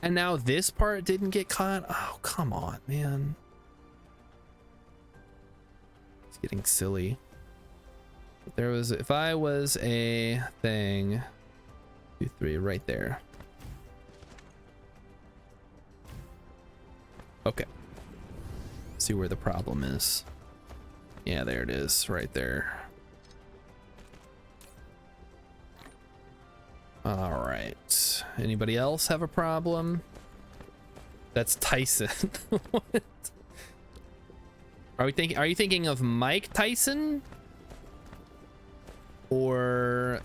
S1: And now this part didn't get caught. Oh, come on, man. It's getting silly. There was, if I was a thing, 2, 3, right there. Okay. See where the problem is. Yeah, there it is, right there. All right. Anybody else have a problem? That's Tyson. What? Are you thinking of Mike Tyson? Or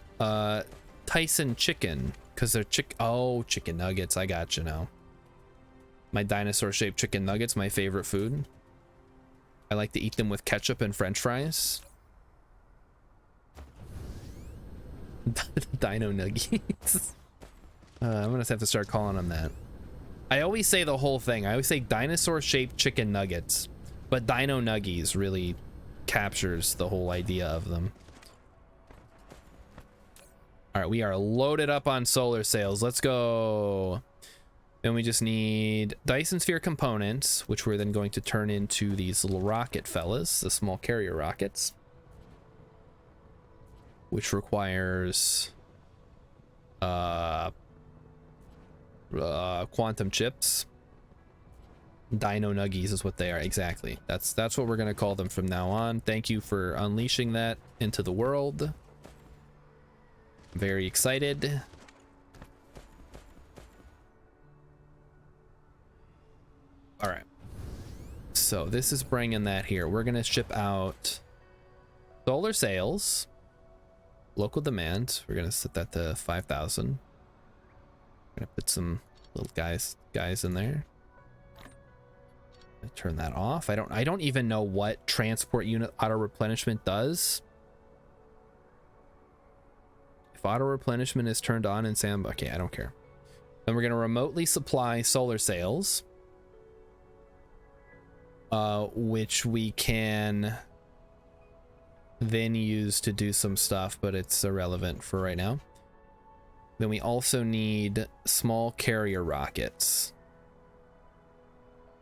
S1: Tyson chicken? Because they're chicken nuggets. I got you now. My dinosaur-shaped chicken nuggets, my favorite food. I like to eat them with ketchup and French fries. Dino nuggies. I'm gonna have to start calling them that. I always say the whole thing. I always say dinosaur-shaped chicken nuggets, but Dino Nuggies really captures the whole idea of them. All right, we are loaded up on solar sails. Let's go. Then we just need Dyson Sphere components, which we're then going to turn into these little rocket fellas, the small carrier rockets. which requires quantum chips. Dino nuggies is what they are. Exactly. That's what we're gonna call them from now on. Thank you for unleashing that into the world. Very excited. All right. So this is bringing that here. We're gonna ship out solar sails, local demand. We're gonna set that to 5,000. Gonna put some little guys in there. Turn that off. I don't even know what transport unit auto replenishment does. If auto replenishment is turned on in Sam, okay, I don't care. Then we're gonna remotely supply solar sails, which we can then use to do some stuff, but it's irrelevant for right now. Then we also need small carrier rockets.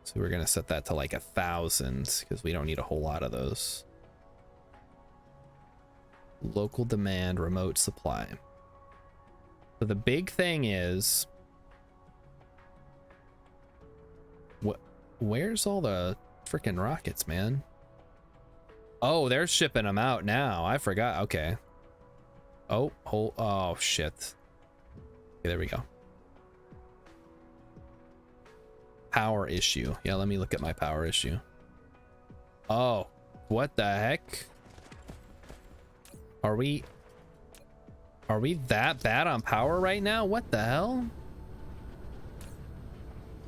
S1: So we're gonna set that to like 1,000 because we don't need a whole lot of those. Local demand, remote supply. So the big thing is, where's all the freaking rockets, man? Oh, they're shipping them out now. I forgot. Okay. Oh shit. Okay, there we go. Power issue. Yeah, let me look at my power issue. Oh, what the heck? Are we that bad on power right now? What the hell?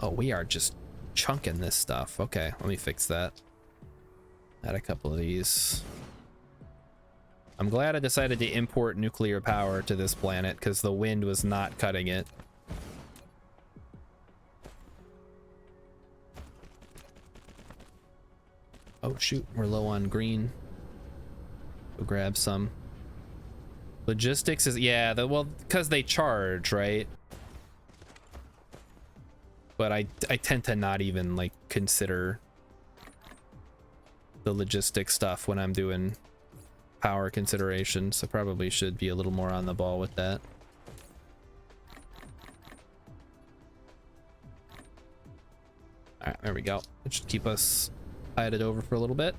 S1: Oh, we are just chunking this stuff. Okay, let me fix that. Add a couple of these. I'm glad I decided to import nuclear power to this planet because the wind was not cutting it. Oh shoot, we're low on green. Go grab some. Logistics is, yeah, well, because they charge, right? But I tend to not even like consider the logistics stuff when I'm doing power considerations. So probably should be a little more on the ball with that. All right, there we go. It should keep us tided over for a little bit.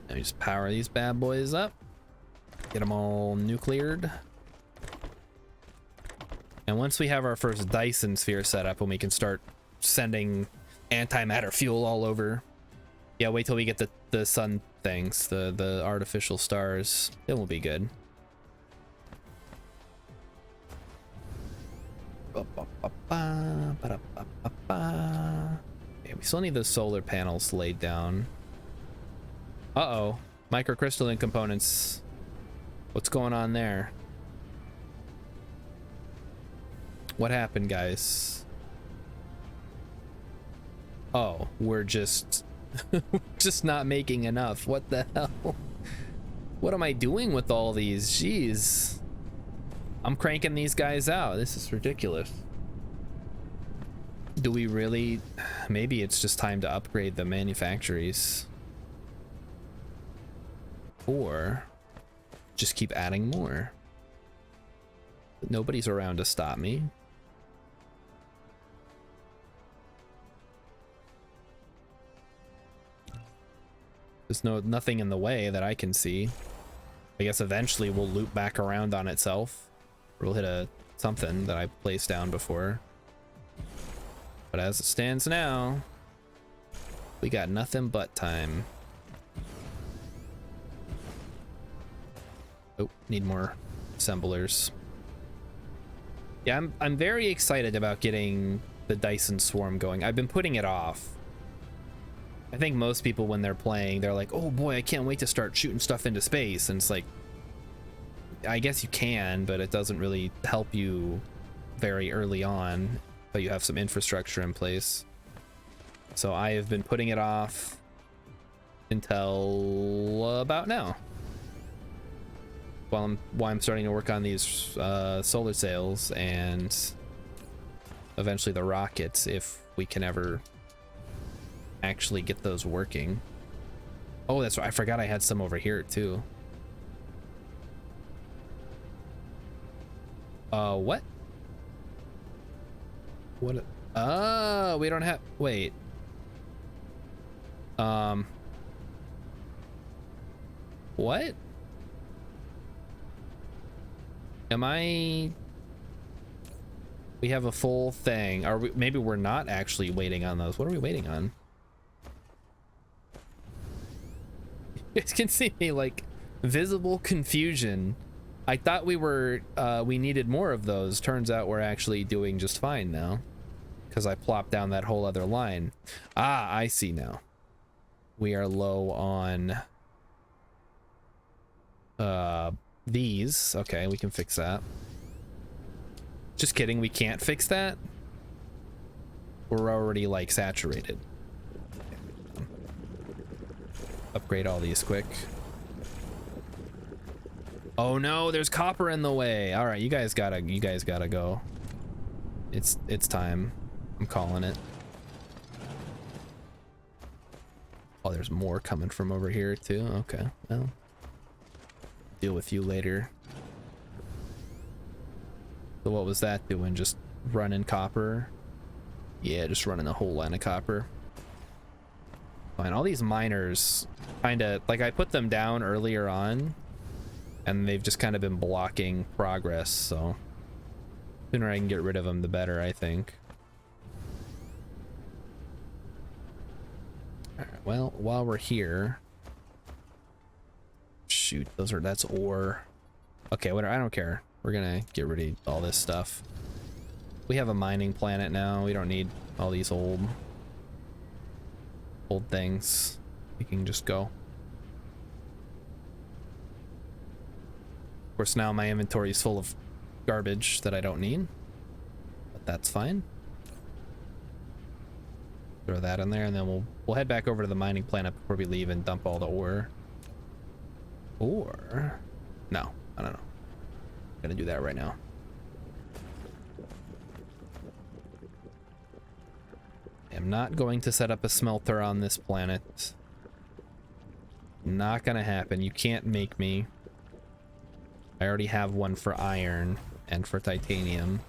S1: Now we just power these bad boys up. Get them all nucleared. And once we have our first Dyson sphere set up, when we can start sending antimatter fuel all over. Yeah, wait till we get the sun things, the artificial stars. It will be good. Okay, we still need the solar panels laid down. Uh-oh, microcrystalline components. What's going on there? What happened, guys? Oh, we're just just not making enough. What the hell? What am I doing with all these? Jeez. I'm cranking these guys out. This is ridiculous. Do we really? Maybe it's just time to upgrade the manufactories. Or just keep adding more. But nobody's around to stop me. There's nothing in the way that I can see. I guess eventually we'll loop back around on itself. Or we'll hit something that I placed down before. But as it stands now, we got nothing but time. Oh, need more assemblers. Yeah, I'm very excited about getting the Dyson Swarm going. I've been putting it off. I think most people, when they're playing, they're like, oh boy, I can't wait to start shooting stuff into space. And it's like, I guess you can, but it doesn't really help you very early on, but you have some infrastructure in place. So I have been putting it off until about now. While I'm starting to work on these solar sails and eventually the rockets, if we can ever actually get those working. Oh, that's right. I forgot I had some over here too. What? What? Oh, we don't have, wait. What? Am I? We have a full thing. Are we? Maybe we're not actually waiting on those. What are we waiting on? You guys can see me like visible confusion. I thought we were, we needed more of those. Turns out we're actually doing just fine now. Because I plopped down that whole other line. Ah, I see now. We are low on these. Okay, we can fix that. Just kidding, we can't fix that. We're already like saturated. Upgrade all these quick. Oh no, there's copper in the way. All right, you guys gotta go. It's time. I'm calling it. Oh, there's more coming from over here too. Okay, well, deal with you later. So what was that doing? Just running copper? Yeah, just running a whole line of copper. Fine. All these miners kind of like, I put them down earlier on and they've just kind of been blocking progress, so the sooner I can get rid of them the better, I think. All right, well, while we're here, shoot, that's ore. Okay, whatever, I don't care. We're gonna get rid of all this stuff. We have a mining planet now. We don't need all these old things. We can just go. Of course, now my inventory is full of garbage that I don't need, but that's fine. Throw that in there, and then we'll head back over to the mining planet before we leave and dump all the ore. Or no, I don't know. I'm gonna do that right now. I'm not going to set up a smelter on this planet. Not gonna happen. You can't make me. I already have one for iron and for titanium.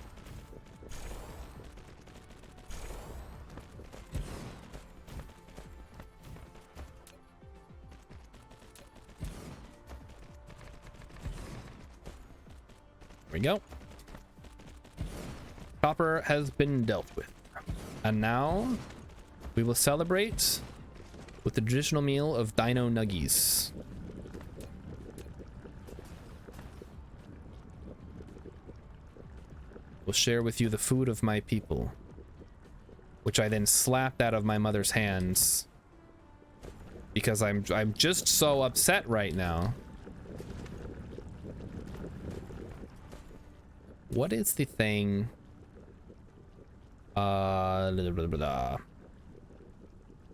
S1: There we go. Copper has been dealt with. And now we will celebrate with the traditional meal of dino nuggies. Will share with you the food of my people, which I then slapped out of my mother's hands because I'm just so upset right now. What is the thing?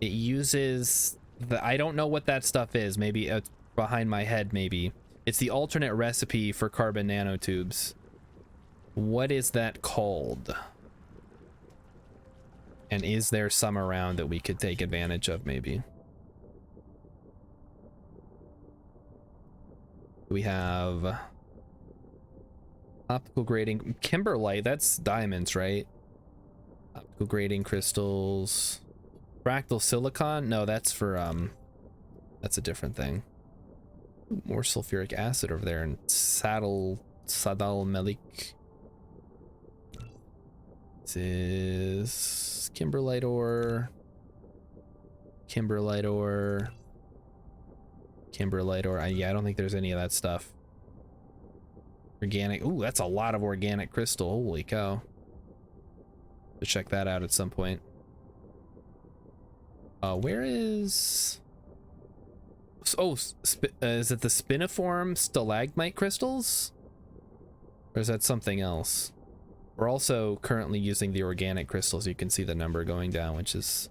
S1: It uses the, I don't know what that stuff is. Maybe it's behind my head. Maybe it's the alternate recipe for carbon nanotubes. What is that called? And is there some around that we could take advantage of? Maybe we have optical grading kimberlite. That's diamonds, right? Optical grading crystals. Fractal silicon? No, that's for that's a different thing. More sulfuric acid over there, and sadal melik. This is kimberlite ore. Kimberlite ore. Kimberlite ore. Yeah, I don't think there's any of that stuff. Organic. Ooh, that's a lot of organic crystal. Holy cow. To check that out at some point. Where is... Oh, is it the spiniform stalagmite crystals? Or is that something else? We're also currently using the organic crystals. You can see the number going down, which is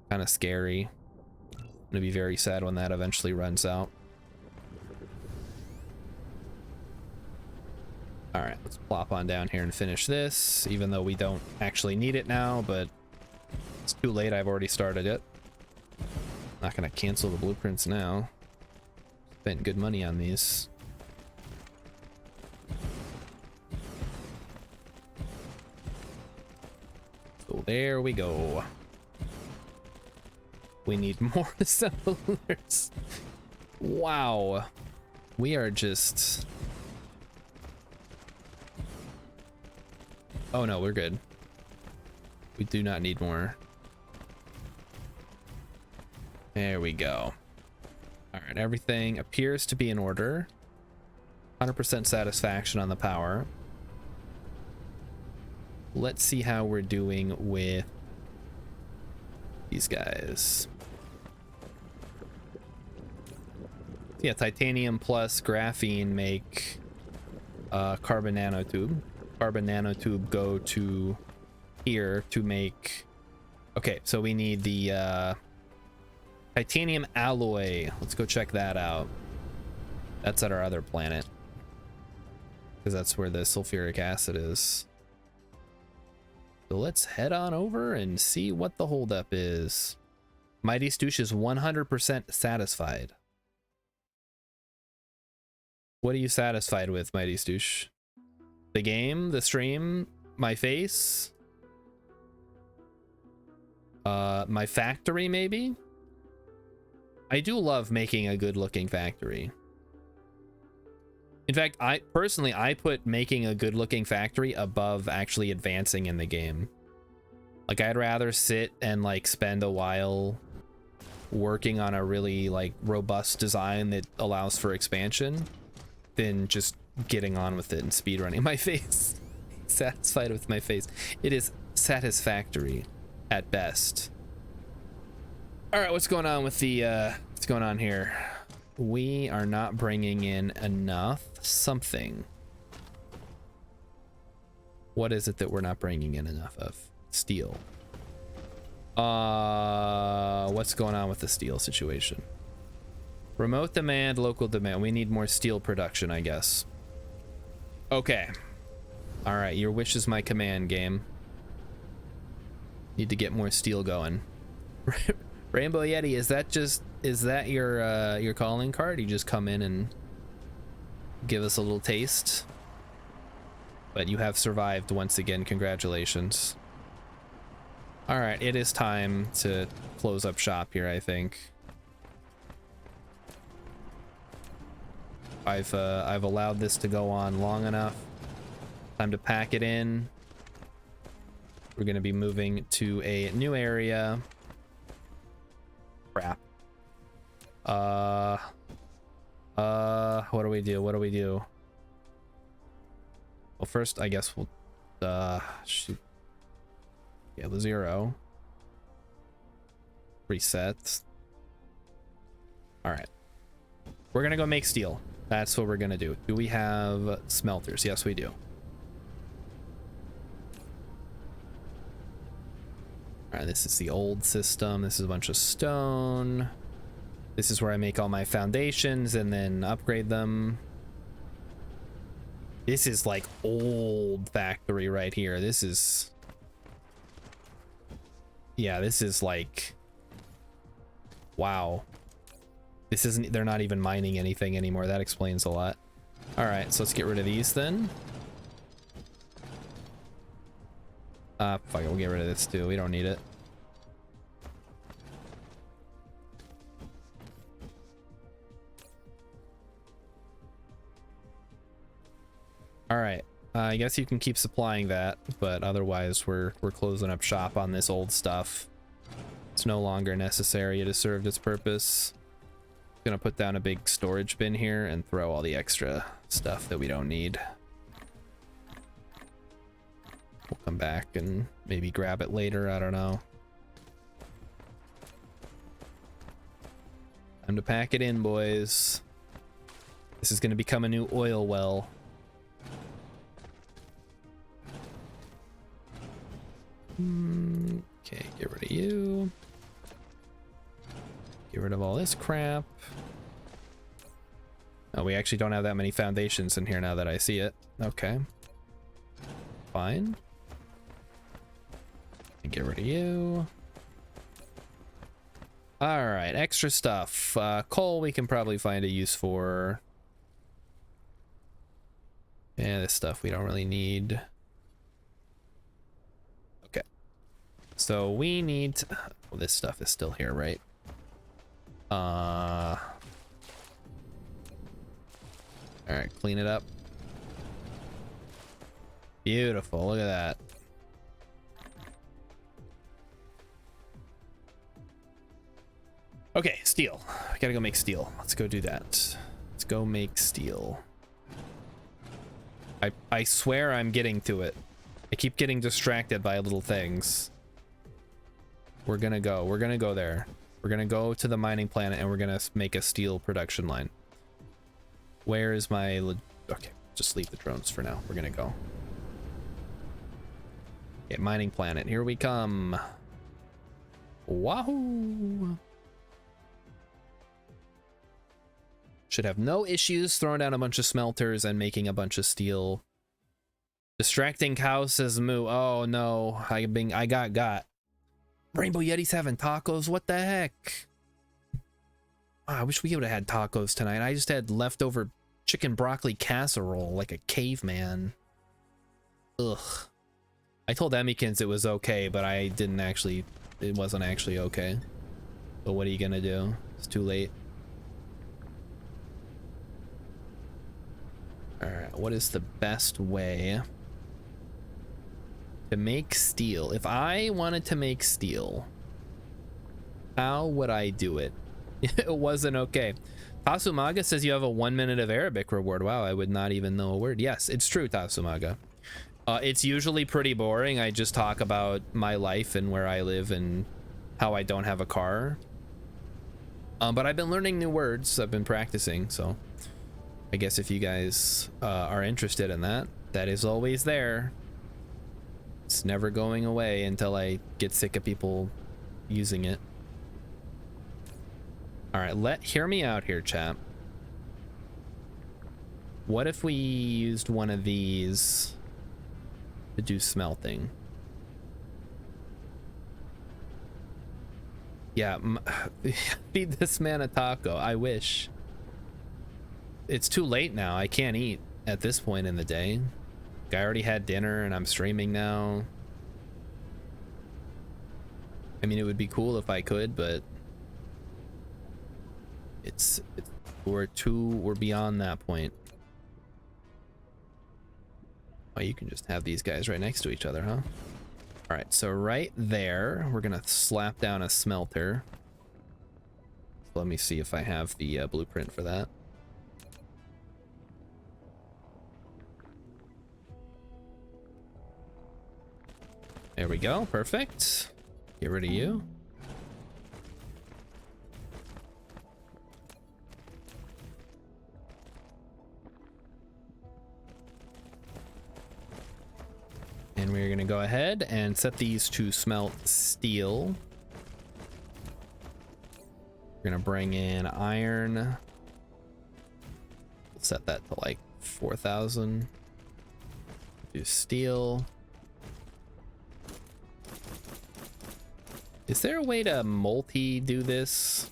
S1: kind of scary. I'm gonna be very sad when that eventually runs out. All right, let's plop on down here and finish this, even though we don't actually need it now, but it's too late. I've already started it. Not gonna cancel the blueprints now. Spent good money on these. So there we go. We need more assemblers. Wow. We are just... Oh no, we're good. We do not need more. There we go. All right, everything appears to be in order. 100% satisfaction on the power. Let's see how we're doing with these guys. Yeah, titanium plus graphene make carbon nanotube. Carbon nanotube go to here to make... Okay, so we need the titanium alloy. Let's go check that out. That's at our other planet, because that's where the sulfuric acid is. So let's head on over and see what the holdup is. Mighty Stoosh is 100% satisfied. What are you satisfied with, Mighty Stoosh? The game, the stream, my face, my factory, maybe? I do love making a good looking factory. In fact, I personally put making a good looking factory above actually advancing in the game. Like, I'd rather sit and like spend a while working on a really like robust design that allows for expansion than just getting on with it and speedrunning my face. Satisfied with my face. It is satisfactory at best. All right, what's going on with the what's going on here? We are not bringing in enough something. What is it that we're not bringing in enough of? Steel. What's going on with the steel situation? Remote demand, local demand. We need more steel production, I guess. Okay. All right, your wish is my command, game. Need to get more steel going. Rainbow Yeti, is that your calling card? You just come in and give us a little taste? But you have survived once again. Congratulations. All right, it is time to close up shop here, I think. I've allowed this to go on long enough. Time to pack it in. We're gonna be moving to a new area. Crap. What do we do? What do we do? Well, first, I guess we'll, shoot. Yeah, the 0. Reset. All right. We're gonna go make steel. That's what we're gonna do. Do we have smelters? Yes, we do. All right, this is the old system. This is a bunch of stone. This is where I make all my foundations and then upgrade them. This is like old factory right here. This is... Yeah, this is like... Wow. This isn't... They're not even mining anything anymore. That explains a lot. All right, so let's get rid of these then. Fuck it, we'll get rid of this too. We don't need it. All right, I guess you can keep supplying that, but otherwise we're closing up shop on this old stuff. It's no longer necessary. It has served its purpose. Gonna put down a big storage bin here and throw all the extra stuff that we don't need. We'll come back and maybe grab it later. I don't know. Time to pack it in, boys. This is gonna become a new oil well. Okay, get rid of you. Get rid of all this crap. Oh, we actually don't have that many foundations in here now that I see it. Okay. Fine. And get rid of you. All right, extra stuff. Coal we can probably find a use for. Yeah, this stuff we don't really need. Okay. So we need to, well, this stuff is still here, right? All right, clean it up. Beautiful, look at that. Okay, steel. I gotta go make steel. Let's go do that. Let's go make steel. I swear I'm getting to it. I keep getting distracted by little things. We're gonna go there. We're gonna go to the mining planet and we're gonna make a steel production line. Where is my... Okay, just leave the drones for now. We're gonna go. Okay, mining planet, here we come. Wahoo! Should have no issues throwing down a bunch of smelters and making a bunch of steel. Distracting cow says moo. Oh no, I got. Rainbow Yeti's having tacos. What the heck? Oh, I wish we would have had tacos tonight. I just had leftover chicken broccoli casserole like a caveman. Ugh. I told Emmykins it was okay, but I didn't actually. It wasn't actually okay. But what are you gonna do? It's too late. Alright, what is the best way to make steel? If I wanted to make steel, how would I do it? It wasn't okay. Tasumaga says you have a 1 minute of Arabic reward. Wow, I would not even know a word. Yes, it's true, Tasumaga. It's usually pretty boring. I just talk about my life and where I live and how I don't have a car. But I've been learning new words. I've been practicing, so... I guess if you guys are interested in that, that is always there. It's never going away until I get sick of people using it. All right, hear me out here, chap. What if we used one of these to do smelting? Yeah, feed this man a taco. I wish. It's too late now. I can't eat at this point in the day. I already had dinner and I'm streaming now. I mean, it would be cool if I could, but we're beyond that point. Oh, you can just have these guys right next to each other, huh? All right, so right there, we're gonna slap down a smelter. Let me see if I have the blueprint for that. There we go, perfect. Get rid of you. And we're gonna go ahead and set these to smelt steel. We're gonna bring in iron. We'll set that to like 4,000. Do steel. Is there a way to multi-do this?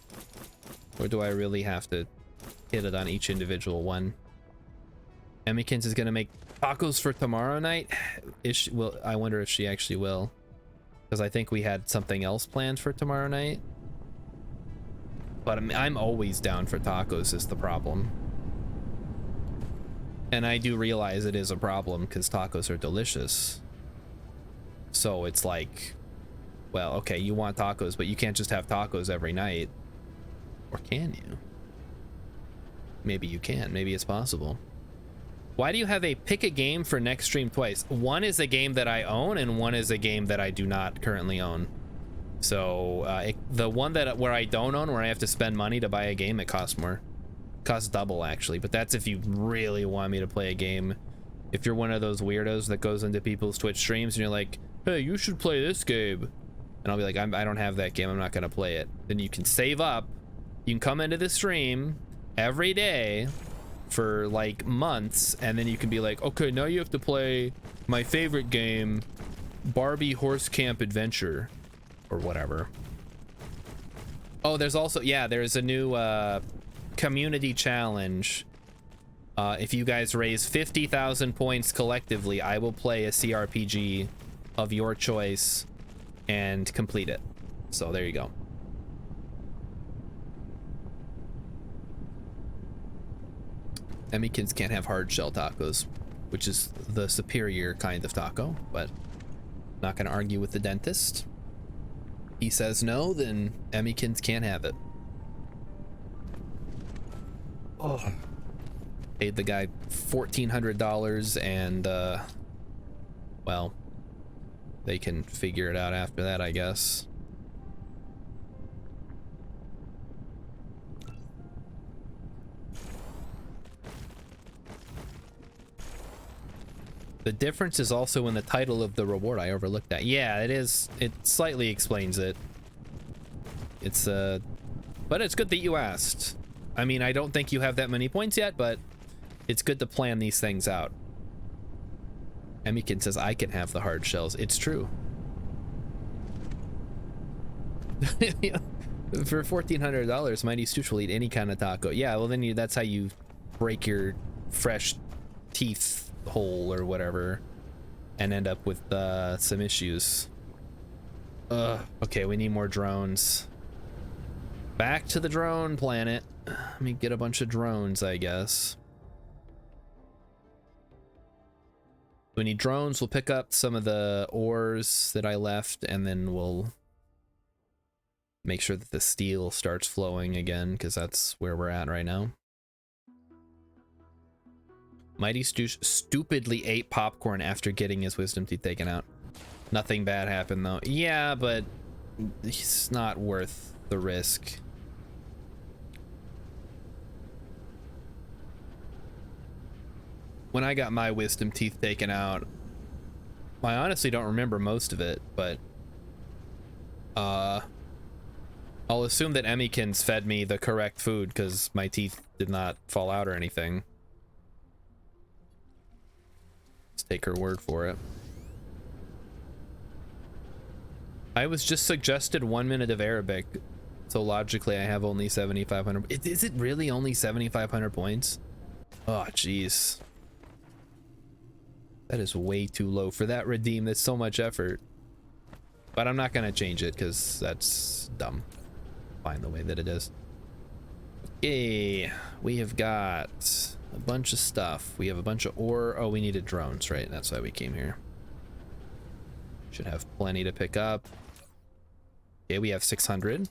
S1: Or do I really have to hit it on each individual one? Emmykins is gonna make tacos for tomorrow night? I wonder if she actually will. Because I think we had something else planned for tomorrow night. But I'm always down for tacos is the problem. And I do realize it is a problem because tacos are delicious. So it's like... Well, okay, you want tacos, but you can't just have tacos every night. Or can you? Maybe you can. Maybe it's possible. Why do you have a pick a game for next stream twice? One is a game that I own, and one is a game that I do not currently own. So, the one where I don't own, where I have to spend money to buy a game, it costs more. It costs double, actually. But that's if you really want me to play a game. If you're one of those weirdos that goes into people's Twitch streams and you're like, hey, you should play this game. And I'll be like, I don't have that game. I'm not going to play it. Then you can save up. You can come into the stream every day for like months. And then you can be like, okay, now you have to play my favorite game, Barbie Horse Camp Adventure or whatever. Oh, there's also, yeah, there's a new community challenge. If you guys raise 50,000 points collectively, I will play a CRPG of your choice and complete it. So there you go. Emmykins can't have hard shell tacos, which is the superior kind of taco, but not gonna argue with the dentist. He says no, then Emmykins can't have it. Oh. Paid the guy $1,400 and well, they can figure it out after that, I guess. The difference is also in the title of the reward. I overlooked that. Yeah, it is. It slightly explains it. It's but it's good that you asked. I mean, I don't think you have that many points yet, but it's good to plan these things out. Emmykin says I can have the hard shells. It's true. For $1,400, Mighty Stoosh will eat any kind of taco. Yeah, well then that's how you break your fresh teeth hole or whatever and end up with some issues. Okay, we need more drones. Back to the drone planet. Let me get a bunch of drones, I guess. We need drones. We'll pick up some of the ores that I left, and then we'll make sure that the steel starts flowing again, because that's where we're at right now. Mighty Stoosh stupidly ate popcorn after getting his wisdom teeth taken out. Nothing bad happened, though. Yeah, but it's not worth the risk. When I got my wisdom teeth taken out, I honestly don't remember most of it, but I'll assume that Emmykins fed me the correct food because my teeth did not fall out or anything. Let's take her word for it. I was just suggested 1 minute of Arabic, so logically I have only 7,500. Is it really only 7,500 points? Oh, jeez. That is way too low for that redeem. That's so much effort. But I'm not gonna change it because that's dumb. Fine the way that it is. Okay, we have got a bunch of stuff. We have a bunch of ore. Oh, we needed drones, right? That's why we came here. Should have plenty to pick up. Okay, we have 600.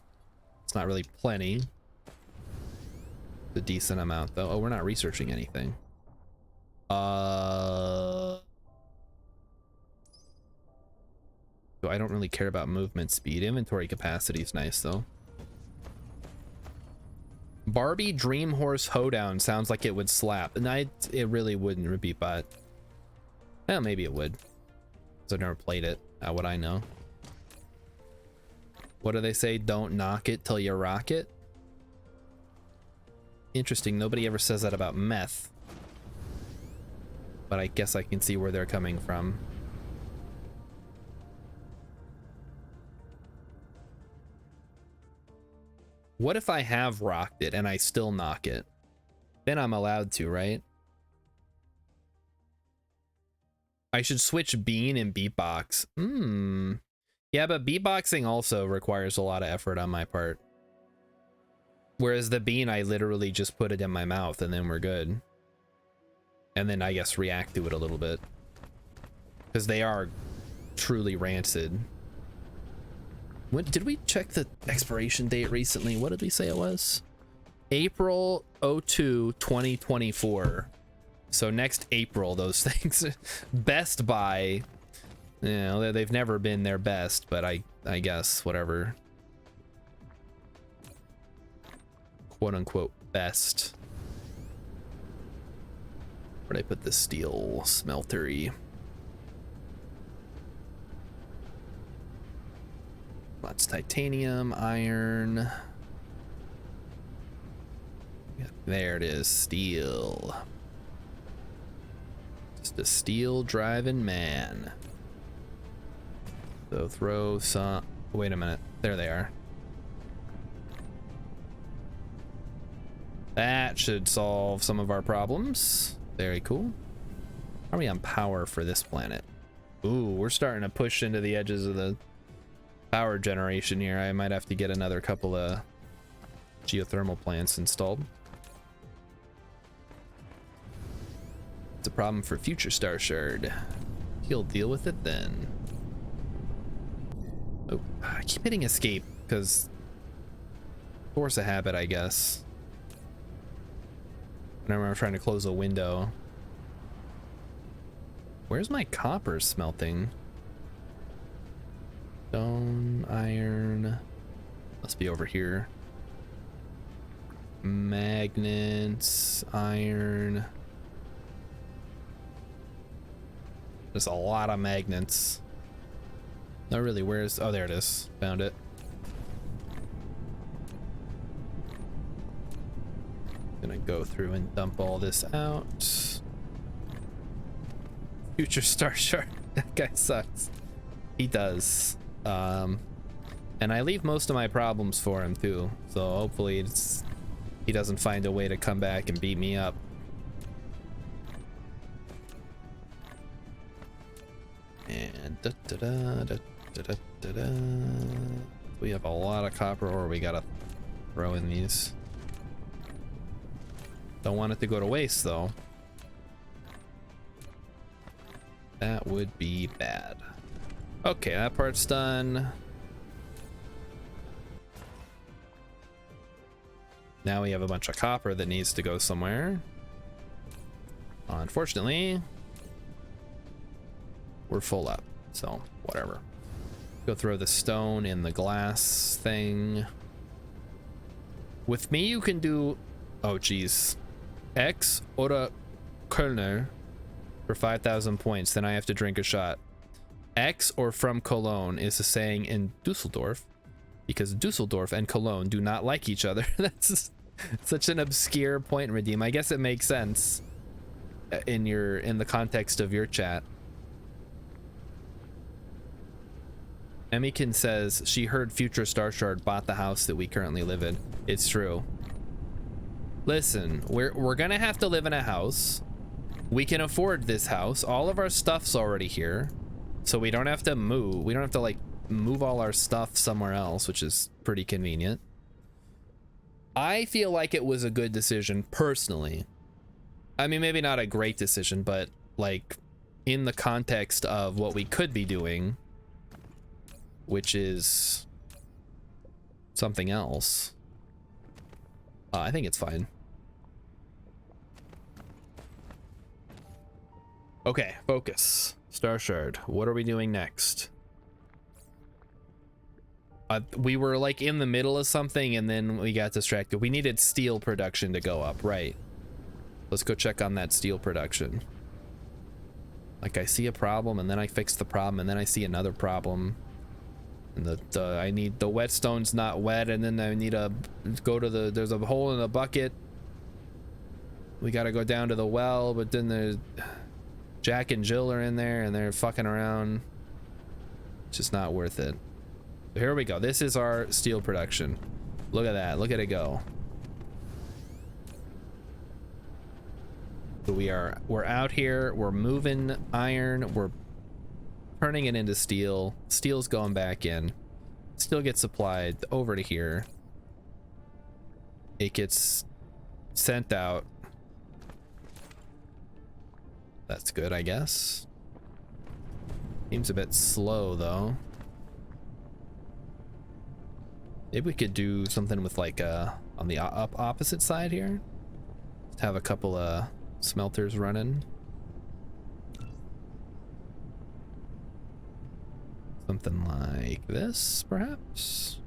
S1: It's not really plenty. It's a decent amount though. Oh, we're not researching anything. So I don't really care about movement speed. Inventory capacity is nice though. Barbie Dream Horse Hoedown sounds like it would slap. And it really wouldn't be, but well, maybe it would. Because I've never played it. How would I know? What do they say? Don't knock it till you rock it. Interesting. Nobody ever says that about meth. But I guess I can see where they're coming from. What if I have rocked it and I still knock it? Then I'm allowed to, right? I should switch bean and beatbox. Yeah, but beatboxing also requires a lot of effort on my part. Whereas the bean, I literally just put it in my mouth and then we're good. And then I guess react to it a little bit. Because they are truly rancid. When did we check the expiration date recently? What did we say it was? April 02, 2024. So next April, those things. Best Buy. You know, they've never been their best, but I guess whatever. Quote unquote best. Where'd I put the steel smeltery? That's titanium, iron. Yeah, there it is, steel. Just a steel driving man. So throw some, wait a minute, there they are. That should solve some of our problems. Very cool. How are we on power for this planet? Ooh, we're starting to push into the edges of the power generation here. I might have to get another couple of geothermal plants installed. It's a problem for future Star Shard. He'll deal with it then. Oh, I keep hitting escape because force a habit, I guess. Whenever I'm trying to close a window. Where's my copper smelting? Stone, iron. Must be over here. Magnets, iron. There's a lot of magnets. Not really, where's... Oh, there it is. Found it. Gonna go through and dump all this out. Future Star Shark. That guy sucks. He does. And I leave most of my problems for him too. So hopefully he doesn't find a way to come back and beat me up. And we have a lot of copper ore we gotta throw in these. Don't want it to go to waste though. That would be bad. Okay, that part's done. Now we have a bunch of copper that needs to go somewhere. Unfortunately, we're full up, so whatever. Go throw the stone in the glass thing. With me, you can do... Oh, geez. X oder Kölner for 5,000 points. Then I have to drink a shot. X or from Cologne is a saying in Dusseldorf, because Dusseldorf and Cologne do not like each other. That's such an obscure point, Redeem. I guess it makes sense in the context of your chat. Emikin says she heard Future Star Shard bought the house that we currently live in. It's true. Listen, we're gonna have to live in a house. We can afford this house. All of our stuff's already here, so we don't have to move. We don't have to like move all our stuff somewhere else, which is pretty convenient. I feel like it was a good decision personally. I mean, maybe not a great decision, but like in the context of what we could be doing, which is something else. I think it's fine. Okay, focus. Star Shard. What are we doing next? We were like in the middle of something and then we got distracted. We needed steel production to go up, right? Let's go check on that steel production. Like I see a problem and then I fix the problem and then I see another problem. And I need the whetstone's not wet, and then I need to go to there's a hole in the bucket. We gotta go down to the well, but then there's Jack and Jill are in there and they're fucking around. It's just not worth it. So here we go. This is our steel production. Look at that. Look at it go. So we're out here. We're moving iron. We're turning it into steel. Steel's going back in. Steel gets supplied over to here. It gets sent out. That's good, I guess. Seems a bit slow though. Maybe we could do something with like on the opposite side here. Just have a couple of smelters running. Something like this, perhaps.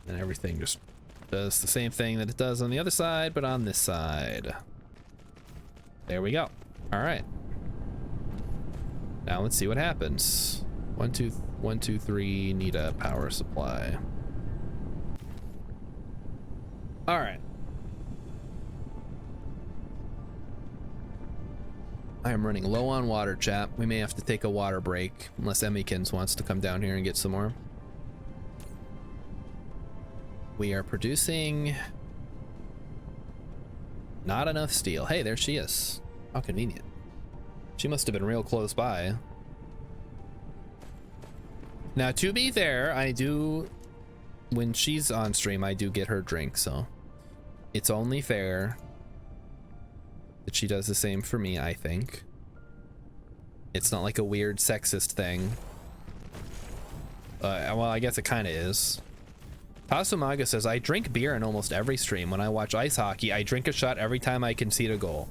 S1: And everything just does the same thing that it does on the other side, but on this side. There we go. All right. Now let's see what happens. 1, 2, 3, need a power supply. All right. I am running low on water, chap. We may have to take a water break unless Emmykins wants to come down here and get some more. We are producing not enough steel. Hey, there she is. How convenient. She must have been real close by. Now, to be fair, I do, when she's on stream, I do get her drink, so it's only fair that she does the same for me, I think. It's not like a weird sexist thing. Well, I guess it kind of is. Tasumaga says, I drink beer in almost every stream. When I watch ice hockey, I drink a shot every time I concede a goal.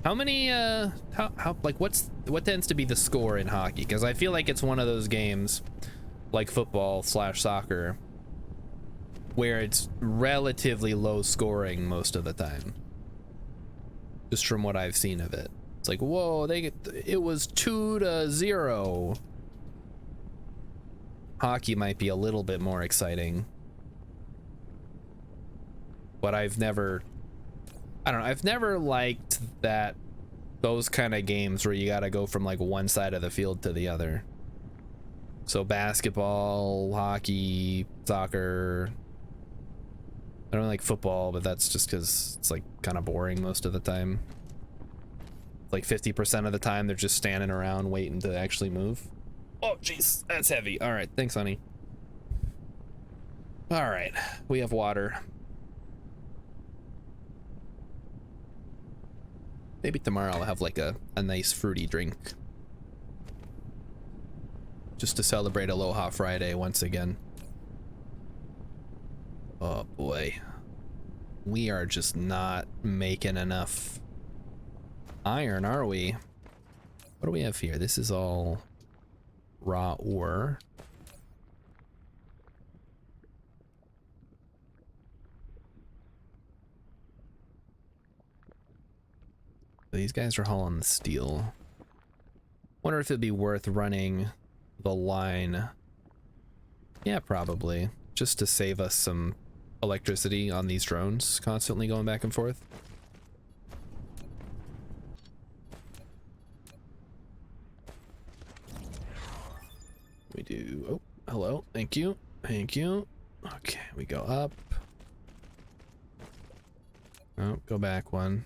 S1: How many, like, what tends to be the score in hockey? Because I feel like it's one of those games, like football / soccer, where it's relatively low scoring most of the time. Just from what I've seen of it. It's like, whoa, it was 2-0. Hockey might be a little bit more exciting. But I've never liked those kind of games where you gotta go from like one side of the field to the other. So basketball, hockey, soccer. I don't like football, but that's just because it's like kind of boring most of the time. Like 50% of the time they're just standing around waiting to actually move. Oh jeez, that's heavy. All right, thanks, honey. All right, we have water. Maybe tomorrow I'll have like a nice fruity drink. Just to celebrate Aloha Friday once again. Oh boy. We are just not making enough iron, are we? What do we have here? This is all raw ore. These guys are hauling the steel. Wonder if it'd be worth running the line. Yeah, probably. Just to save us some electricity on these drones constantly going back and forth. We do. Oh, hello. Thank you. Thank you. Okay, we go up. Oh, go back one.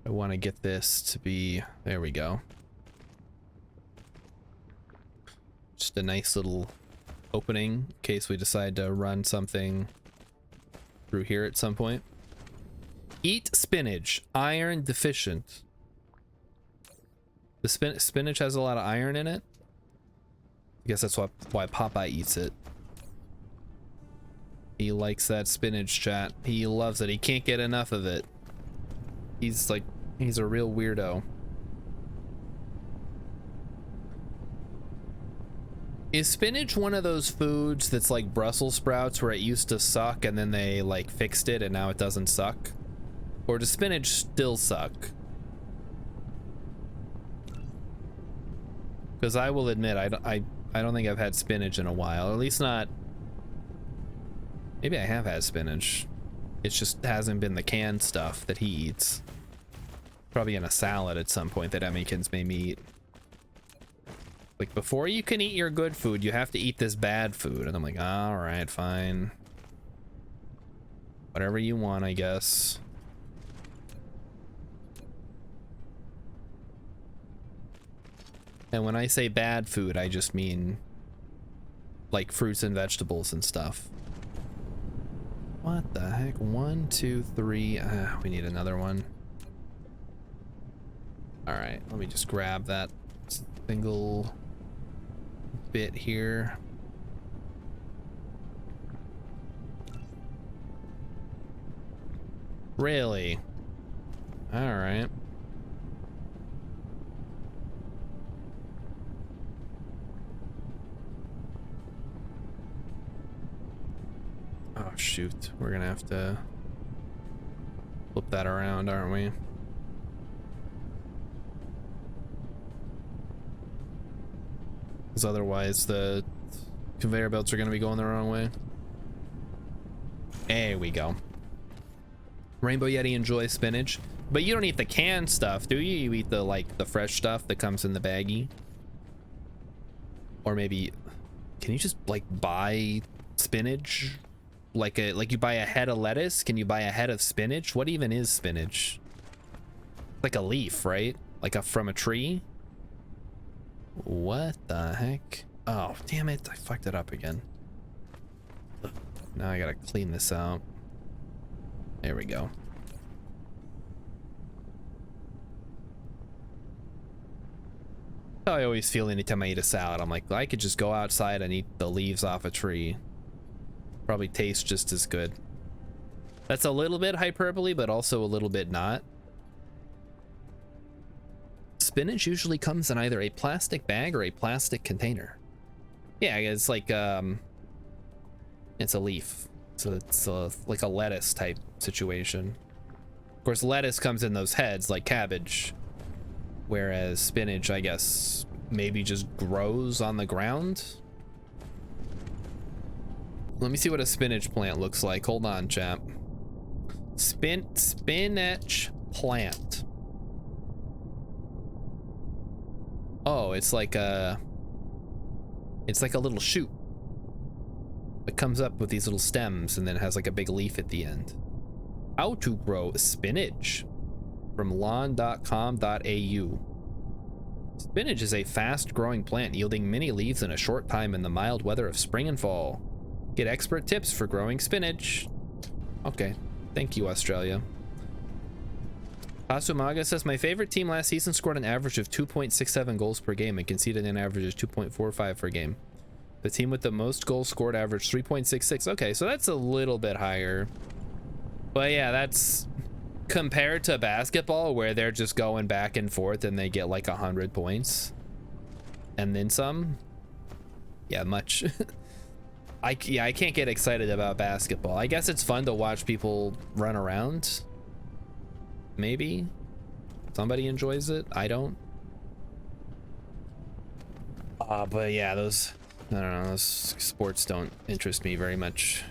S1: I want to get this to be, there we go. Just a nice little opening in case we decide to run something through here at some point. Eat spinach, iron deficient. The spinach has a lot of iron in it. I guess that's why Popeye eats it. He likes that spinach, chat. He loves it. He can't get enough of it. He's a real weirdo. Is spinach one of those foods that's like Brussels sprouts where it used to suck and then they like fixed it and now it doesn't suck? Or does spinach still suck? Because I will admit, I don't think I've had spinach in a while. Or at least not... Maybe I have had spinach. It just hasn't been the canned stuff that he eats. Probably in a salad at some point that Emmykins made me eat. Like, before you can eat your good food, you have to eat this bad food. And I'm like, alright, fine. Whatever you want, I guess. And when I say bad food, I just mean like fruits and vegetables and stuff. What the heck? 1, 2, 3. We need another one. All right, let me just grab that single bit here. Really? All right. Oh shoot, we're gonna have to flip that around, aren't we? Because otherwise the conveyor belts are gonna be going the wrong way. There we go. Rainbow Yeti enjoys spinach. But you don't eat the canned stuff, do you? You eat the, like, the fresh stuff that comes in the baggie. Or maybe, can you just, like, buy spinach? Like you buy a head of lettuce? Can you buy a head of spinach? What even is spinach? Like a leaf, right? Like from a tree? What the heck? Oh, damn it. I fucked it up again. Now I gotta clean this out. There we go. How I always feel anytime I eat a salad. I'm like, I could just go outside and eat the leaves off a tree. Probably tastes just as good. That's a little bit hyperbole, but also a little bit not. Spinach usually comes in either a plastic bag or a plastic container. Yeah, it's like, it's a leaf. So it's like a lettuce type situation. Of course, lettuce comes in those heads like cabbage. Whereas spinach, I guess, maybe just grows on the ground. Let me see what a spinach plant looks like. Hold on, chap. Spinach plant. Oh, it's like a little shoot. It comes up with these little stems and then has like a big leaf at the end. How to grow spinach from lawn.com.au. Spinach is a fast-growing plant yielding many leaves in a short time in the mild weather of spring and fall. Get expert tips for growing spinach. Okay, thank you, Australia. Asumaga says, my favorite team last season scored an average of 2.67 goals per game and conceded an average of 2.45 per game. The team with the most goals scored averaged 3.66. Okay, so that's a little bit higher. But yeah, that's compared to basketball where they're just going back and forth and they get like 100 points. And then some. Yeah, much. I can't get excited about basketball. I guess it's fun to watch people run around. Maybe somebody enjoys it. I don't. But yeah, those, I don't know, those sports don't interest me very much.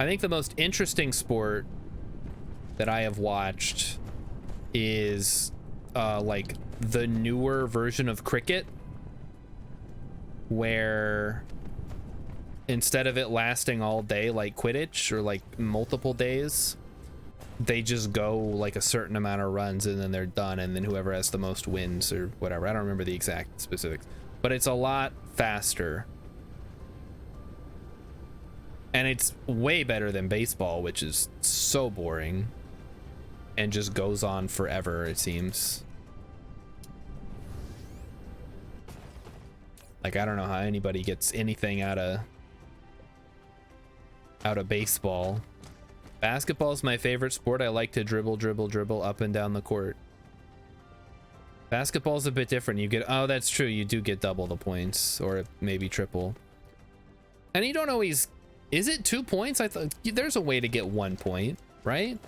S1: I think the most interesting sport that I have watched is like the newer version of cricket, where instead of it lasting all day like Quidditch or like multiple days, they just go like a certain amount of runs and then they're done, and then whoever has the most wins or whatever. I don't remember the exact specifics, but it's a lot faster. And it's way better than baseball, which is so boring and just goes on forever, it seems. Like, I don't know how anybody gets anything out of baseball. Basketball is my favorite sport. I like to dribble up and down the court. Basketball's a bit different. You get, oh, that's true. You do get double the points, or maybe triple. And you don't always, is it 2 points? I thought there's a way to get 1 point, right?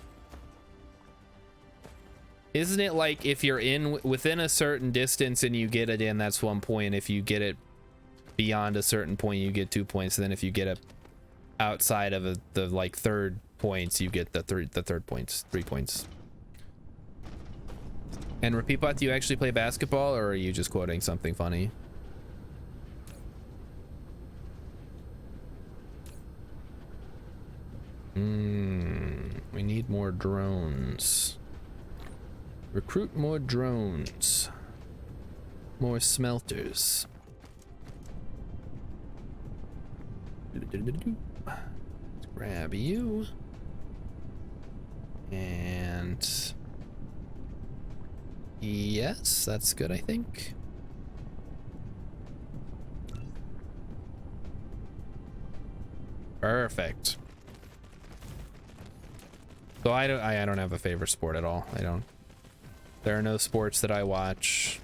S1: Isn't it like if you're within a certain distance and you get it in, that's 1 point. If you get it beyond a certain point, you get 2 points. And then if you get it outside of the like third points, you get the third points, 3 points. And Repeatbot, do you actually play basketball, or are you just quoting something funny? We need more drones. Recruit more drones. More smelters. Let's grab you. And yes, that's good, I think. Perfect. So I don't have a favorite sport at all. I don't. There are no sports that I watch.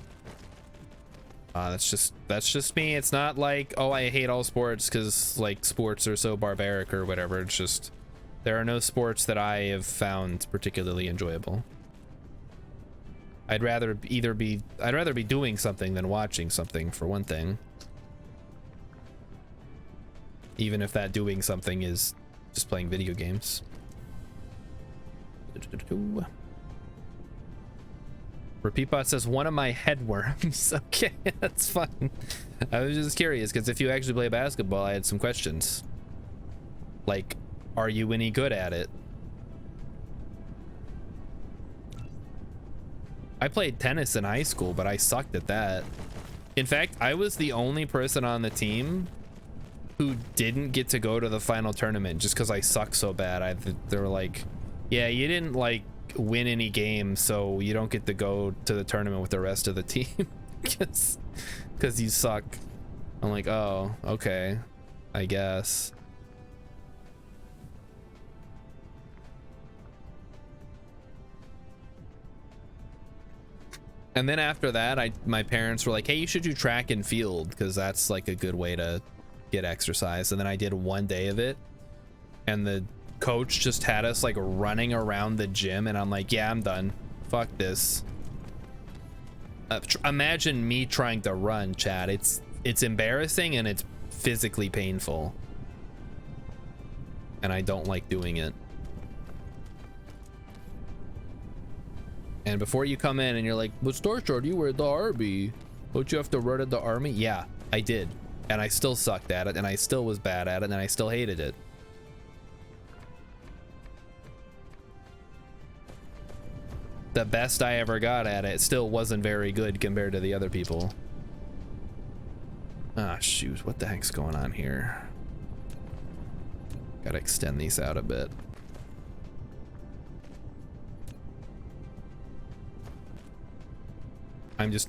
S1: That's just me. It's not like, oh, I hate all sports because like sports are so barbaric or whatever. It's just there are no sports that I have found particularly enjoyable. I'd rather be doing something than watching something, for one thing. Even if that doing something is just playing video games. Repeatbot says one of my headworms. Okay, that's fun. I was just curious because if you actually play basketball, I had some questions. Like, are you any good at it? I played tennis in high school, but I sucked at that. In fact, I was the only person on the team who didn't get to go to the final tournament just because I suck so bad. They were like, yeah, you didn't like win any games, so you don't get to go to the tournament with the rest of the team because you suck. I'm like, oh, okay, I guess. And then after that, my parents were like, hey, you should do track and field because that's like a good way to get exercise. And then I did one day of it, and the coach just had us like running around the gym, and I'm like, yeah, I'm done. Fuck this. Imagine me trying to run, Chad. It's embarrassing and it's physically painful, and I don't like doing it. And before you come in and you're like, but Starshard, you were the army, don't you have to run at the army? Yeah, I did, and I still sucked at it, and I still was bad at it, and I still hated it. The best I ever got at it still wasn't very good compared to the other people. Ah, shoot, what the heck's going on here? Gotta extend these out a bit.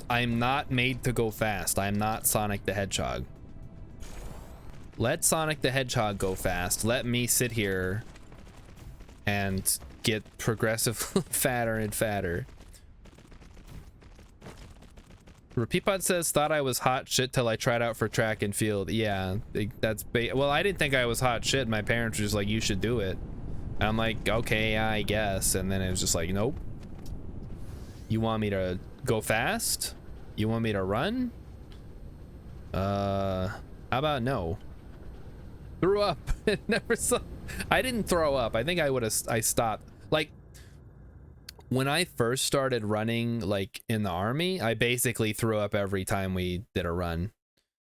S1: I'm not made to go fast. I'm not Sonic the Hedgehog. Let Sonic the Hedgehog go fast. Let me sit here and get progressively fatter and fatter. Repeatbot says, thought I was hot shit till I tried out for track and field. Yeah, that's well, I didn't think I was hot shit. My parents were just like, you should do it. And I'm like, okay, yeah, I guess. And then it was just like, nope. You want me to go fast? You want me to run? How about no? Threw up. Never saw. I didn't throw up. I think I stopped. Like, when I first started running, like in the army, I basically threw up every time we did a run.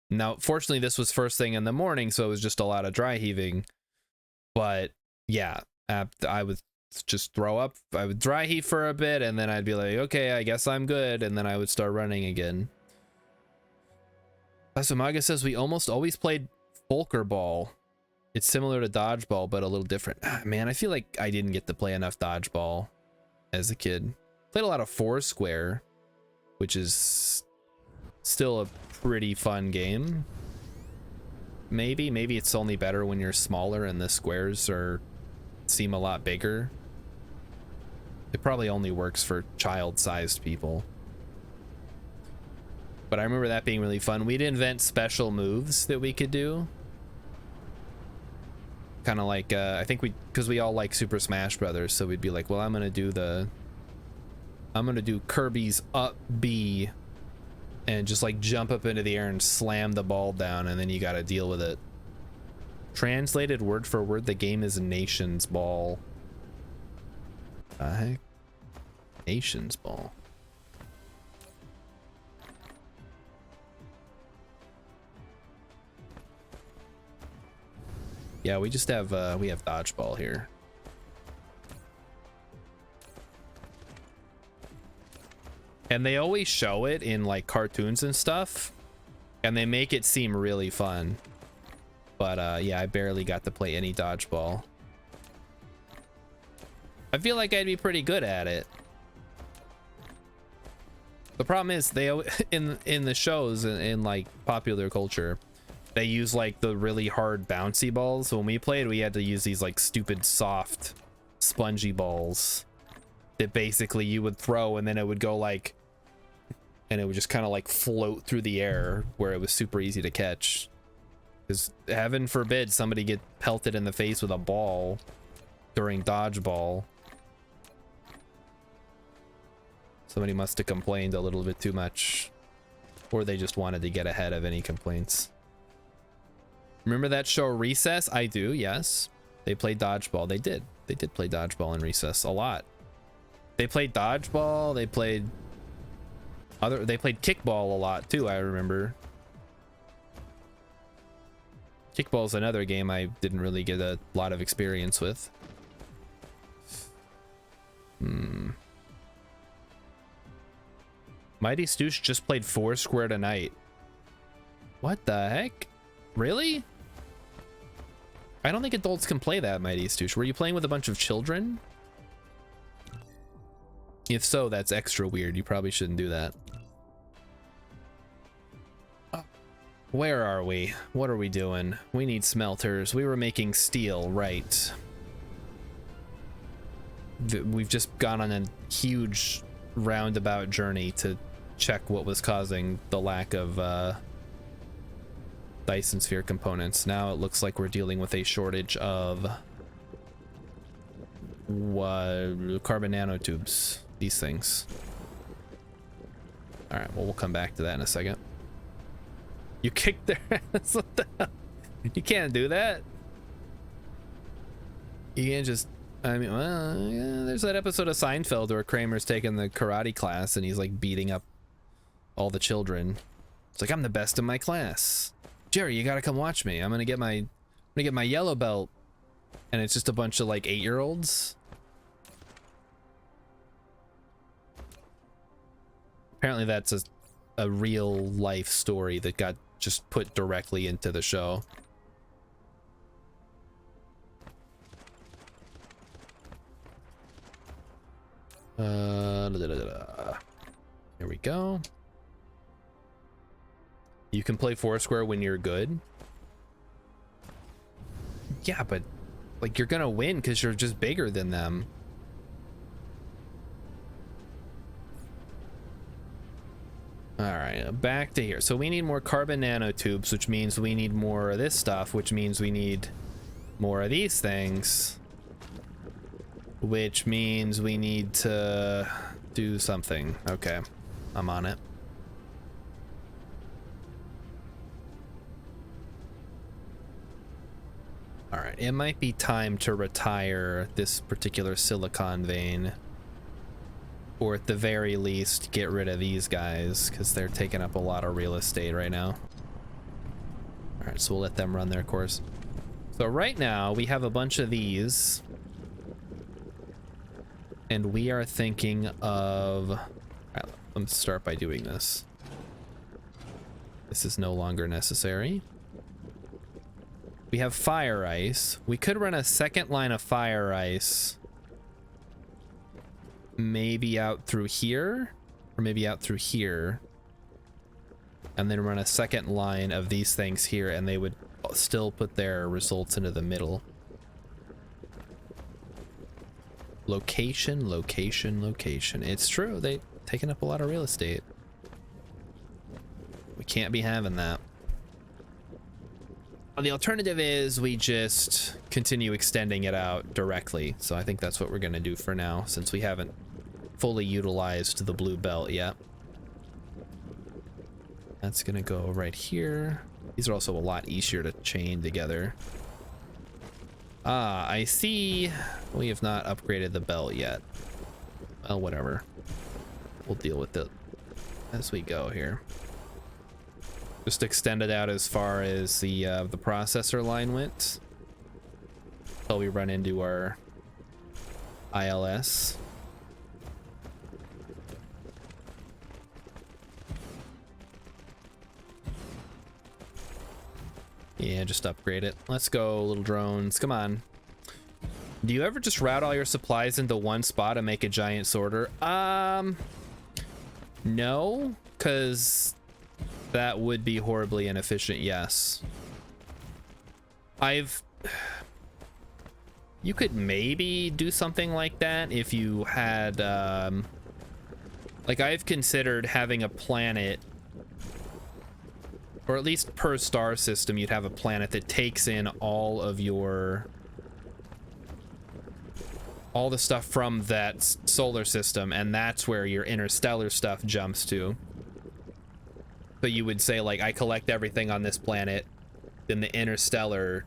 S1: Now, fortunately, this was first thing in the morning, so it was just a lot of dry heaving. But yeah, I would just throw up. I would dry heave for a bit, and then I'd be like, okay, I guess I'm good, and then I would start running again. Asumaga says we almost always played Folker Ball. It's similar to dodgeball, but a little different. Man, I feel like I didn't get to play enough dodgeball as a kid. Played a lot of Foursquare, which is still a pretty fun game. Maybe it's only better when you're smaller and the squares seem a lot bigger. It probably only works for child-sized people. But I remember that being really fun. We'd invent special moves that we could do. Kind of like, I think because we all like Super Smash Brothers, so we'd be like, well, I'm gonna do Kirby's up B and just like jump up into the air and slam the ball down, and then you gotta deal with it. Translated word for word, the game is Nations Ball. Heck? Nations Ball. Yeah, we just have we have dodgeball here. And they always show it in like cartoons and stuff, and they make it seem really fun. But yeah, I barely got to play any dodgeball. I feel like I'd be pretty good at it. The problem is they in the shows in like popular culture, they use like the really hard bouncy balls. When we played, we had to use these like stupid soft spongy balls that basically you would throw, and then it would go like, and it would just kind of like float through the air where it was super easy to catch. Because heaven forbid somebody get pelted in the face with a ball during dodgeball. Somebody must have complained a little bit too much, or they just wanted to get ahead of any complaints. Remember that show Recess? I do, yes. They played dodgeball. They did. They did play dodgeball in recess a lot. They played dodgeball, they played kickball a lot too, I remember. Kickball is another game I didn't really get a lot of experience with. Mighty Stoosh just played Foursquare tonight. What the heck? Really? I don't think adults can play that, Mighty Stoosh. Were you playing with a bunch of children? If so, that's extra weird. You probably shouldn't do that. Where are we? What are we doing? We need smelters. We were making steel, right? We've just gone on a huge roundabout journey to check what was causing the lack of Dyson sphere components. Now it looks like we're dealing with a shortage of carbon nanotubes. These things. All right, well, we'll come back to that in a second. You kicked their ass. What the hell? You can't do that. You can't just, I mean, well, yeah, there's that episode of Seinfeld where Kramer's taking the karate class and he's like beating up all the children. It's like, I'm the best in my class. Jerry, you gotta come watch me. I'm gonna get my yellow belt. And it's just a bunch of like 8-year-olds. Apparently that's a real life story that got just put directly into the show. Here we go. You can play Foursquare when you're good. Yeah, but like you're gonna win because you're just bigger than them. All right, back to here. So we need more carbon nanotubes, which means we need more of this stuff, which means we need more of these things, which means we need to do something. Okay, I'm on it. All right, it might be time to retire this particular silicon vein. Or at the very least, get rid of these guys, because they're taking up a lot of real estate right now. All right, so we'll let them run their course. So right now, we have a bunch of these. And we are thinking of... All right, let's start by doing this. This is no longer necessary. We have fire ice. We could run a second line of fire ice. Maybe out through here, or maybe out through here, and then run a second line of these things here, and they would still put their results into the middle. Location, location, location. It's true, they've taken up a lot of real estate. We can't be having that. Well, the alternative is we just continue extending it out directly. So I think that's what we're gonna do for now, since we haven't fully utilized the blue belt yet. That's gonna go right here. These are also a lot easier to chain together. Ah, I see. We have not upgraded the belt yet. Well, whatever. We'll deal with it as we go here. Just extend it out as far as the processor line went until we run into our ILS. Yeah, just upgrade it. Let's go, little drones. Come on. Do you ever just route all your supplies into one spot and make a giant sorter? No, because that would be horribly inefficient, yes. You could maybe do something like that if you had, like I've considered having a planet, or at least per star system, you'd have a planet that takes in all of all the stuff from that solar system, and that's where your interstellar stuff jumps to. So you would say, like, I collect everything on this planet, then the interstellar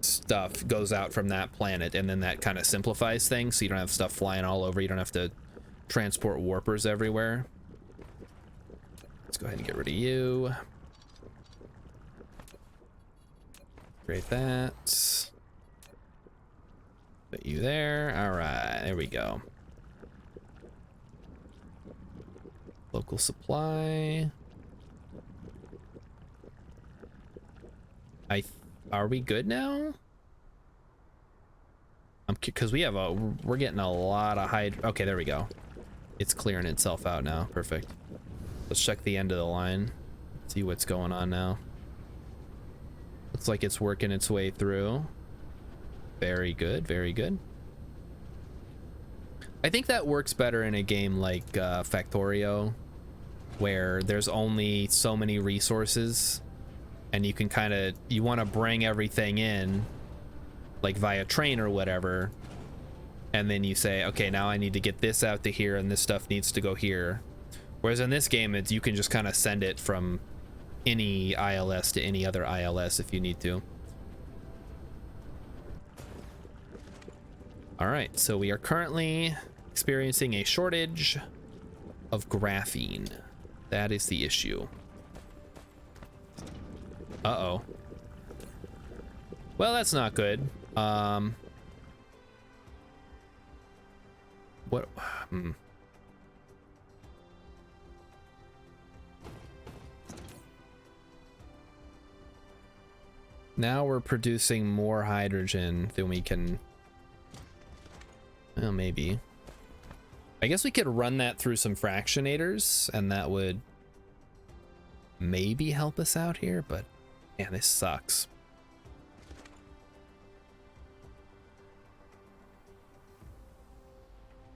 S1: stuff goes out from that planet, and then that kind of simplifies things, so you don't have stuff flying all over. You don't have to transport warpers everywhere. Let's go ahead and get rid of you. Create that. Put you there. All right, there we go. Local supply. Are we good now? Because we're getting a lot of okay, there we go. It's clearing itself out now. Perfect. Let's check the end of the line. See what's going on now. Looks like it's working its way through. Very good, very good. I think that works better in a game like Factorio, where there's only so many resources, and you can you want to bring everything in, like via train or whatever, and then you say, okay, now I need to get this out to here, and this stuff needs to go here. Whereas in this game, you can just kind of send it from any ILS to any other ILS if you need to. All right, so we are currently experiencing a shortage of graphene. That is the issue. Uh-oh. Well, that's not good. What? Now we're producing more hydrogen than we can. Well, maybe. I guess we could run that through some fractionators, and that would maybe help us out here, but man, this sucks.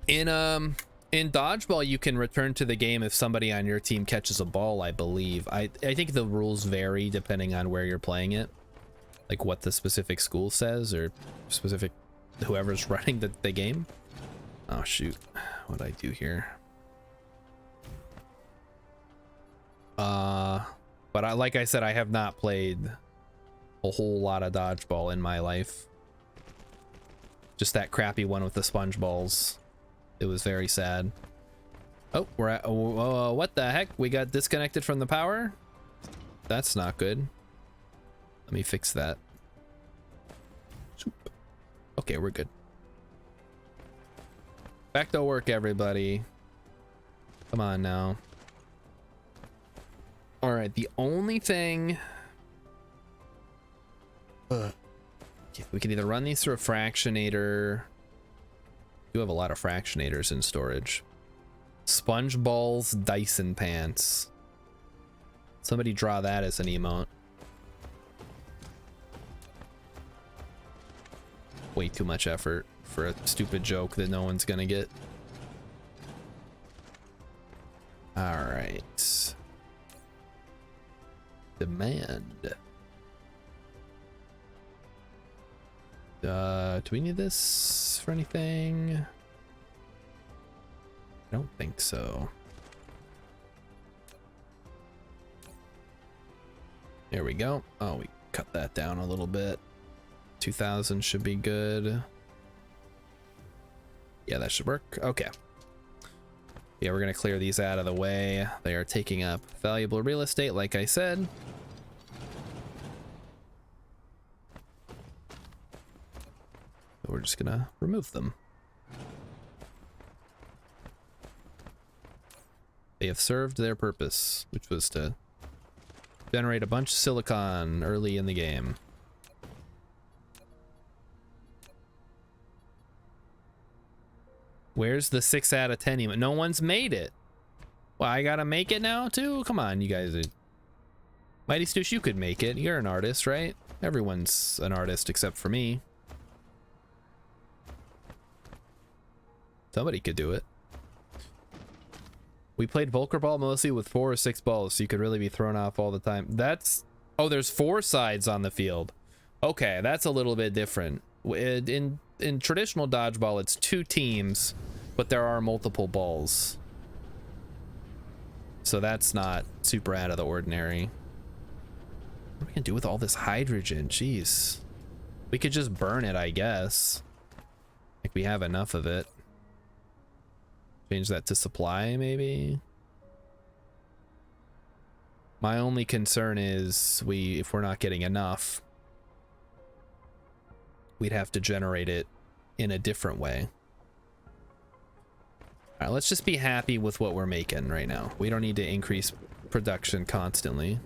S1: In dodgeball, you can return to the game if somebody on your team catches a ball, I believe. I think the rules vary depending on where you're playing it, like what the specific school says or specific whoever's running the game. Oh shoot, what'd I do here? But like I said, I have not played a whole lot of dodgeball in my life. Just that crappy one with the sponge balls. It was very sad. Oh, we're at, what the heck? We got disconnected from the power? That's not good. Let me fix that. Okay, we're good. Back to work, everybody. Come on now. All right, the only thing... we can either run these through a fractionator. We do have a lot of fractionators in storage. Sponge balls, Dyson pants. Somebody draw that as an emote. Way too much effort for a stupid joke that no one's gonna get. All right. Demand. Do we need this for anything? I don't think so. There we go. Oh, we cut that down a little bit. 2000 should be good. Yeah, that should work. Okay. Yeah, we're gonna clear these out of the way. They are taking up valuable real estate, like I said. We're just gonna remove them. They have served their purpose, which was to generate a bunch of silicon early in the game. Where's the 6 out of 10 emote? No one's made it. Well, I gotta make it now too? Come on, you guys. Mighty Stoosh, you could make it. You're an artist, right? Everyone's an artist except for me. Somebody could do it. We played Volker Ball mostly with 4 or 6 balls, so you could really be thrown off all the time. That's... Oh, there's 4 sides on the field. Okay, that's a little bit different. In traditional dodgeball, it's 2 teams, but there are multiple balls. So that's not super out of the ordinary. What are we gonna do with all this hydrogen? Jeez. We could just burn it, I guess. Like we have enough of it. Change that to supply, maybe. My only concern is if we're not getting enough, we'd have to generate it in a different way. All right, let's just be happy with what we're making right now. We don't need to increase production constantly,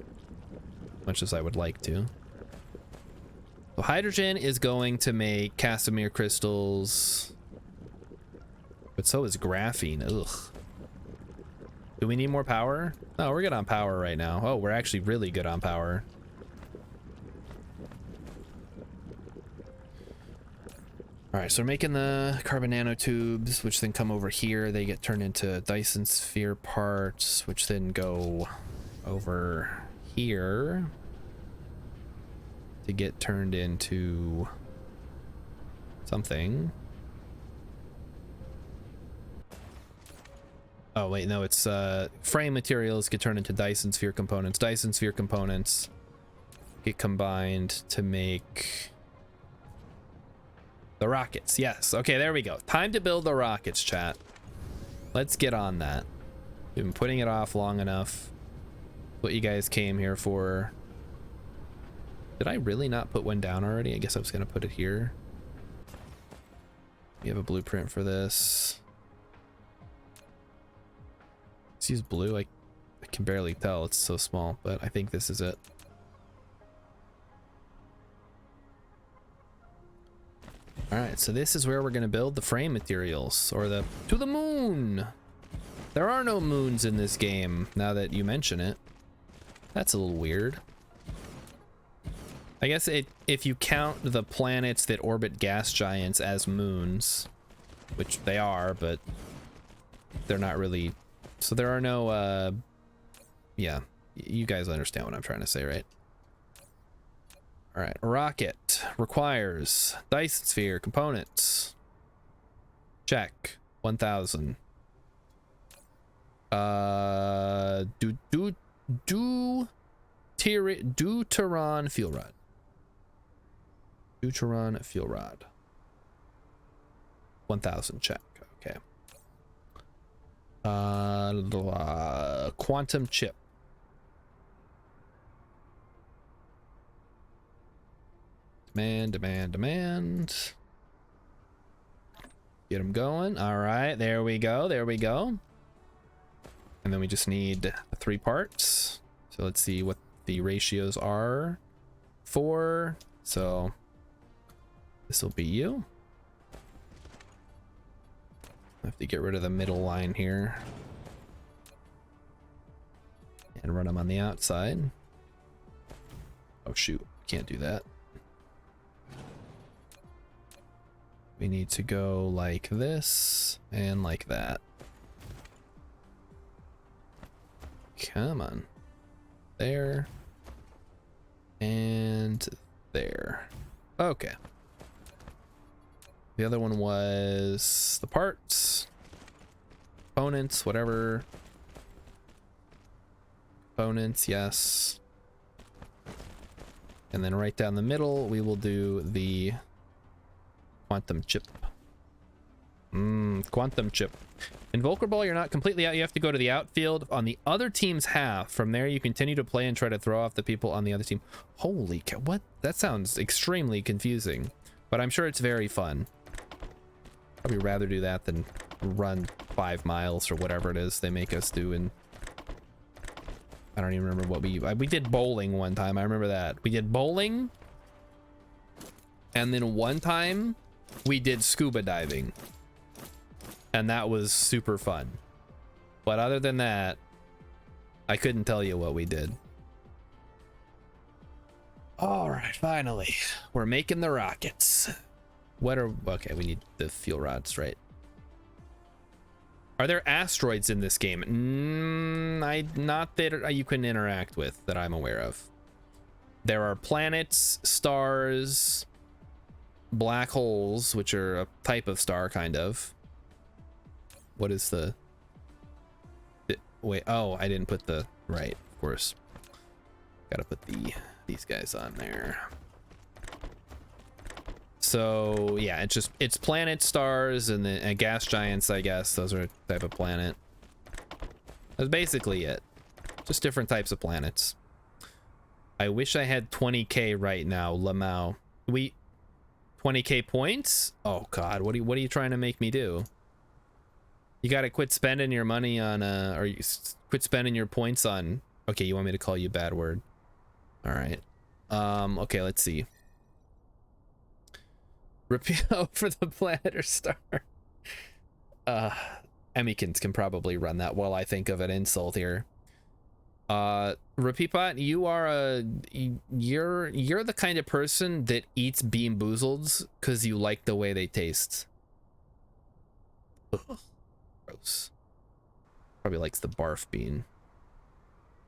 S1: much as I would like to. So hydrogen is going to make Casimir crystals, but so is graphene. Ugh. Do we need more power? No, we're good on power right now. Oh, we're actually really good on power. All right, so we're making the carbon nanotubes, which then come over here. They get turned into Dyson sphere parts, which then go over here to get turned into something. Oh, wait, no, it's frame materials get turned into Dyson sphere components. Dyson sphere components get combined to make the rockets. Yes. Okay, there we go. Time to build the rockets, chat. Let's get on that. We've been putting it off long enough. What you guys came here for. Did I really not put one down already? I guess I was going to put it here. We have a blueprint for this. Let's use blue. I can barely tell. It's so small, but I think this is it. All right, so this is where we're going to build the frame materials, or the to the moon. There are no moons in this game, now that you mention it. That's a little weird. I guess if you count the planets that orbit gas giants as moons, which they are, but they're not really. So there are no, yeah, you guys understand what I'm trying to say, right? All right, rocket requires Dyson sphere components. Check. 1000. Deuteron fuel rod. Deuteron fuel rod. 1000. Check. Okay. Quantum chip. Demand. Get them going. All right, there we go. And then we just need 3 parts. So let's see what the ratios are for. So this will be you. I have to get rid of the middle line here and run them on the outside. Oh shoot, can't do that. We need to go like this and like that. Come on. There. And there. Okay. The other one was the parts. Components, whatever. Components, yes. And then right down the middle, we will do the quantum chip. Quantum chip. In Volker Ball, you're not completely out. You have to go to the outfield on the other team's half. From there, you continue to play and try to throw off the people on the other team. Holy cow, what? That sounds extremely confusing, but I'm sure it's very fun. Probably rather do that than run 5 miles or whatever it is they make us do. And I don't even remember what we did bowling one time. I remember that. We did bowling. And then one time we did scuba diving, and that was super fun. But other than that, I couldn't tell you what we did. All right, finally, we're making the rockets. Okay, we need the fuel rods, right? Are there asteroids in this game? Not that you can interact with that I'm aware of. There are planets, stars, black holes, which are a type of star, kind of. What is the... Wait, oh, I didn't put the... Right, of course. Gotta put these guys on there. So yeah, it's planet stars and gas giants, I guess. Those are a type of planet. That's basically it. Just different types of planets. I wish I had 20k right now, Lamau. 20k points? Oh god, what are you trying to make me do? You gotta quit spending your money on or you quit spending your points on. Okay, you want me to call you a bad word? All right. Okay, let's see. Repeal for the planet or star. Emmykins can probably run that while I think of an insult here. Repeatbot, you're the kind of person that eats Bean Boozleds because you like the way they taste. Ugh. Gross. Probably likes the barf bean.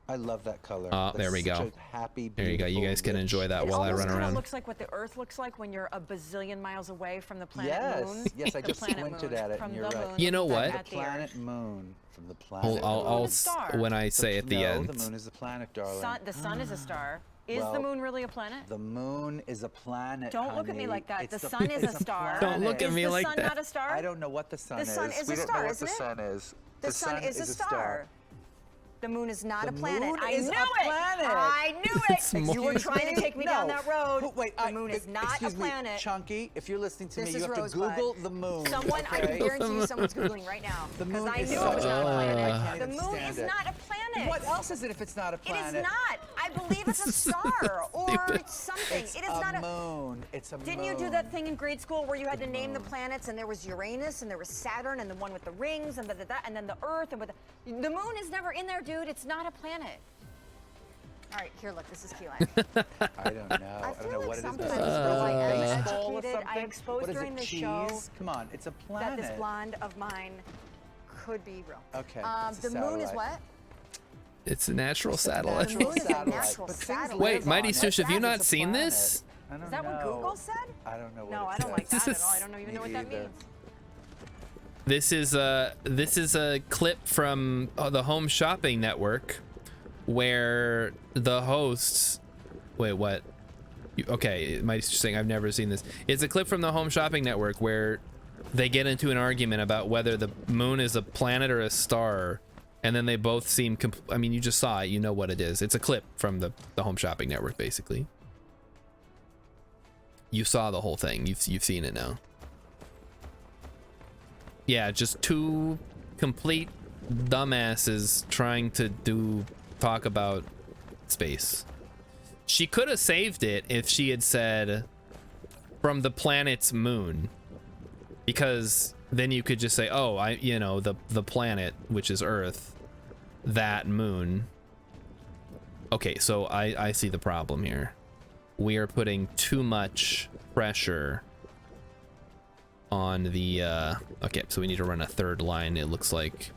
S2: I love that color.
S1: There we go.
S2: Happy,
S1: there you go. You guys can enjoy that while I run around.
S3: It looks like what the Earth looks like when you're a bazillion miles away from the planet Moon.
S2: Yes, I just squinted at it, and you're right.
S1: You know what?
S2: The planet Moon. From the planet.
S1: I'll when I say at the end.
S2: The moon is the planet, darling.
S3: The sun is a star. Is the moon really a planet?
S2: The moon is a planet.
S3: Don't look at me like that. The sun is a star.
S1: Don't look at me like that.
S3: Is the sun not a star?
S2: I don't know what the sun is.
S3: The sun is a star, isn't it?
S2: We don't know what the sun is.
S3: The sun is a star. The moon is not a planet.
S2: I knew it.
S3: I knew it. You were trying to take me down that road.
S2: Wait,
S3: the moon is not a planet.
S2: Chunky, if you're listening to me,
S3: you
S2: have to Google the moon.
S3: Someone, I can guarantee you someone's Googling right now. Because I knew it was not a planet. The moon is not a planet.
S2: What else is it if it's not a planet?
S3: It is not. I believe it's a star or something.
S2: It is not a moon. It's a moon.
S3: Didn't you do that thing in grade school where you had to name the planets and there was Uranus and there was Saturn and the one with the rings and and then the Earth and the moon is never in there, dude. It's not a planet. All right, here, look, this is key line.
S2: I don't know. I don't know what it is.
S3: I exposed during the show.
S2: Come on, it's a planet.
S3: That this blonde of mine could be real.
S2: Okay.
S3: The moon is what?
S1: It's a natural satellite.
S3: The moon is a natural satellite.
S1: Wait, Mighty Sush, have you not seen this?
S3: Is that what Google said?
S2: I don't know what
S3: No, I don't like that at all. I don't even know what that means.
S1: This is a clip from the Home Shopping Network where the hosts wait, what? Okay, Mighty Sush saying I've never seen this. It's a clip from the Home Shopping Network where they get into an argument about whether the moon is a planet or a star, and then they both seem I mean, you just saw it, you know what it is. It's a clip from the Home Shopping Network, basically. You saw the whole thing. You've seen it now. Yeah, just two complete dumbasses trying to talk about space. She could have saved it if she had said from the planet's moon, because then you could just say, oh, the planet, which is Earth, that moon. Okay, so I see the problem here. We are putting too much pressure on the okay, so we need to run a third line, it looks like.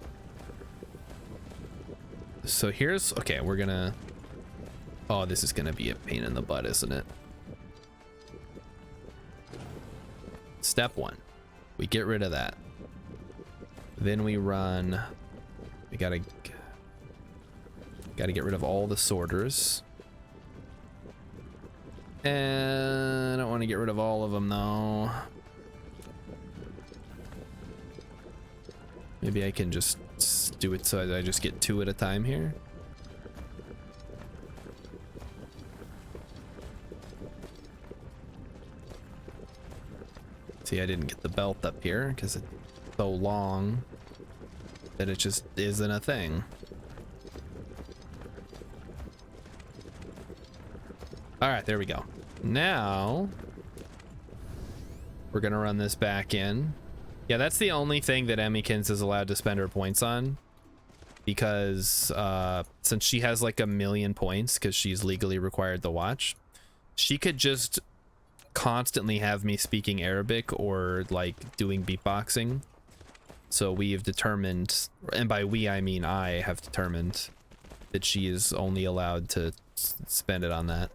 S1: So here's, okay, we're gonna, oh, this is gonna be a pain in the butt, isn't it? Step one, we get rid of that. Then we run, we gotta get rid of all the sorters. And I don't want to get rid of all of them though. Maybe I can just do it so that I just get two at a time here. See, I didn't get the belt up here because it's so long that it just isn't a thing. All right, there we go. Now we're gonna run this back in. Yeah, that's the only thing that Emmykins is allowed to spend her points on, because since she has like 1,000,000 points because she's legally required to watch, she could just constantly have me speaking Arabic or like doing beatboxing. So we have determined, and by we I mean I have determined, that she is only allowed to spend it on that.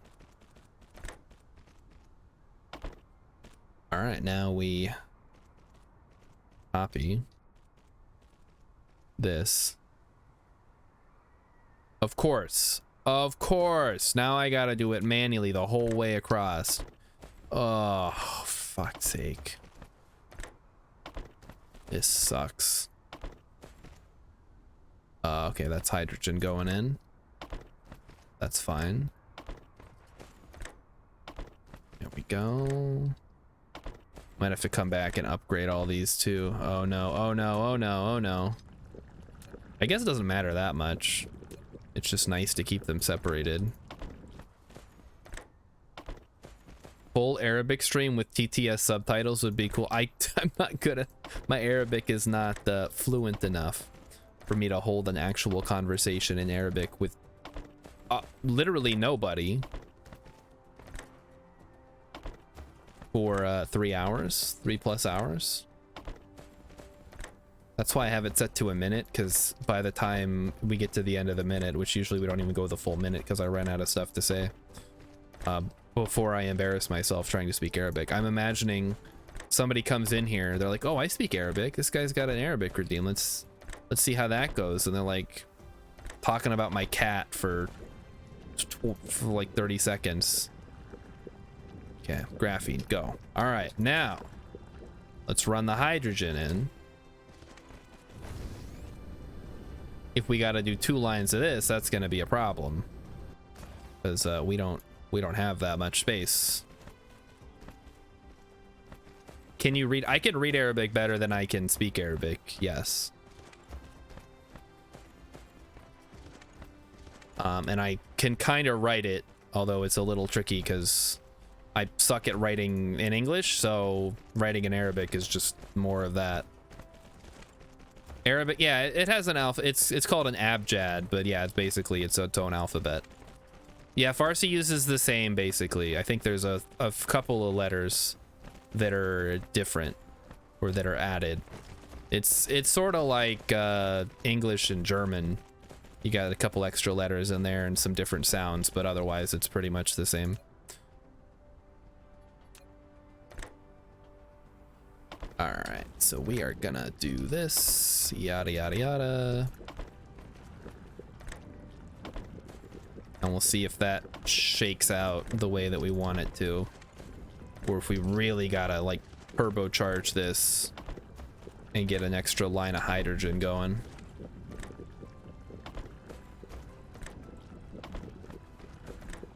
S1: All right, now we copy this. Of course, now I gotta do it manually the whole way across. Oh, fuck's sake. This sucks. Okay, that's hydrogen going in. That's fine. There we go. Might have to come back and upgrade all these too. Oh no, oh no, oh no, oh no. I guess it doesn't matter that much. It's just nice to keep them separated. Full Arabic stream with TTS subtitles would be cool. I'm not good at, my Arabic is not fluent enough for me to hold an actual conversation in Arabic with literally nobody for 3 hours, 3+ hours. That's why I have it set to a minute, because by the time we get to the end of the minute, which usually we don't even go the full minute because I ran out of stuff to say, before I embarrass myself trying to speak Arabic. I'm imagining somebody comes in here, they're like, oh, I speak Arabic. This guy's got an Arabic redeem. Let's see how that goes. And they're like talking about my cat for like 30 seconds. Okay, graphene, go. All right, now let's run the hydrogen in. If we got to do 2 lines of this, that's going to be a problem, because we don't have that much space. Can you read? I can read Arabic better than I can speak Arabic. Yes. And I can kind of write it, although it's a little tricky because I suck at writing in English, so writing in Arabic is just more of that. Arabic, yeah, it has an alpha. It's called an abjad, but yeah, it's basically its own alphabet. Yeah, Farsi uses the same basically. I think there's a couple of letters that are different or that are added. It's sort of like English and German. You got a couple extra letters in there and some different sounds, but otherwise it's pretty much the same. All right, so we are gonna do this, yada yada yada, and we'll see if that shakes out the way that we want it to, or if we really gotta like turbocharge this and get an extra line of hydrogen going.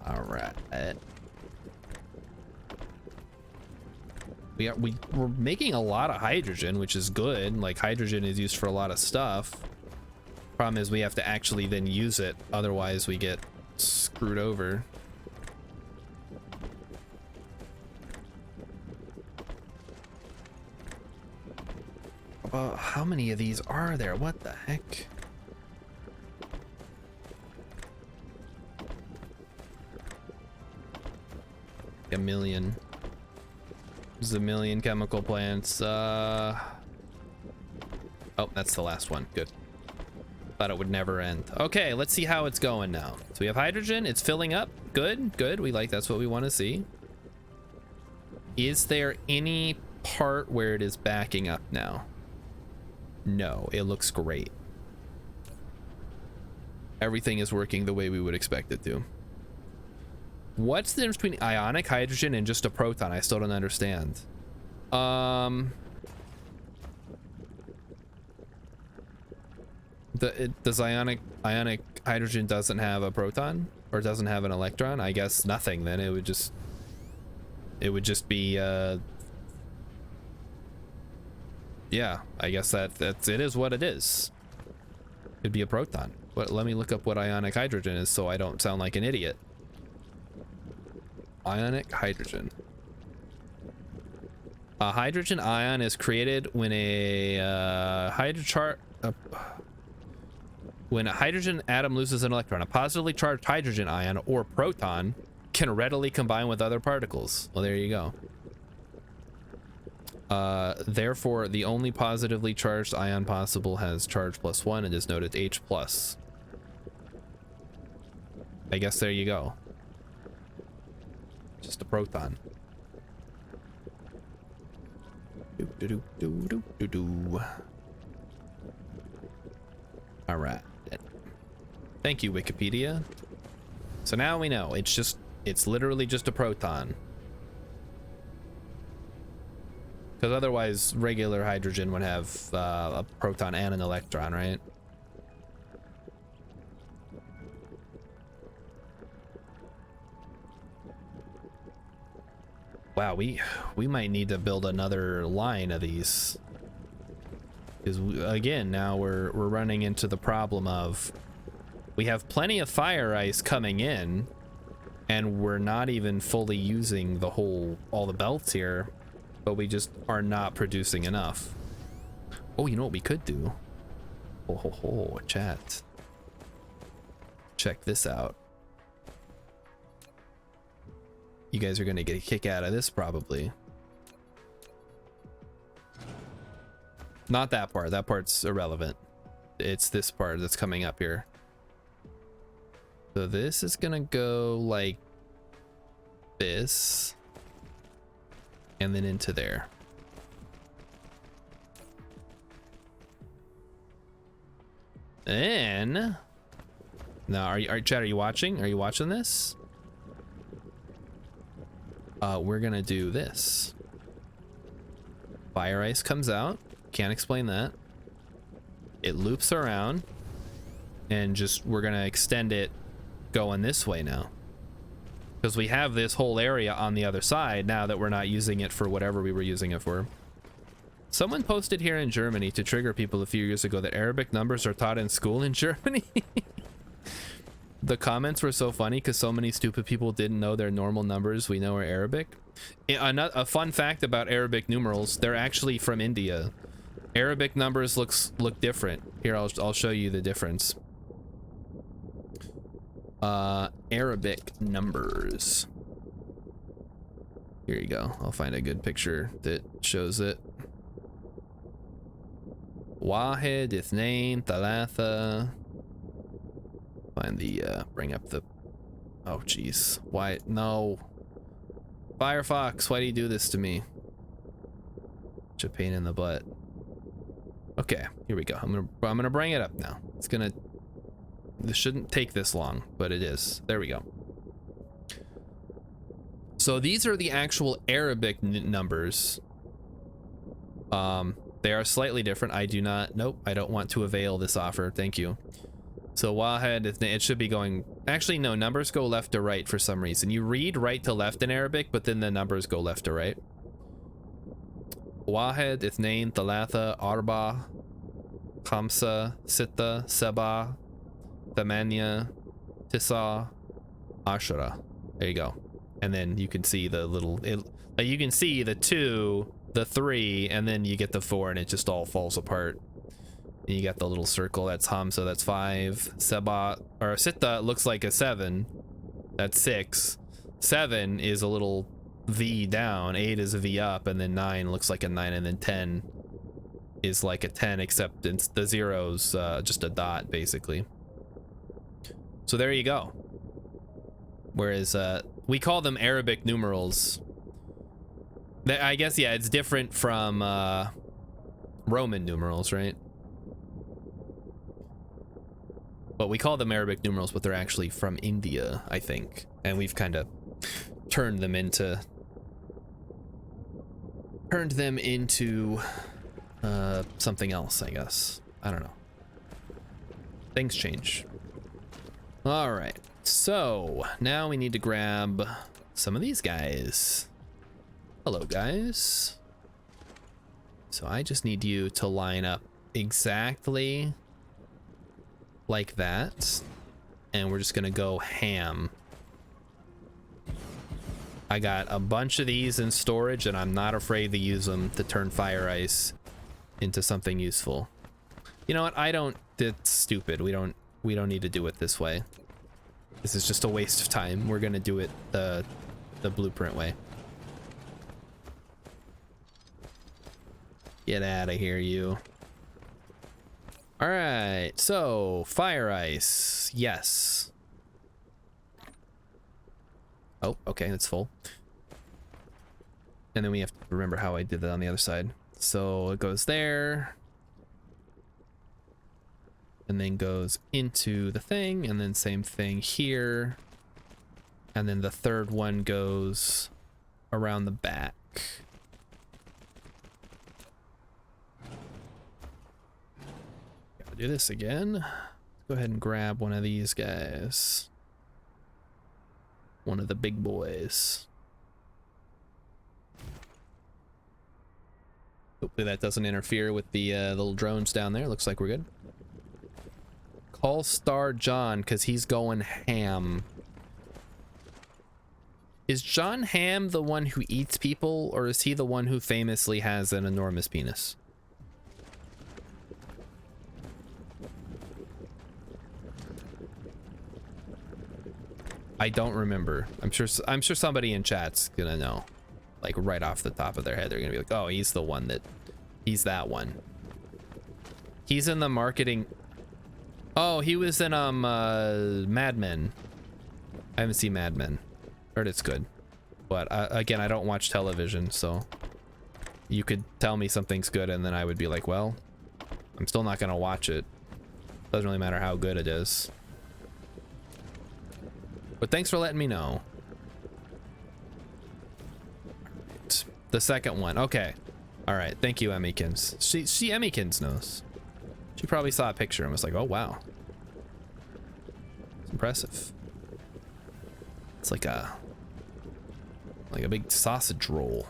S1: All right. We're making a lot of hydrogen, which is good. Like, hydrogen is used for a lot of stuff. Problem is we have to actually then use it, otherwise we get screwed over. How many of these are there? What the heck? A million. There's a million chemical plants. Oh, that's the last one. Good. Thought it would never end. Okay, let's see how it's going now. So we have hydrogen. It's filling up. Good, good. We like, that's what we want to see. Is there any part where it is backing up now? No, it looks great. Everything is working the way we would expect it to. What's the difference between ionic hydrogen and just a proton? I still don't understand. Does ionic hydrogen doesn't have a proton or doesn't have an electron? I guess nothing. Then it would just be yeah, I guess that's it is what it is. It'd be a proton. But let me look up what ionic hydrogen is so I don't sound like an idiot. Ionic hydrogen. A hydrogen ion is created when a when a hydrogen atom loses an electron. A positively charged hydrogen ion or proton can readily combine with other particles. Well, there you go. Therefore, the only positively charged ion possible has charge +1 and is noted H+. I guess there you go. Just a proton. All right. Thank you, Wikipedia. So now we know it's literally just a proton. Because otherwise, regular hydrogen would have a proton and an electron, right? Wow, we might need to build another line of these. Because again, now we're running into the problem of we have plenty of fire ice coming in, and we're not even fully using all the belts here, but we just are not producing enough. Oh, you know what we could do? Oh, ho, ho, chat. Check this out. You guys are gonna get a kick out of this probably. Not that part. That part's irrelevant. It's this part that's coming up here. So this is gonna go like this. And then into there. And now, Chad, are you watching? Are you watching this? We're gonna do this. Fire ice comes out. Can't explain that. It loops around, and we're gonna extend it going this way now. Because we have this whole area on the other side now that we're not using it for whatever we were using it for. Someone posted here in Germany to trigger people a few years ago that Arabic numbers are taught in school in Germany. The comments were so funny because so many stupid people didn't know their normal numbers we know are Arabic. A fun fact about Arabic numerals, they're actually from India. Arabic numbers look different. Here, I'll show you the difference. Arabic numbers. Here you go. I'll find a good picture that shows it. Wahed, Ithnain, Thalatha. Find the, bring up the, oh geez. Why, no. Firefox, why do you do this to me? Such a pain in the butt. Okay, here we go. I'm gonna bring it up now. This shouldn't take this long, but it is. There we go. So these are the actual Arabic numbers. They are slightly different. Nope, I don't want to avail this offer. Thank you. So Wahed, it should be going, actually no, numbers go left to right for some reason. You read right to left in Arabic, but then the numbers go left to right. Wahed, Ithnain, Thalatha, Arba, Khamsa, Sitta, Saba, Thamania, Tisa, Ashara. There you go. And then you can see the little, you can see the 2, the 3, and then you get the 4, and it just all falls apart. And you got the little circle, that's Hamza, that's 5. Seba, or Sitta looks like a 7. That's 6. 7 is a little V down, 8 is a V up, and then 9 looks like a 9, and then 10 is like a 10, except it's the zero's just a dot, basically. So there you go. Whereas we call them Arabic numerals. I guess, yeah, it's different from Roman numerals, right? But we call them Arabic numerals, but they're actually from India, I think. And we've kind of turned them into something else, I guess. I don't know. Things change. All right. So now we need to grab some of these guys. Hello, guys. So I just need you to line up exactly like that, and we're just gonna go ham. I got a bunch of these in storage, and I'm not afraid to use them to turn fire ice into something useful. You know what? It's stupid. We don't need to do it this way. This is just a waste of time. We're gonna do it the blueprint way. Get out of here, you. All right, so fire ice, yes. Oh, okay, it's full. And then we have to remember how I did that on the other side. So it goes there. And then goes into the thing, and then same thing here. And then the third one goes around the back. Do this again. Go ahead and grab one of these guys. One of the big boys. Hopefully that doesn't interfere with the little drones down there. Looks like we're good. Call Star John because he's going ham. Is John Ham the one who eats people, or is he the one who famously has an enormous penis? I don't remember. I'm sure somebody in chat's gonna know. Like right off the top of their head, they're gonna be like, "Oh, he's the one that, he's that one." He's in the marketing. Oh, he was in Mad Men. I haven't seen Mad Men. Heard it's good, but again, I don't watch television, so you could tell me something's good, and then I would be like, "Well, I'm still not gonna watch it." Doesn't really matter how good it is. But thanks for letting me know. The second one. Okay. All right. Thank you, Emmykins. She Emmykins knows. She probably saw a picture and was like, "Oh, wow. It's impressive." It's like a big sausage roll.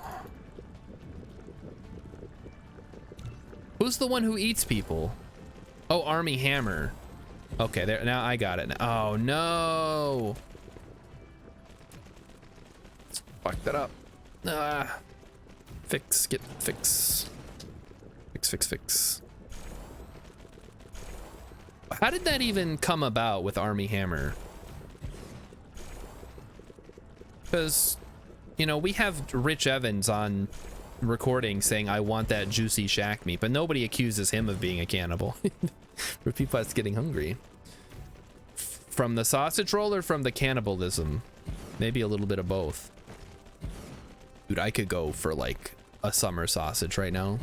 S1: Who's the one who eats people? Oh, Army Hammer. Okay, there. Now I got it. Oh, no. Fuck that up. Fix. Get fix. Fix. How did that even come about with Army Hammer? Because, you know, we have Rich Evans on recording saying, "I want that juicy shack meat," but nobody accuses him of being a cannibal. For people that's getting hungry. From the sausage roll or from the cannibalism? Maybe a little bit of both. Dude, I could go for like a summer sausage right now.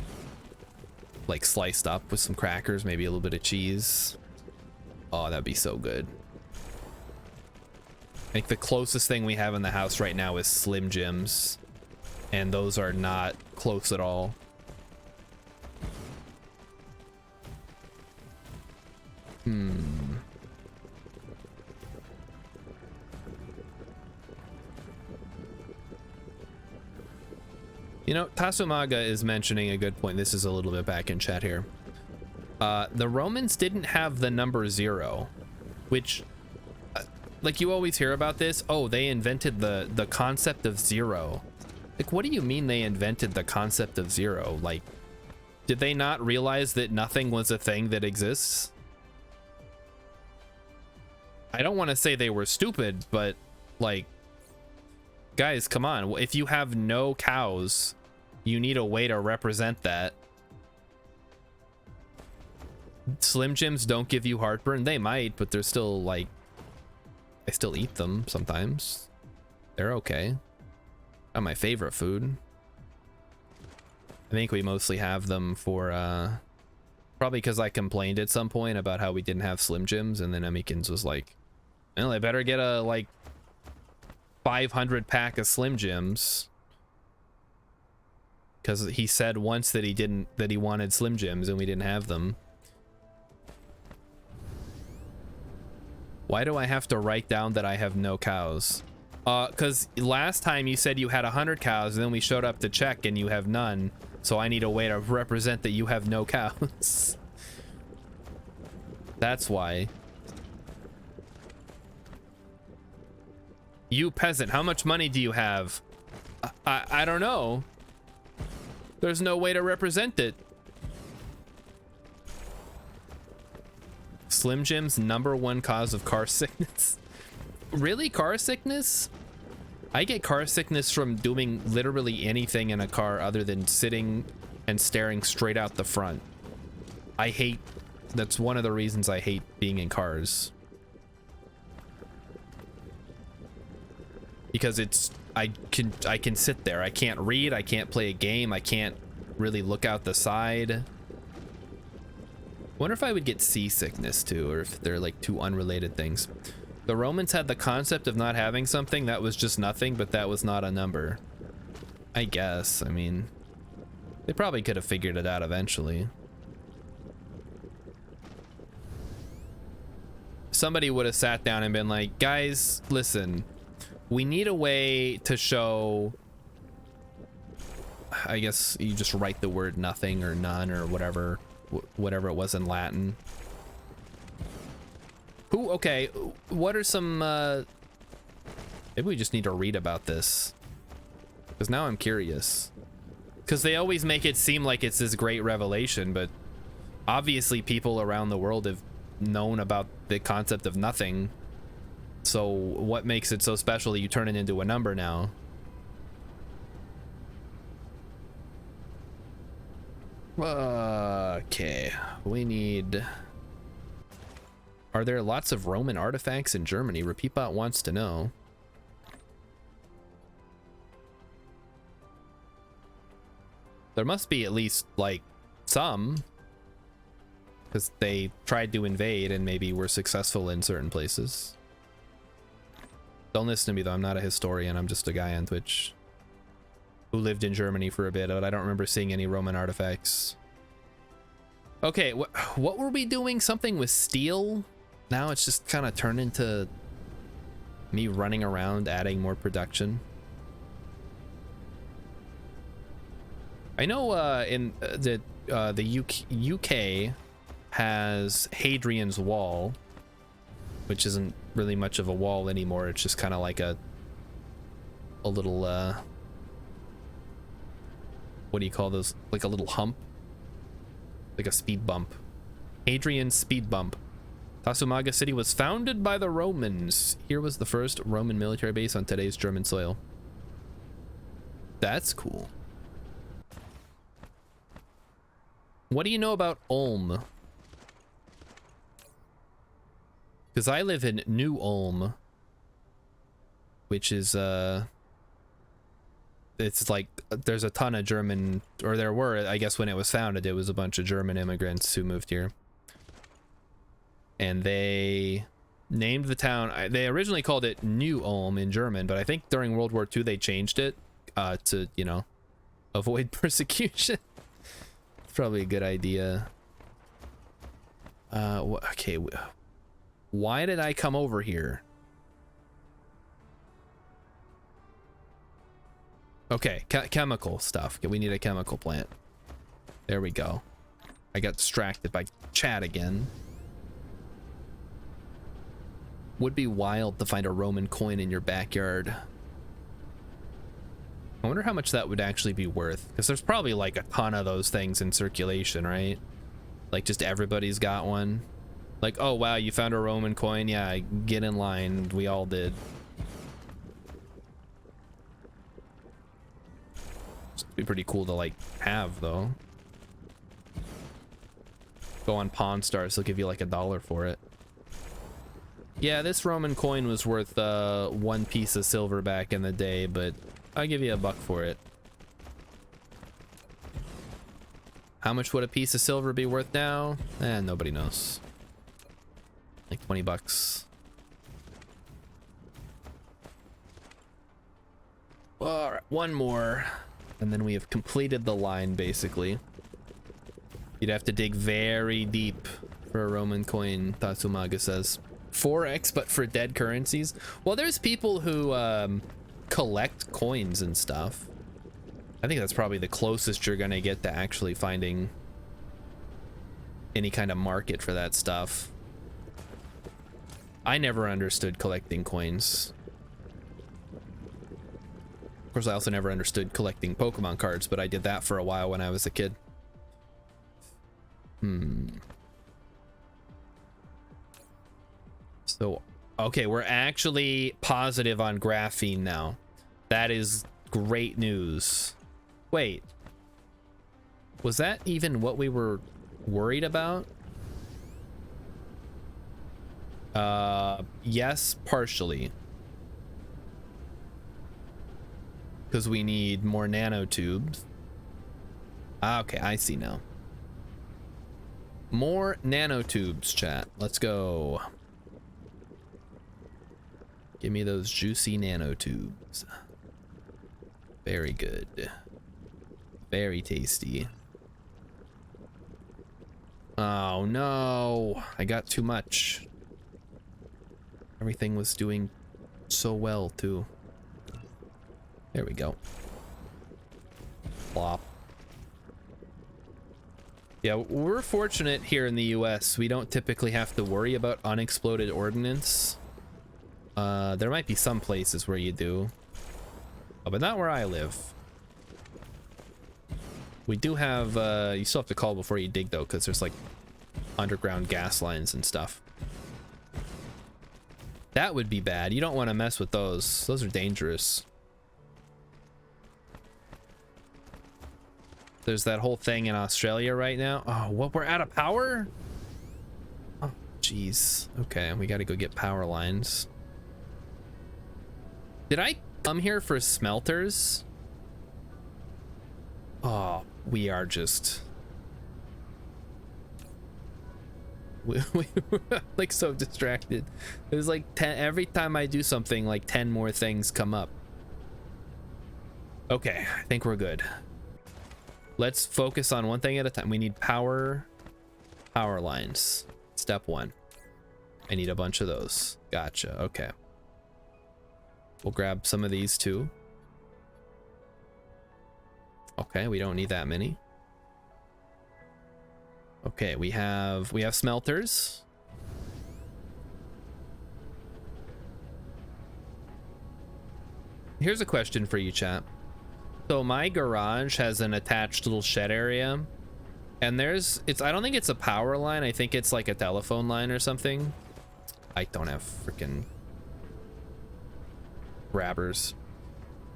S1: Like sliced up with some crackers, maybe a little bit of cheese. Oh, that'd be so good. I think the closest thing we have in the house right now is Slim Jims. And those are not close at all. You know, Tasumaga is mentioning a good point. This is a little bit back in chat here. The Romans didn't have the number 0, which, like you always hear about this. Oh, they invented the concept of 0. Like, what do you mean they invented the concept of 0? Like, did they not realize that nothing was a thing that exists? I don't want to say they were stupid, but like, guys, come on. If you have no cows, you need a way to represent that. Slim Jims don't give you heartburn. They might, but they're still like, I still eat them sometimes. They're okay. Not my favorite food. I think we mostly have them for probably because I complained at some point about how we didn't have Slim Jims, and then Emmykins was like, "Well, I better get a like 500 pack of Slim Jims," because he said once that he wanted Slim Jims and we didn't have them. Why do I have to write down that I have no cows? Because last time you said you had 100 cows, and then we showed up to check and you have none. So I need a way to represent that you have no cows. That's why. You peasant, how much money do you have? I don't know. There's no way to represent it. Slim Jim's #1 cause of car sickness. Really? Car sickness? I get car sickness from doing literally anything in a car other than sitting and staring straight out the front. That's one of the reasons I hate being in cars. Because I can sit there. I can't read, I can't play a game, I can't really look out the side. Wonder if I would get seasickness too, or if they're like two unrelated things. The Romans had the concept of not having something that was just nothing, but that was not a number. I guess. I mean, they probably could have figured it out eventually. somebody would have sat down and been like, guys, listen, we need a way to show, I guess you just write the word nothing or none or whatever it was in Latin. Okay, what are some maybe we just need to read about this, because now I'm curious, because they always make it seem like it's this great revelation, but obviously people around the world have known about the concept of nothing. So what makes it so special that you turn it into a number now? Okay, we need... Are there lots of Roman artifacts in Germany? Repeatbot wants to know. There must be at least, like, some. Because they tried to invade and maybe were successful in certain places. Don't listen to me, though. I'm not a historian. I'm just a guy on Twitch who lived in Germany for a bit, but I don't remember seeing any Roman artifacts. Okay, what were we doing? Something with steel? Now it's just kind of turned into me running around adding more production. I know in the UK has Hadrian's Wall, which isn't really much of a wall anymore. It's just kind of like a little what do you call those? Like a little hump, like a speed bump. Hadrian's speed bump. Tasumaga City was founded by the Romans. Here was the first Roman military base on today's German soil. That's cool. What do you know about Ulm? Because I live in New Ulm, which is it's like there's a ton of German, or there were, I guess when it was founded, it was a bunch of German immigrants who moved here. And they named the town, they originally called it New Ulm in German, but I think during World War II they changed it to, you know, avoid persecution. It's probably a good idea. Okay, why did I come over here? Okay, chemical stuff. We need a chemical plant. There we go. I got distracted by chat again. Would be wild to find a Roman coin in your backyard. I wonder how much that would actually be worth, because there's probably like a ton of those things in circulation, right? Like just everybody's got one. Like, oh wow, you found a Roman coin? Yeah, get in line. We all did. It'd be pretty cool to like have though. Go on Pawn Stars, they'll give you like $1 for it. Yeah, this Roman coin was worth 1 piece of silver back in the day, but I'll give you $1 for it. How much would a piece of silver be worth now? Nobody knows. Like 20 bucks. All right, one more, and then we have completed the line, basically. You'd have to dig very deep for a Roman coin, Tatsumaga says. 4x, but for dead currencies? Well, there's people who collect coins and stuff. I think that's probably the closest you're gonna get to actually finding any kind of market for that stuff. I never understood collecting coins. Of course, I also never understood collecting Pokemon cards, but I did that for a while when I was a kid. So, okay, we're actually positive on graphene now. That is great news. Wait. Was that even what we were worried about? Yes, partially. Because we need more nanotubes. Ah, okay, I see now. More nanotubes, chat. Let's go. Give me those juicy nanotubes. Very good. Very tasty. Oh no, I got too much. Everything was doing so well too. There we go. Plop. Yeah, we're fortunate here in the US. We don't typically have to worry about unexploded ordnance. There might be some places where you do, but not where I live. We do have, you still have to call before you dig though, because there's like underground gas lines and stuff. That would be bad. You don't want to mess with those. Those are dangerous. There's that whole thing in Australia right now. Oh, what? We're out of power? Oh, jeez. Okay, we got to go get power lines. Did I come here for smelters? Oh, we are just... we were like so distracted. It was like 10, every time I do something, like 10 more things come up. Okay, I think we're good. Let's focus on one thing at a time. We need power lines. Step 1. I need a bunch of those. Gotcha. Okay. We'll grab some of these too. Okay, we don't need that many. Okay, we have smelters. Here's a question for you, chat. So my garage has an attached little shed area, and I don't think it's a power line. I think it's like a telephone line or something. I don't have freaking grabbers.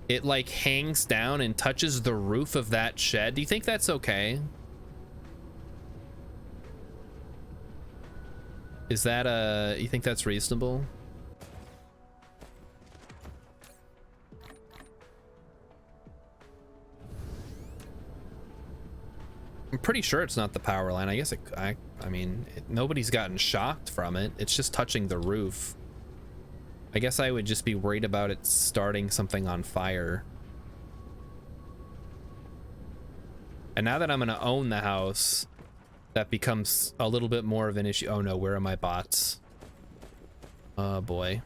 S1: It like hangs down and touches the roof of that shed. Do you think that's okay? Is that you think that's reasonable? I'm pretty sure it's not the power line. I guess I mean, nobody's gotten shocked from it. It's just touching the roof. I guess I would just be worried about it starting something on fire. And now that I'm gonna own the house, that becomes a little bit more of an issue. Oh no, where are my bots? Oh boy.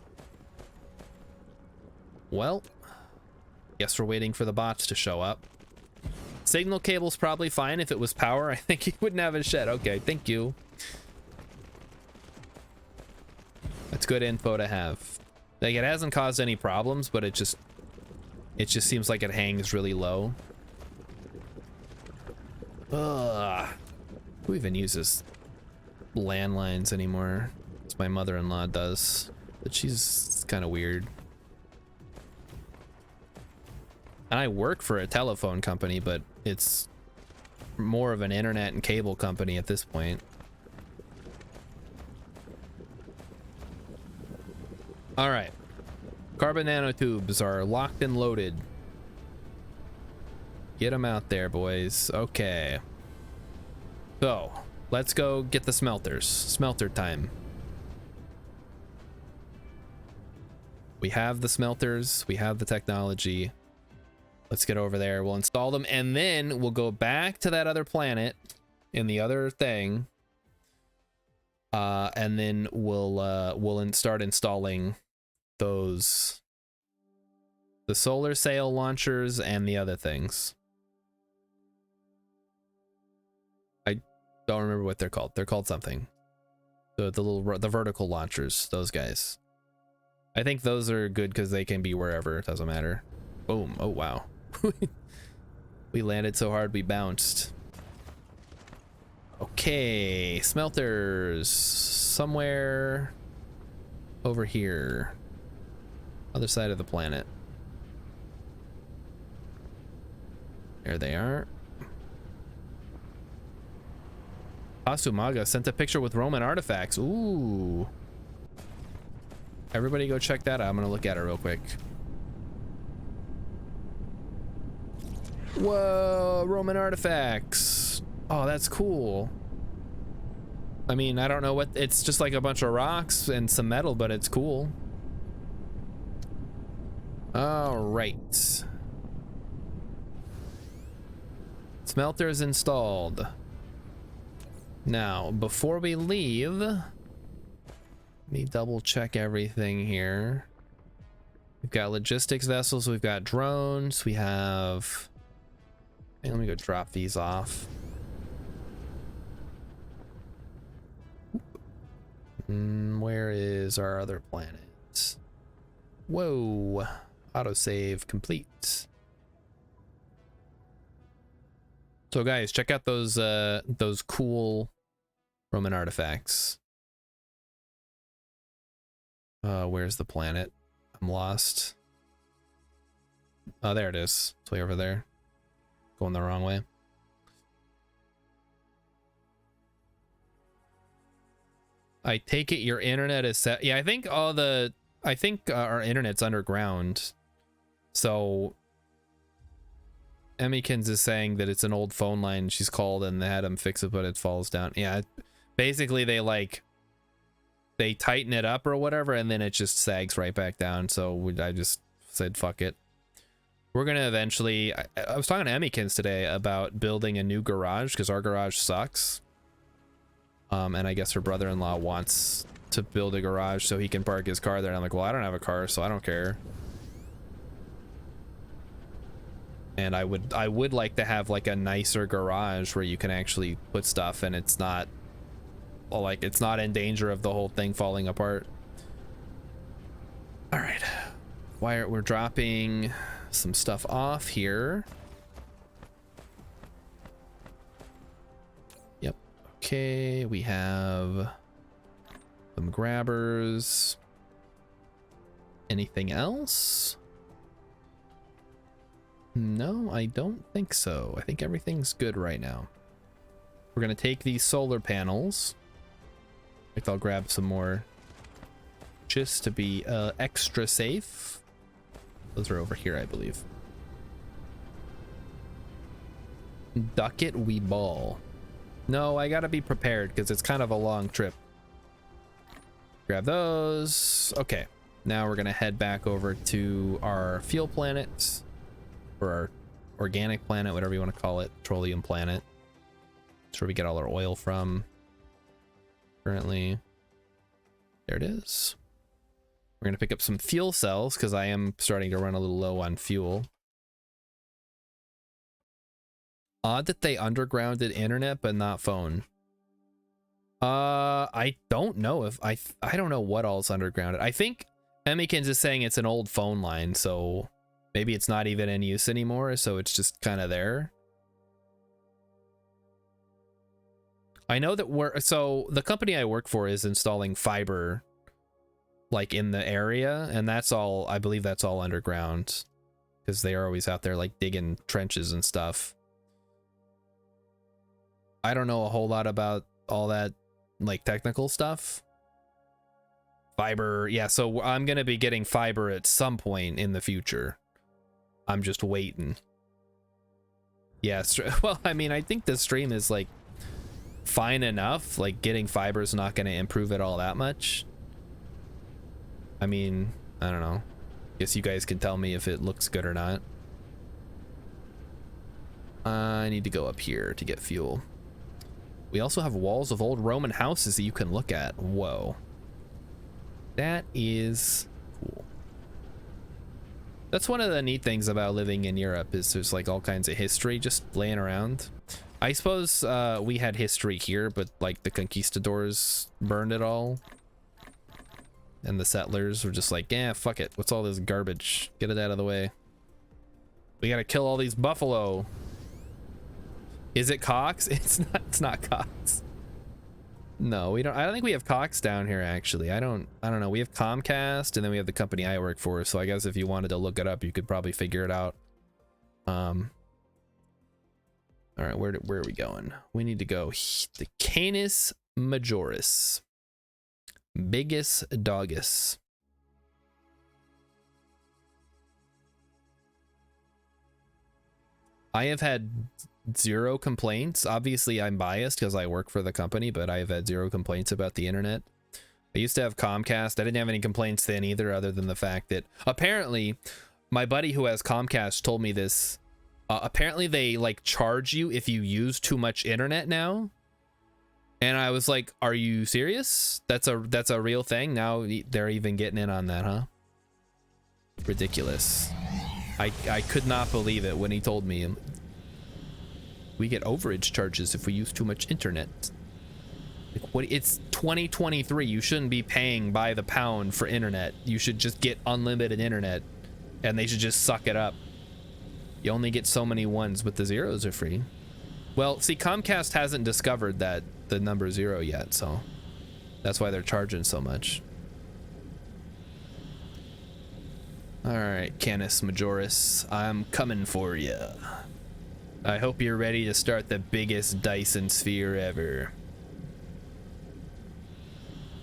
S1: Well, guess we're waiting for the bots to show up. Signal cable's probably fine. If it was power, I think he wouldn't have a shed. Okay, thank you. That's good info to have. Like, it hasn't caused any problems, but it just seems like it hangs really low. Ugh. Who even uses landlines anymore? As my mother-in-law does, but she's kind of weird. And I work for a telephone company, but it's more of an internet and cable company at this point. All right. Carbon nanotubes are locked and loaded. Get them out there, boys. Okay. So, let's go get the smelters. Smelter time. We have the smelters. We have the technology. Let's get over there. We'll install them, and then we'll go back to that other planet in the other thing. And then we'll start installing those, the solar sail launchers and the other things. I don't remember what they're called. They're called something. The vertical launchers, those guys. I think those are good because they can be wherever. It doesn't matter. Boom. Oh wow. We landed so hard we bounced. Okay, smelters somewhere over here, other side of the planet. There they are. Asumaga sent a picture with Roman artifacts. Ooh, everybody go check that out. I'm gonna look at it real quick. Whoa, Roman artifacts. Oh, that's cool. I mean, I don't know what, it's just like a bunch of rocks and some metal, but it's cool. All right. Smelters installed. Now, before we leave, Let me double check everything here. We've got logistics vessels, we've got drones, we have... Hey, let me go drop these off. Where is our other planet? Whoa, autosave complete. So guys, check out those cool Roman artifacts. Where's the planet? I'm lost. Oh, there it is. It's way over there. Going the wrong way. I take it your internet is set. Yeah, I think our internet's underground. So Emmykins is saying that it's an old phone line she's called and they had him fix it, but it falls down. Yeah, basically they tighten it up or whatever, and then it just sags right back down. So I just said, fuck it. We're gonna eventually, I was talking to Emmykins today about building a new garage because our garage sucks. And I guess her brother-in-law wants to build a garage so he can park his car there. And I'm like, well, I don't have a car, so I don't care. And I would like to have like a nicer garage where you can actually put stuff and it's not, well, like it's not in danger of the whole thing falling apart. All right, we're dropping some stuff off here. Yep. Okay, we have some grabbers. Anything else? No, I don't think so. I think everything's good right now. We're gonna take these solar panels. I think I'll grab some more just to be extra safe. Those are over here, I believe. Duck it, we ball. No, I gotta be prepared because it's kind of a long trip. Grab those. Okay, now we're gonna head back over to our fuel planet, or our organic planet, whatever you want to call it, petroleum planet. That's where we get all our oil from currently. There it is. We're gonna pick up some fuel cells because I am starting to run a little low on fuel. Odd that they undergrounded internet but not phone. I don't know if I don't know what all's undergrounded. I think Emmykins is saying it's an old phone line, so maybe it's not even in use anymore, so it's just kind of there. I know that so the company I work for is installing fiber like in the area, and that's all, I believe that's all underground because they are always out there like digging trenches and stuff. I don't know a whole lot about all that like technical stuff. Fiber, yeah, so I'm gonna be getting fiber at some point in the future. I'm just waiting. Yeah, well, I mean, I think the stream is like fine enough. Like getting fiber is not gonna improve it all that much. I mean, I don't know. Guess you guys can tell me if it looks good or not. I need to go up here to get fuel. We also have walls of old Roman houses that you can look at. Whoa. That is cool. That's one of the neat things about living in Europe is there's like all kinds of history just laying around. I suppose we had history here, but like the conquistadors burned it all. And the settlers were just like, yeah, fuck it. What's all this garbage? Get it out of the way. We gotta kill all these buffalo. Is it Cox? It's not Cox. No, we don't. I don't think we have Cox down here actually. I don't know. We have Comcast and then we have the company I work for. So I guess if you wanted to look it up, you could probably figure it out. All right, where are we going? We need to go the Canis Majoris. Biggest doggus. I have had zero complaints. Obviously, I'm biased because I work for the company, but I've had zero complaints about the internet. I used to have Comcast. I didn't have any complaints then either, other than the fact that apparently my buddy who has Comcast told me this. Apparently they like charge you if you use too much internet now. And I was like, are you serious? That's a real thing? Now they're even getting in on that, huh? Ridiculous. I could not believe it when he told me. We get overage charges if we use too much internet. Like, what? It's 2023. You shouldn't be paying by the pound for internet. You should just get unlimited internet, and they should just suck it up. You only get so many ones, but the zeros are free. Well, see, Comcast hasn't discovered that the number 0 yet, so that's why they're charging so much. All right, Canis Majoris, I'm coming for you. I hope you're ready to start the biggest Dyson sphere ever.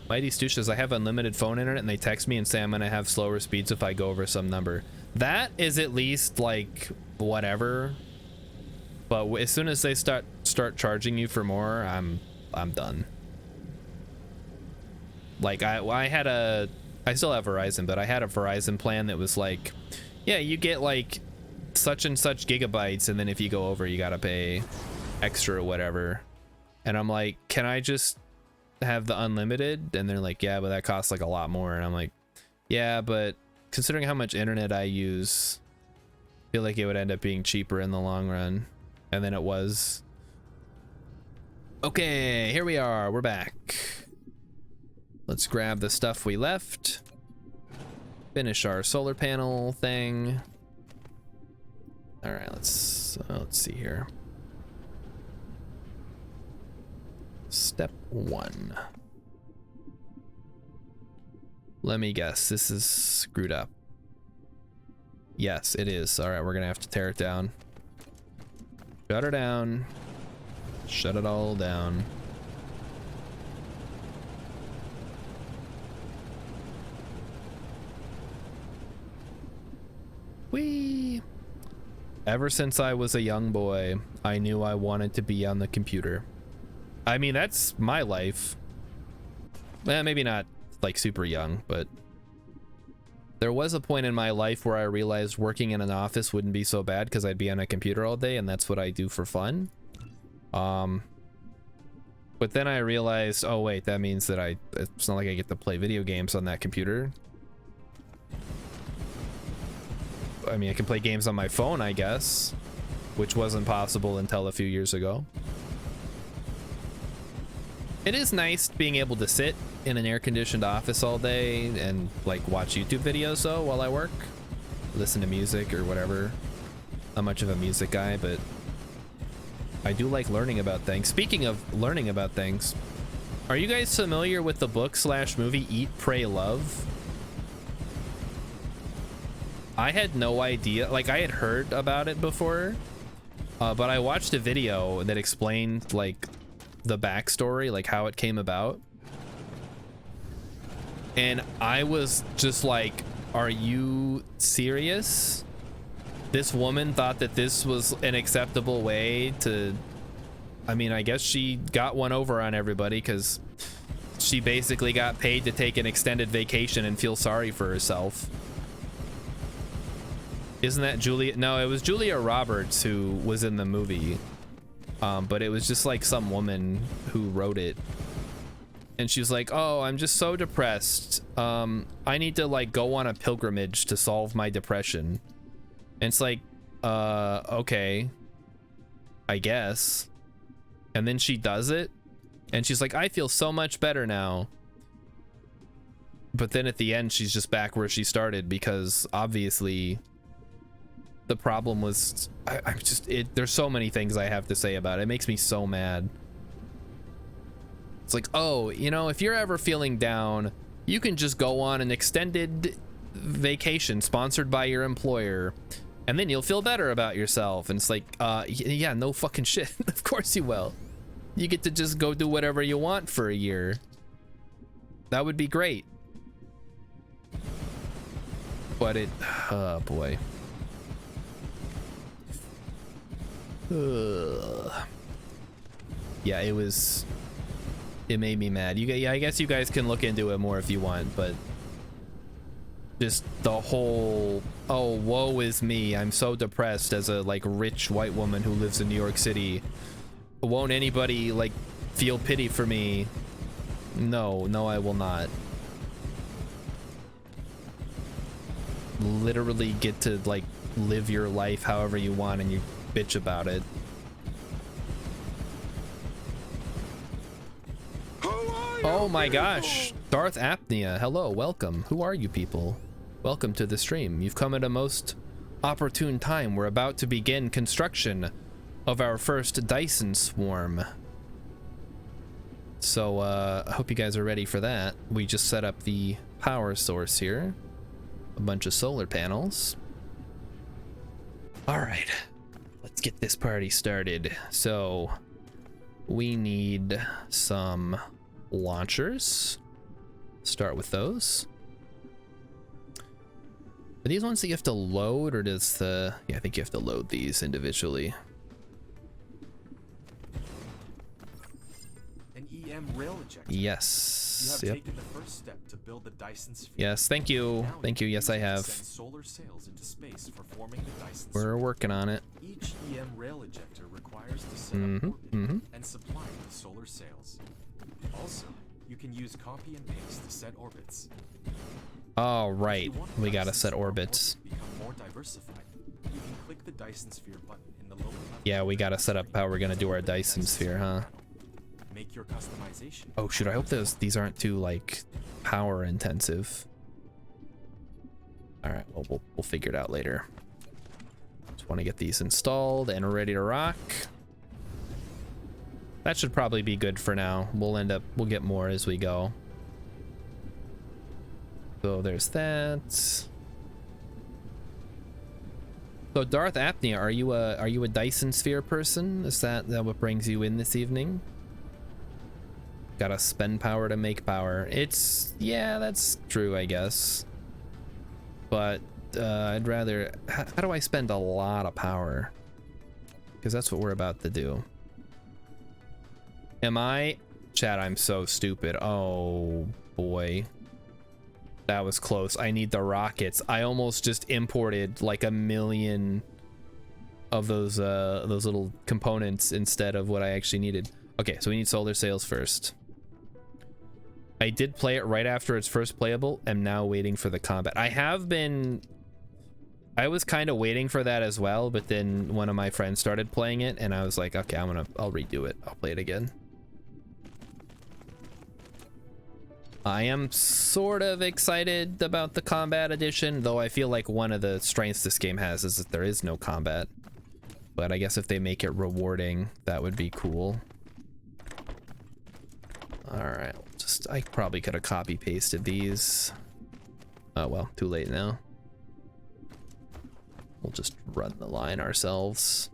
S1: Mighty Stoosh says, I have unlimited phone internet and they text me and say I'm gonna have slower speeds if I go over some number. That is at least like whatever. But as soon as they start charging you for more, I'm done. Like I still have Verizon, but I had a Verizon plan that was like, yeah, you get like such and such gigabytes, and then if you go over, you gotta pay extra or whatever. And I'm like, can I just have the unlimited? And they're like, yeah, but that costs like a lot more. And I'm like, yeah, but considering how much internet I use, I feel like it would end up being cheaper in the long run. And then it was. Okay, here we are. We're back. Let's grab the stuff we left. Finish our solar panel thing. All right, let's see here. Step 1. Let me guess, this is screwed up. Yes, it is. All right, we're gonna have to tear it down. Shut her down. Shut it all down. Whee! Ever since I was a young boy, I knew I wanted to be on the computer. I mean, that's my life. Maybe not like super young, but there was a point in my life where I realized working in an office wouldn't be so bad because I'd be on a computer all day and that's what I do for fun. But then I realized, oh wait, that means that it's not like I get to play video games on that computer. I mean, I can play games on my phone, I guess, which wasn't possible until a few years ago. It is nice being able to sit in an air-conditioned office all day and like watch YouTube videos though while I work, listen to music or whatever. Not much of a music guy, but I do like learning about things. Speaking of learning about things, are you guys familiar with the book/movie Eat, Pray, Love? I had no idea. Like, I had heard about it before, but I watched a video that explained like the backstory, like how it came about, and I was just like, are you serious? This woman thought that this was an acceptable way to, I mean, I guess she got one over on everybody because she basically got paid to take an extended vacation and feel sorry for herself. Isn't that Julia? No, it was Julia Roberts who was in the movie. But it was just like some woman who wrote it. And she was like, oh, I'm just so depressed. I need to like go on a pilgrimage to solve my depression. And it's like, okay, I guess. And then she does it. And she's like, I feel so much better now. But then at the end, she's just back where she started because obviously the problem was, there's so many things I have to say about it. It makes me so mad. It's like, oh, you know, if you're ever feeling down, you can just go on an extended vacation sponsored by your employer, and then you'll feel better about yourself. And it's like, yeah, no fucking shit. Of course you will. You get to just go do whatever you want for a year. That would be great. But it, oh boy. Yeah, it made me mad. Yeah, I guess you guys can look into it more if you want, but just the whole, oh, woe is me, I'm so depressed as a like rich white woman who lives in New York City. Won't anybody like feel pity for me. No, I will not. Literally get to like live your life however you want and you bitch about it. Oh my gosh, Darth Apnea, hello, welcome. Who are you people? Welcome to the stream. You've come at a most opportune time. We're about to begin construction of our first Dyson swarm. So I hope you guys are ready for that. We just set up the power source here. A bunch of solar panels. All right, let's get this party started. So we need some launchers. Start with those. Are these ones that you have to load, or does the... Yeah, I think you have to load these individually.
S4: An EM rail ejector.
S1: Yes.
S4: You have taken the first step to build the Dyson sphere.
S1: Yes, thank you.
S4: Now
S1: Thank you. Yes, I have.
S4: send solar sails into space for forming the Dyson
S1: We're
S4: sphere.
S1: working on it.
S4: Each EM rail ejector requires to set up orbit and supply the solar sails. Also, you can use copy and paste to set orbits.
S1: Oh,
S4: If
S1: right.
S4: you want
S1: We gotta
S4: Dyson
S1: set
S4: sphere
S1: orbits.
S4: to become more diversified, you can click the Dyson sphere button in the lower left.
S1: Yeah, we gotta set up how we're gonna do our
S4: Open the
S1: Dyson sphere, huh?
S4: panel. Make your customization.
S1: Oh shoot, I hope these aren't too like power intensive. All right, well, we'll figure it out later. Just want to get these installed and ready to rock. That should probably be good for now. We'll get more as we go. So there's that. So Darth Apnea, are you a Dyson sphere person? Is that what brings you in this evening? Gotta spend power to make power. Yeah, that's true, I guess. But I'd rather... How do I spend a lot of power? Because that's what we're about to do. Am I... Chat, I'm so stupid. Oh, boy. That was close. I need the rockets. I almost just imported like 1,000,000 of those little components instead of what I actually needed. Okay, so we need solar sails first. I did play it right after it's first playable. I'm now waiting for the combat. I was kind of waiting for that as well, but then one of my friends started playing it and I was like, okay, I'll redo it. I'll play it again. I am sort of excited about the combat edition, though I feel like one of the strengths this game has is that there is no combat. But I guess if they make it rewarding, that would be cool. Alright, I probably could have copy pasted these. Oh well, too late now. We'll just run the line ourselves.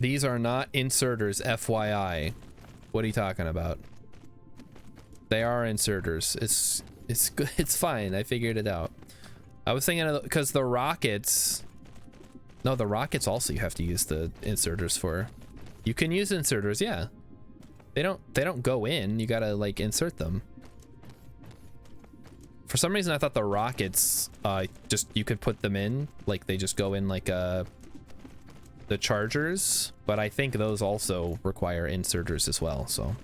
S1: These are not inserters, FYI. What are you talking about? They are inserters. It's good. It's fine. I figured it out. I was thinking because the rockets. No, the rockets also you have to use the inserters for. You can use inserters, yeah. They don't go in. You gotta like insert them. For some reason, I thought the rockets just you could put them in, like they just go in like the chargers, but I think those also require inserters as well, so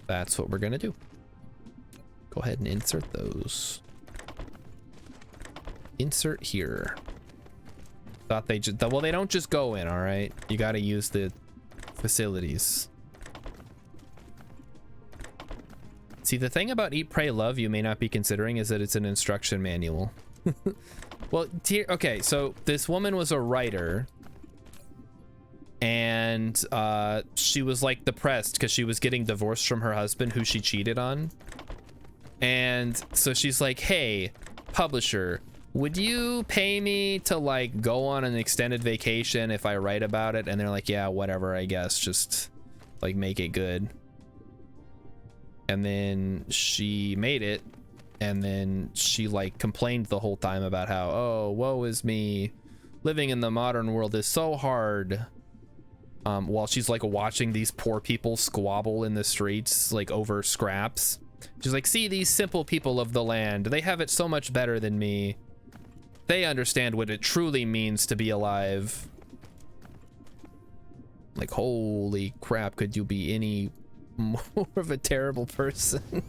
S1: that's what we're gonna do. Go ahead and insert those. Insert here. Thought they just, well, they don't just go in, all right? You gotta use the facilities. See, the thing about Eat, Pray, Love you may not be considering is that it's an instruction manual. Well, okay, so this woman was a writer and she was like depressed because she was getting divorced from her husband who she cheated on. And so she's like, hey, publisher, would you pay me to like go on an extended vacation if I write about it? And they're like, yeah, whatever, I guess, just like make it good. And then she made it. And then she like complained the whole time about how, oh, woe is me. Living in the modern world is so hard. While she's like watching these poor people squabble in the streets, like over scraps. She's like, see these simple people of the land. They have it so much better than me. They understand what it truly means to be alive. Like, holy crap, could you be any more of a terrible person?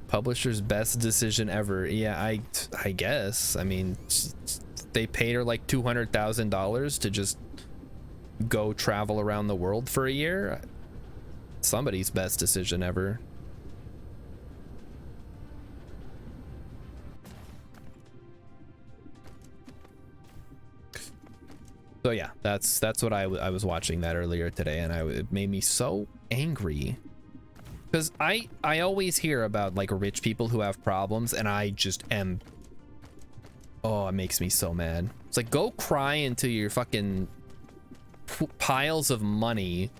S1: Publisher's best decision ever. Yeah, I guess. I mean, they paid her like $200,000 to just go travel around the world for a year. Somebody's best decision ever. So yeah, that's what I was watching that earlier today, and it made me so angry. Because I always hear about like rich people who have problems, and I just am, oh, it makes me so mad. It's like, go cry into your fucking piles of money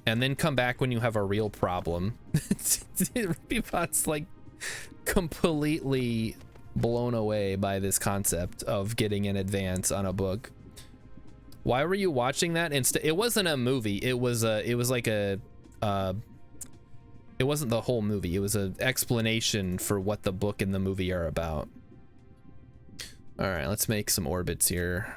S1: and then come back when you have a real problem. Rippypot's like completely blown away by this concept of getting an advance on a book. Why were you watching that? It wasn't a movie. It was like a it wasn't the whole movie. It was an explanation for what the book and the movie are about. All right, let's make some orbits here.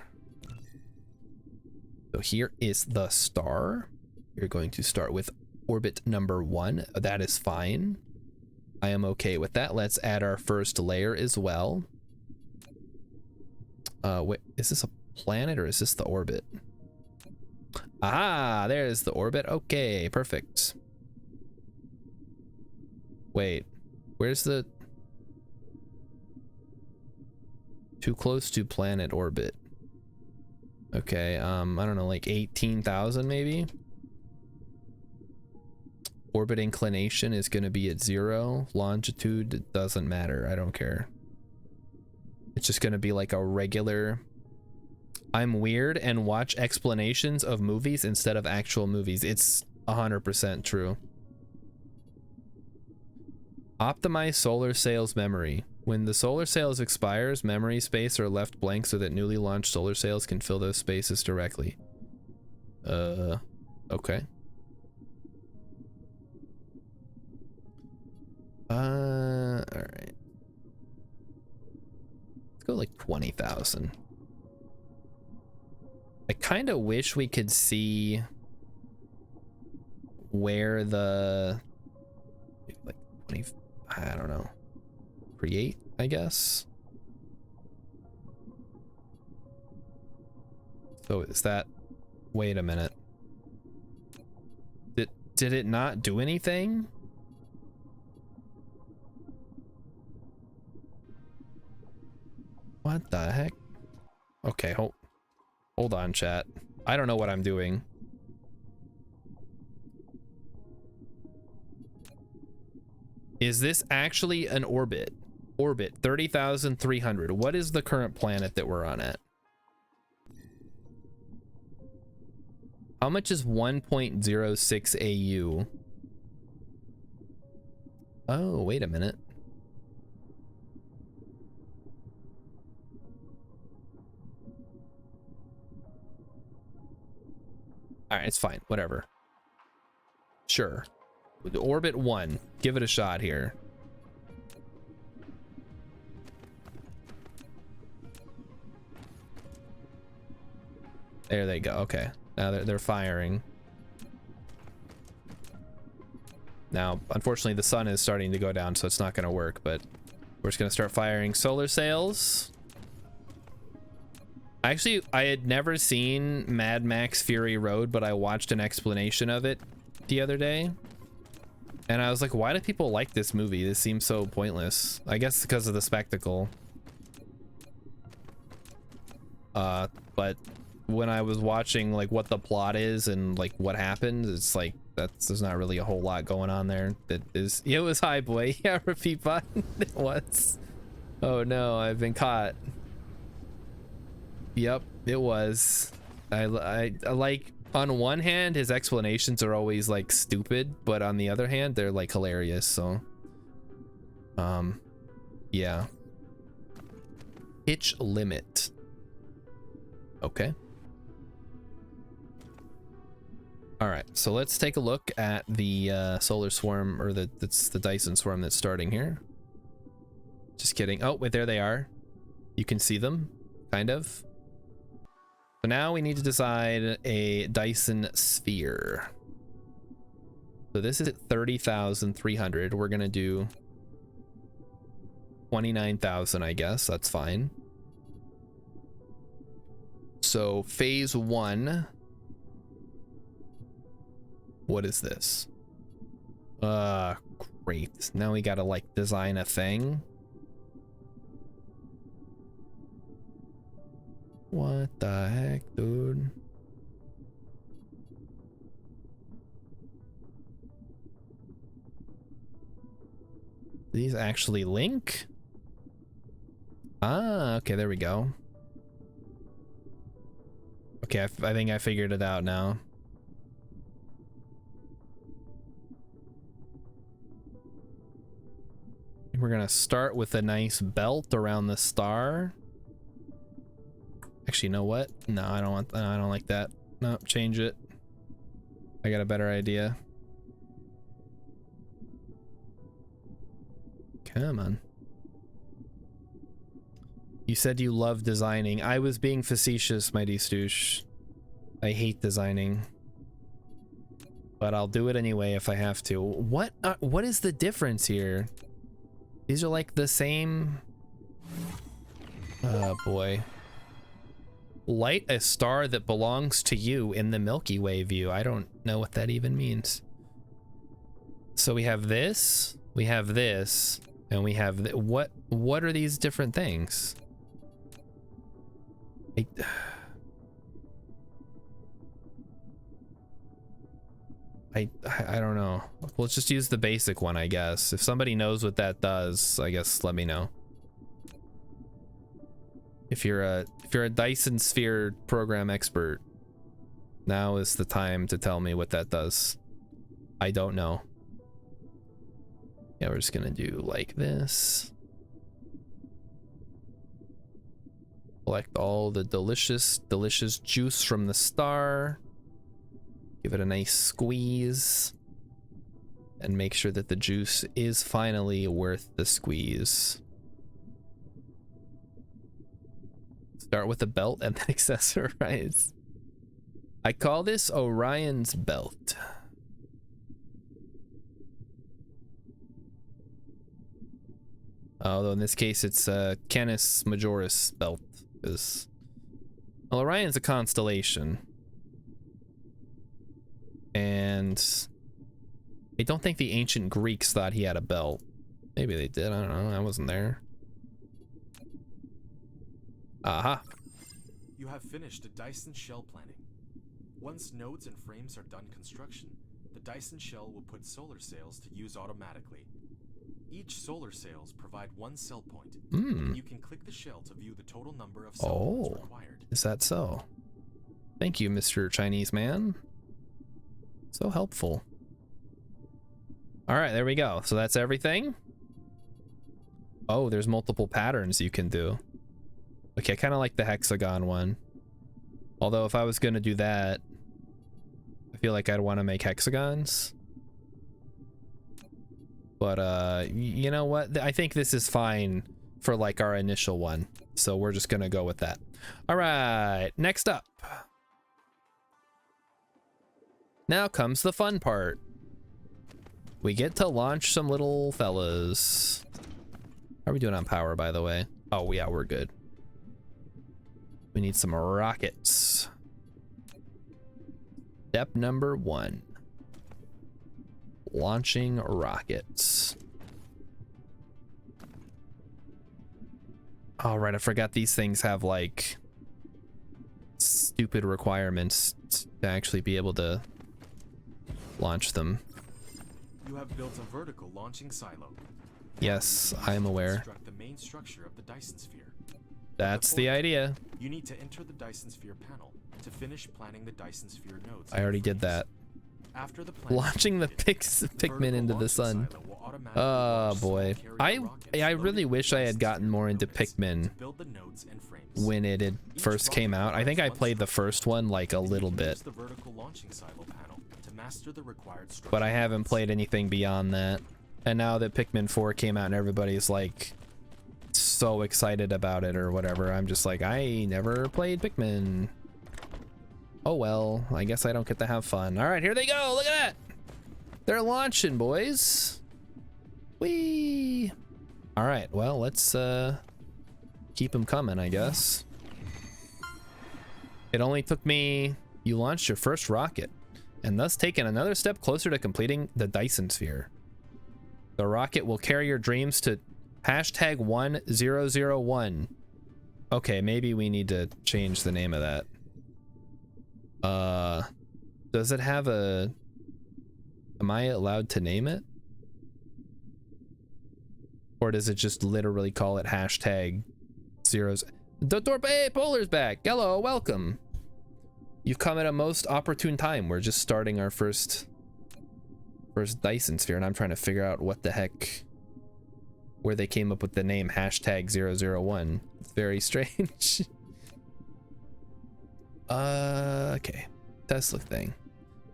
S1: So here is the star. You're going to start with orbit number 1. That is fine. I am okay with that. Let's add our first layer as well. Wait, is this a planet or is this the orbit? Ah, there's the orbit. Okay, perfect. Wait, where's the too close to planet orbit? Okay, I don't know, like 18,000 maybe. Orbit inclination is going to be at 0. Longitude, it doesn't matter. I don't care. It's just going to be like a regular. I'm weird and watch explanations of movies instead of actual movies. It's 100% true. Optimize solar sails memory. When the solar sails expires, memory space are left blank so that newly launched solar sails can fill those spaces directly. Okay. Alright. Let's go like 20,000. I kind of wish we could see where the like 20, I don't know, create, I guess. So is that, wait a minute, did it not do anything? What the heck? Okay, hold on, chat. I don't know what I'm doing. Is this actually an orbit? Orbit 30,300. What is the current planet that we're on at? How much is 1.06 AU? Oh, wait a minute. All right, it's fine. Whatever. Sure. Orbit 1. Give it a shot here. There they go. Okay. Now they're firing. Now, unfortunately, the sun is starting to go down, so it's not going to work, but we're just going to start firing solar sails. Actually, I had never seen Mad Max Fury Road, but I watched an explanation of it the other day. And I was like, why do people like this movie? This seems so pointless. I guess because of the spectacle. But when I was watching like what the plot is and like what happened, it's like there's not really a whole lot going on there. That is, it was High Boy. Yeah, repeat button. It was. Oh no, I've been caught. Yep, it was. I like, on one hand, his explanations are always like stupid, but on the other hand, they're like hilarious. So, yeah. Pitch limit. Okay. All right, so let's take a look at the solar swarm, or that's the Dyson swarm that's starting here. Just kidding. Oh, wait, there they are. You can see them, kind of. So now we need to decide a Dyson sphere. So this is at 30,300. We're gonna do 29,000, I guess. That's fine. So phase 1. What is this? Great. Now we gotta like design a thing. What the heck, dude? These actually link? Ah, okay, there we go. Okay, I think I figured it out now. We're gonna start with a nice belt around the star. Actually, you know what? No, I don't want. No, I don't like that. No, change it. I got a better idea. Come on. You said you love designing. I was being facetious, mighty stoosh. I hate designing, but I'll do it anyway if I have to. What is the difference here? These are like the same. Oh boy. Light a star that belongs to you in the Milky Way view. I don't know what that even means. So we have this, and we have what are these different things? I don't know. Let's just use the basic one, I guess. If somebody knows what that does, I guess let me know. If you're a Dyson Sphere program expert, now is the time to tell me what that does. I don't know. Yeah, we're just gonna do like this. Collect all the delicious juice from the star. Give it a nice squeeze. And make sure that the juice is finally worth the squeeze. Start with a belt and then accessorize. I call this Orion's belt. Although in this case it's Canis Majoris belt. Because, well, Orion's a constellation. And I don't think the ancient Greeks thought he had a belt. Maybe they did, I don't know, I wasn't there. Aha.
S4: You have finished the Dyson shell planning. Once nodes and frames are done construction, the Dyson shell will put solar sails to use automatically. Each solar sails provide one cell point, and you can click the shell to view the total number of cell points required.
S1: Is that so? Thank you, Mr. Chinese man. So helpful. All right, there we go. So that's everything. Oh, there's multiple patterns you can do. Okay, I kind of like the hexagon one. Although if I was going to do that, I feel like I'd want to make hexagons. But you know what? I think this is fine for like our initial one. So we're just going to go with that. All right, next up. Now comes the fun part. We get to launch some little fellas. How are we doing on power, by the way? Oh, yeah, we're good. We need some rockets. Step number 1. Launching rockets. All right, I forgot these things have like stupid requirements to actually be able to launch them.
S4: You have built a vertical launching silo.
S1: Yes, I am aware.
S4: Construct the main structure of the Dyson sphere.
S1: That's the idea.
S4: You need to enter the Dyson sphere panel to finish planning the Dyson sphere nodes.
S1: I already did that.
S4: After the plan
S1: Launching the Pikmin into the sun. Oh boy. I really wish I had gotten more into Pikmin when it had first came out. I think I played the first one like a little bit. But I haven't played anything beyond that. And now that Pikmin 4 came out and everybody's like so excited about it or whatever, I'm just like, I never played Pikmin. Oh well, I guess I don't get to have fun. All right, here they go. Look at that. They're launching, boys. Whee! All right, well, let's keep them coming, I guess. It only took me... You launched your first rocket, and thus taken another step closer to completing the Dyson sphere. The rocket will carry your dreams to hashtag 1001. Okay, maybe we need to change the name of that. Does it have a... Am I allowed to name it? Or does it just literally call it hashtag zeros? Hey, Polar's back. Hello, welcome. You've come at a most opportune time. We're just starting our first Dyson sphere, and I'm trying to figure out what the heck, where they came up with the name hashtag 001. It's very strange. Okay. Tesla thing.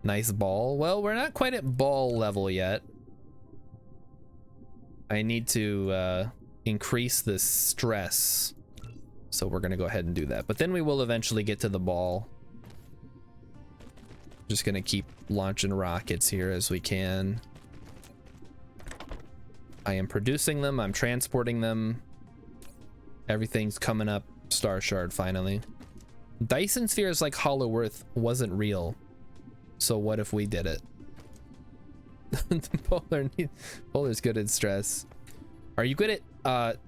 S1: Nice ball. Well, we're not quite at ball level yet. I need to increase the stress. So we're gonna go ahead and do that. But then we will eventually get to the ball. Just gonna keep launching rockets here as we can. I am producing them, I'm transporting them. Everything's coming up. Star Shard finally. Dyson spheres like Hollow Earth wasn't real. So what if we did it? Polar's good at stress. Are you good at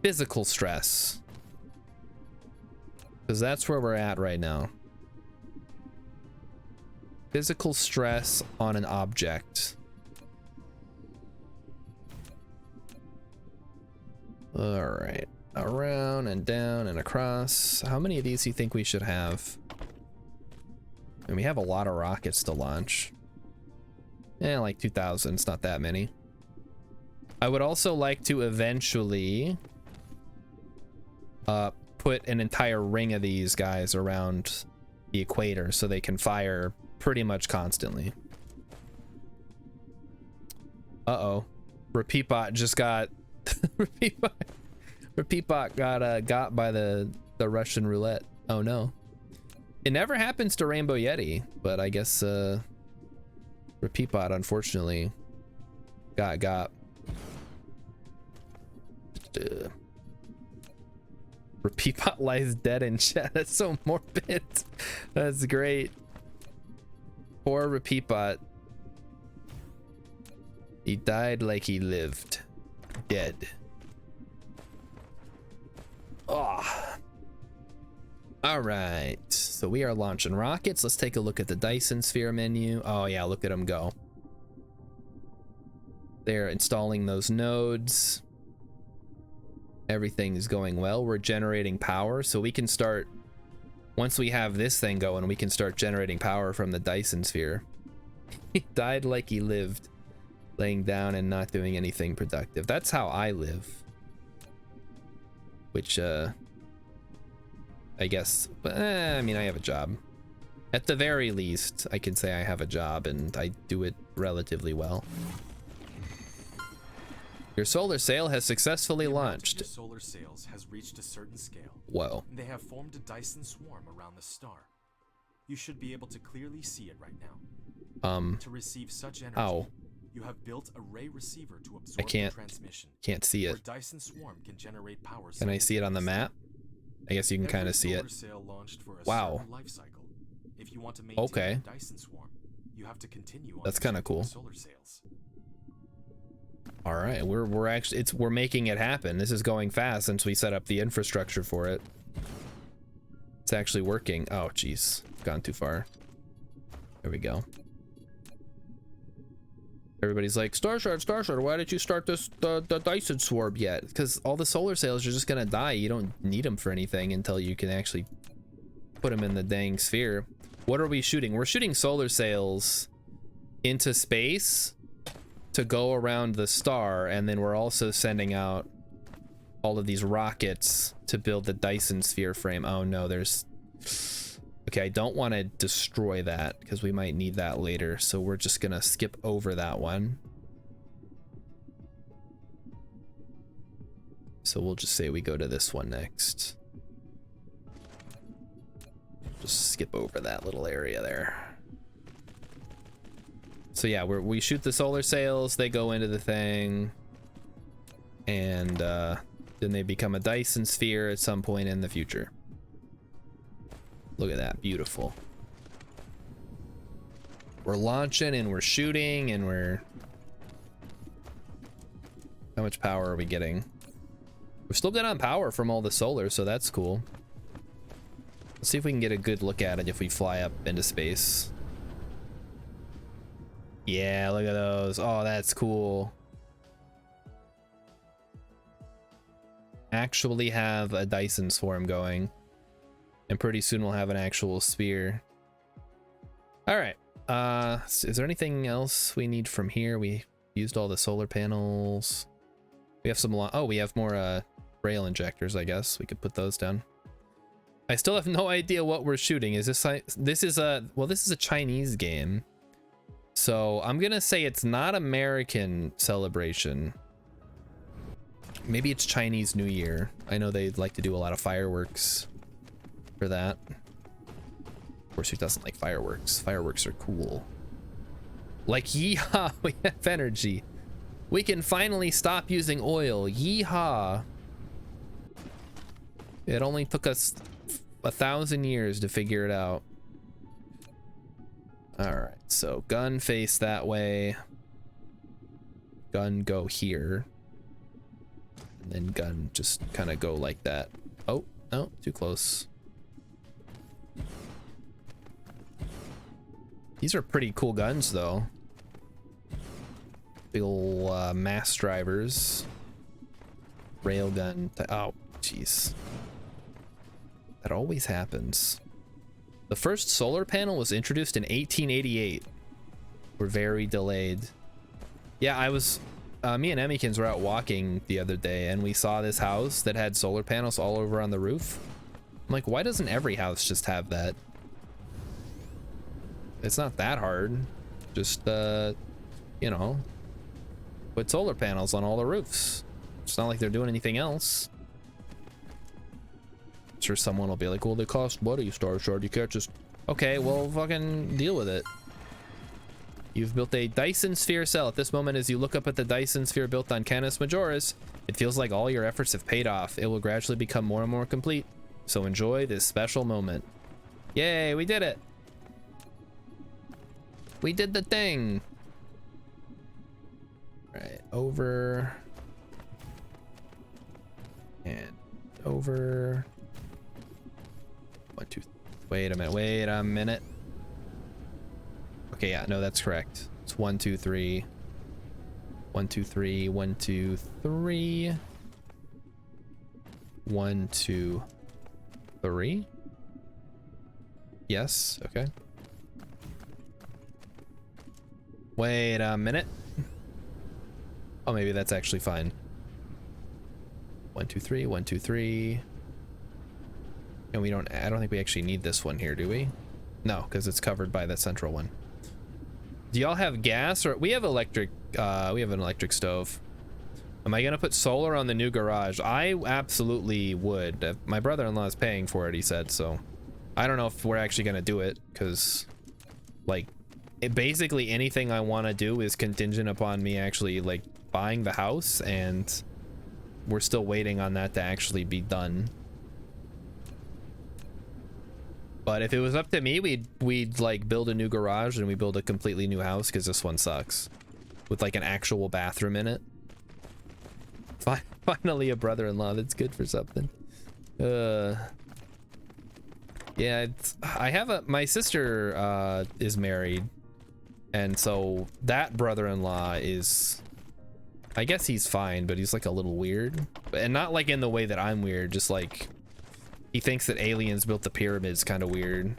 S1: physical stress? Because that's where we're at right now. Physical stress on an object. All right, around and down and across. How many of these do you think we should have? And we have a lot of rockets to launch. Yeah, like 2,000. It's not that many. I would also like to eventually put an entire ring of these guys around the equator so they can fire pretty much constantly. Uh-oh. Repeat bot just got Repeat bot got by the Russian roulette. Oh no. It never happens to Rainbow Yeti, but I guess Repeat bot unfortunately got. Repeat bot lies dead in chat. That's so morbid. That's great. Poor Repeat bot. He died like he lived. Dead. Oh. All right. So we are launching rockets. Let's take a look at the Dyson sphere menu. Oh yeah, look at them go. They're installing those nodes. Everything is going well. We're generating power, so we can start, once we have this thing going, we can start generating power from the Dyson sphere. He died like he lived, laying down and not doing anything productive. That's how I live. Which, I guess, I mean, I have a job. At the very least, I can say I have a job and I do it relatively well. Your solar sail has successfully launched.
S4: Your solar sails has reached a certain scale.
S1: Whoa.
S4: They have formed a Dyson swarm around the star. You should be able to clearly see it right now. To receive such energy,
S1: ow.
S4: You have built a ray receiver to absorb
S1: I
S4: the transmission.
S1: Can't see it.
S4: Where Dyson swarm can generate power.
S1: Can I see it on the map? I guess you can kind of see it. Wow.
S4: Life cycle. If you want to maintain a Dyson swarm, you have to continue on.
S1: That's kind of cool.
S4: Solar sails.
S1: All right, we're making it happen. This is going fast since we set up the infrastructure for it. It's actually working. Oh, geez, gone too far. There we go. Everybody's like, Star Shard, why did you start this the Dyson swarm yet? Because all the solar sails are just gonna die. You don't need them for anything until you can actually put them in the dang sphere. What are we shooting? We're shooting solar sails into space to go around the star, and then we're also sending out all of these rockets to build the Dyson sphere frame. Oh no, there's... Okay, I don't want to destroy that because we might need that later, so we're just gonna skip over that one. So we'll just say we go to this one next. just skip over that little area there. So yeah, we shoot the solar sails, they go into the thing, and then they become a Dyson sphere at some point in the future. Look at that, beautiful. We're launching and we're shooting and we're... How much power are we getting? We're still good on power from all the solar, so that's cool. Let's see if we can get a good look at it if we fly up into space. Yeah, look at those. Oh, that's cool. Actually have a Dyson swarm going. And pretty soon we'll have an actual sphere. All right. Is there anything else we need from here? We used all the solar panels. We have some we have more rail injectors, I guess. We could put those down. I still have no idea what we're shooting. Is this is a Chinese game. So I'm gonna say it's not American Celebration. Maybe it's Chinese New Year. I know they like to do a lot of fireworks for that. Of course, who doesn't like fireworks? Fireworks are cool. Like, yeehaw, we have energy. We can finally stop using oil. Yeehaw. It only took us 1,000 years to figure it out. All right, so gun face that way. Gun go here. And then gun just kind of go like that. Oh, no, too close. These are pretty cool guns, though. Big ol' mass drivers. Railgun. Oh, jeez. That always happens. The first solar panel was introduced in 1888. We're very delayed. Yeah, I was... me and Emmykins were out walking the other day, and we saw this house that had solar panels all over on the roof. I'm like, why doesn't every house just have that? It's not that hard. Just, you know, put solar panels on all the roofs. It's not like they're doing anything else. I'm sure someone will be like, well, they cost money, Star Shard. You can't just... Okay, well, fucking deal with it. You've built a Dyson sphere cell. At this moment, as you look up at the Dyson sphere built on Canis Majoris, it feels like all your efforts have paid off. It will gradually become more and more complete. So enjoy this special moment. Yay, we did it. We did the thing. All right, over. And over. 1, 2, wait a minute. Okay, yeah, no, that's correct. It's 1, 2, 3. 1, 2, 3. 1, 2, 3. 1, 2, 3. Yes, okay. Wait a minute. Oh, maybe that's actually fine. 1, 2, 3. 1, 2, 3. And we don't... I don't think we actually need this one here, do we? No, because it's covered by that central one. Do y'all have gas or... We have electric... we have an electric stove. Am I gonna put solar on the new garage? I absolutely would. My brother-in-law is paying for it, he said, so... I don't know if we're actually gonna do it, because... Like... basically anything I want to do is contingent upon me actually like buying the house, and we're still waiting on that to actually be done. But if it was up to me, we'd like build a new garage and we build a completely new house, because this one sucks with like an actual bathroom in it. Finally a brother-in-law that's good for something. Yeah, I have my sister is married. And so that brother-in-law is, I guess he's fine, but he's like a little weird. And not like in the way that I'm weird, just like he thinks that aliens built the pyramids, kind of weird.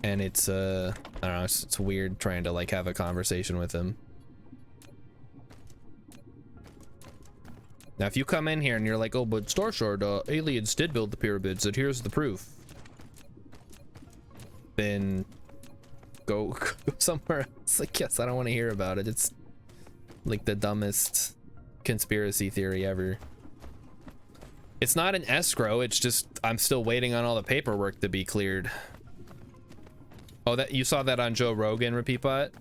S1: And it's I don't know, it's weird trying to like have a conversation with him. Now if you come in here and you're like, oh, but Star Shard, aliens did build the pyramids, and here's the proof. Then go somewhere else. Like, yes, I don't want to hear about it. It's like the dumbest conspiracy theory ever. It's not an escrow, it's just I'm still waiting on all the paperwork to be cleared. Oh, that you saw that on Joe Rogan, Repeat Bot?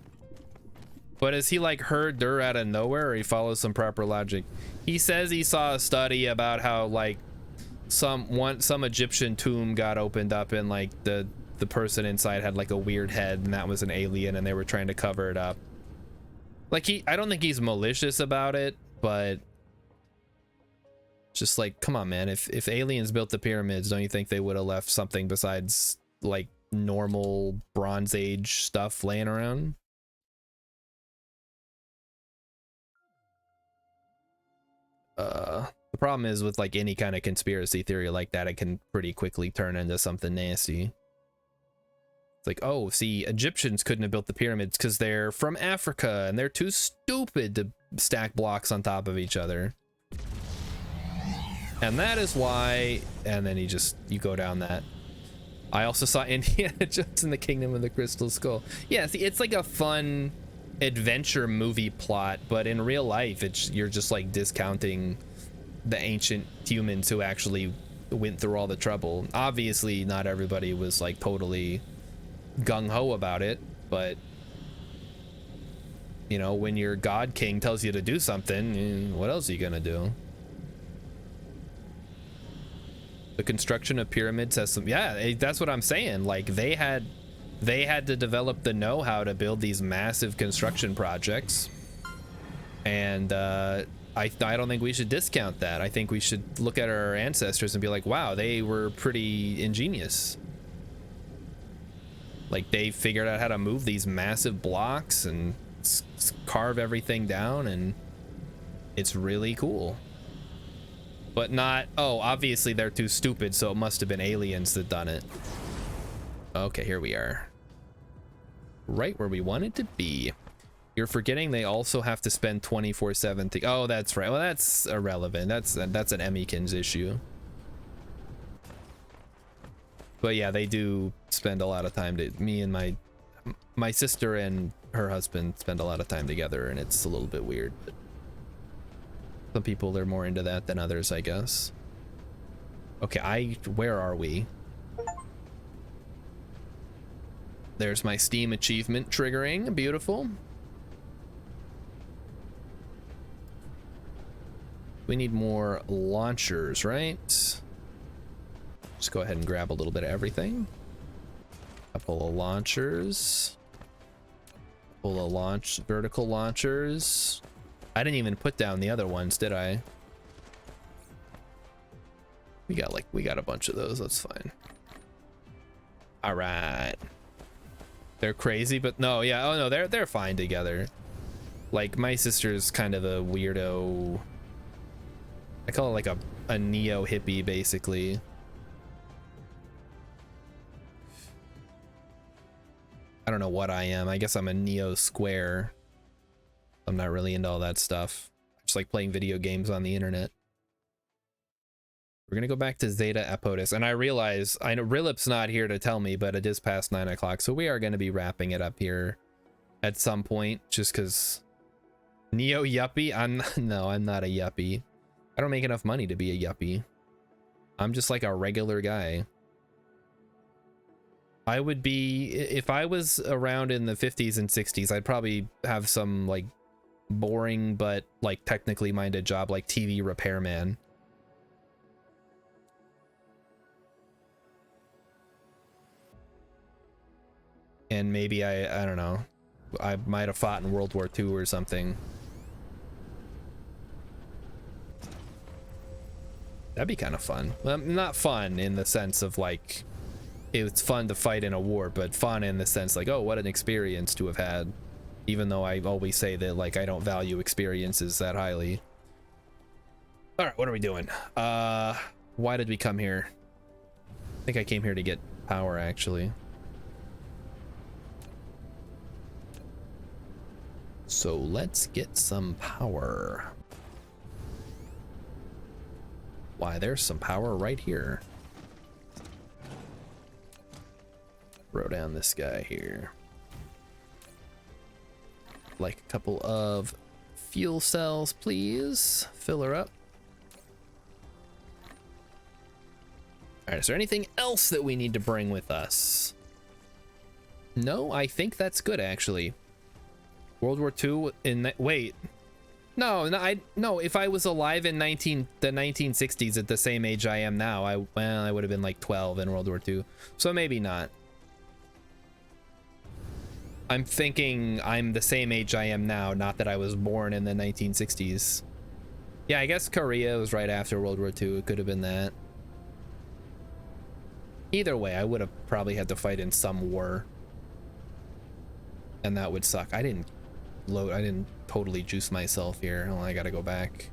S1: But is he like heard dirt out of nowhere, or he follows some proper logic? He says he saw a study about how like some Egyptian tomb got opened up and like the person inside had like a weird head and that was an alien and they were trying to cover it up. Like I don't think he's malicious about it, but just like, come on, man. If aliens built the pyramids, don't you think they would have left something besides like normal Bronze Age stuff laying around? The problem is with like any kind of conspiracy theory like that, it can pretty quickly turn into something nasty. It's like, oh, see, Egyptians couldn't have built the pyramids because they're from Africa and they're too stupid to stack blocks on top of each other. And that is why, and then you go down that. I also saw Indiana Jones in the Kingdom of the Crystal Skull. Yeah, see, it's like a fun adventure movie plot, but in real life, you're just like discounting the ancient humans who actually went through all the trouble. Obviously, not everybody was like totally gung-ho about it, but you know, when your god king tells you to do something, what else are you gonna do? The construction of pyramids has some, yeah, that's what I'm saying. Like they had to develop the know-how to build these massive construction projects, and I don't think we should discount that. I think we should look at our ancestors and be like, wow, they were pretty ingenious. Like they figured out how to move these massive blocks and carve everything down, and it's really cool. But not, oh, obviously they're too stupid, so it must have been aliens that done it. Okay, here we are. Right where we wanted to be. You're forgetting they also have to spend 24/7. Oh, that's right. Well, that's irrelevant. That's an Emmykins issue. But yeah, they do spend a lot of time. Me and my sister and her husband spend a lot of time together, and it's a little bit weird. But some people, they're more into that than others, I guess. Okay, where are we? There's my Steam achievement triggering. Beautiful. We need more launchers, right? Just go ahead and grab a little bit of everything. Couple of launchers. Couple of vertical launchers. I didn't even put down the other ones, did I? We got a bunch of those. That's fine. All right. They're crazy, but no, yeah. Oh no, they're fine together. Like my sister's kind of a weirdo. I call it like a neo hippie, basically. I don't know what I am. I guess I'm a neo square. I'm not really into all that stuff. I just like playing video games on the internet. We're gonna go back to Zeta Apotis, and I realize, I know Rilip's not here to tell me, but it is past 9 o'clock, so we are gonna be wrapping it up here at some point, just because neo yuppie. No, I'm not a yuppie. I don't make enough money to be a yuppie. I'm just like a regular guy. I would be, if I was around in the 50s and 60s, I'd probably have some like boring but like technically minded job like TV repairman. And maybe I don't know, I might have fought in World War II or something. That'd be kind of fun. Well, not fun in the sense of like, it's fun to fight in a war, but fun in the sense like, oh, what an experience to have had. Even though I always say that like I don't value experiences that highly. All right, what are we doing? Why did we come here? I think I came here to get power, actually. So let's get some power. Why, there's some power right here. Throw down this guy here. Like a couple of fuel cells, please. Fill her up. All right, is there anything else that we need to bring with us? No, I think that's good, actually. World War II in wait. No, if I was alive in the 1960s at the same age I am now, I would have been like 12 in World War II. So maybe not. I'm thinking I'm the same age I am now, not that I was born in the 1960s. Yeah, I guess Korea was right after World War II. It could have been that. Either way, I would have probably had to fight in some war. And that would suck. I didn't totally juice myself here. Oh, I gotta go back.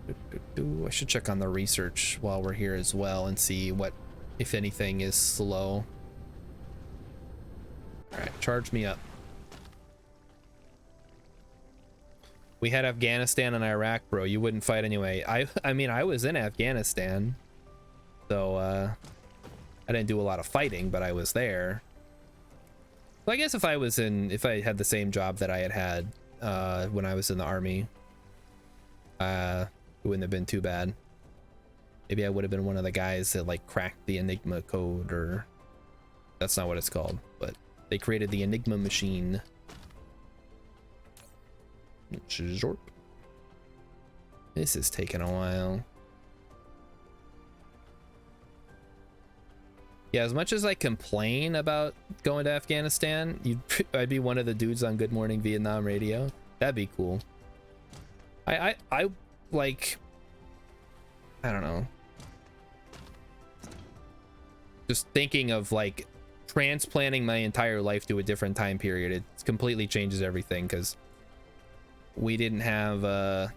S1: I should check on the research while we're here as well and see what, if anything, is slow. Alright, charge me up. We had Afghanistan and Iraq, bro. You wouldn't fight anyway. I mean, I was in Afghanistan. So, I didn't do a lot of fighting, but I was there. So I guess if I had the same job that I had when I was in the army, it wouldn't have been too bad. Maybe I would have been one of the guys that like cracked the Enigma code, or that's not what it's called, but they created the Enigma machine. Zorp. This is taking a while. Yeah, as much as I complain about going to Afghanistan, I'd be one of the dudes on Good Morning Vietnam radio. That'd be cool. I like, I don't know. Just thinking of like transplanting my entire life to a different time period, it completely changes everything, because we didn't have,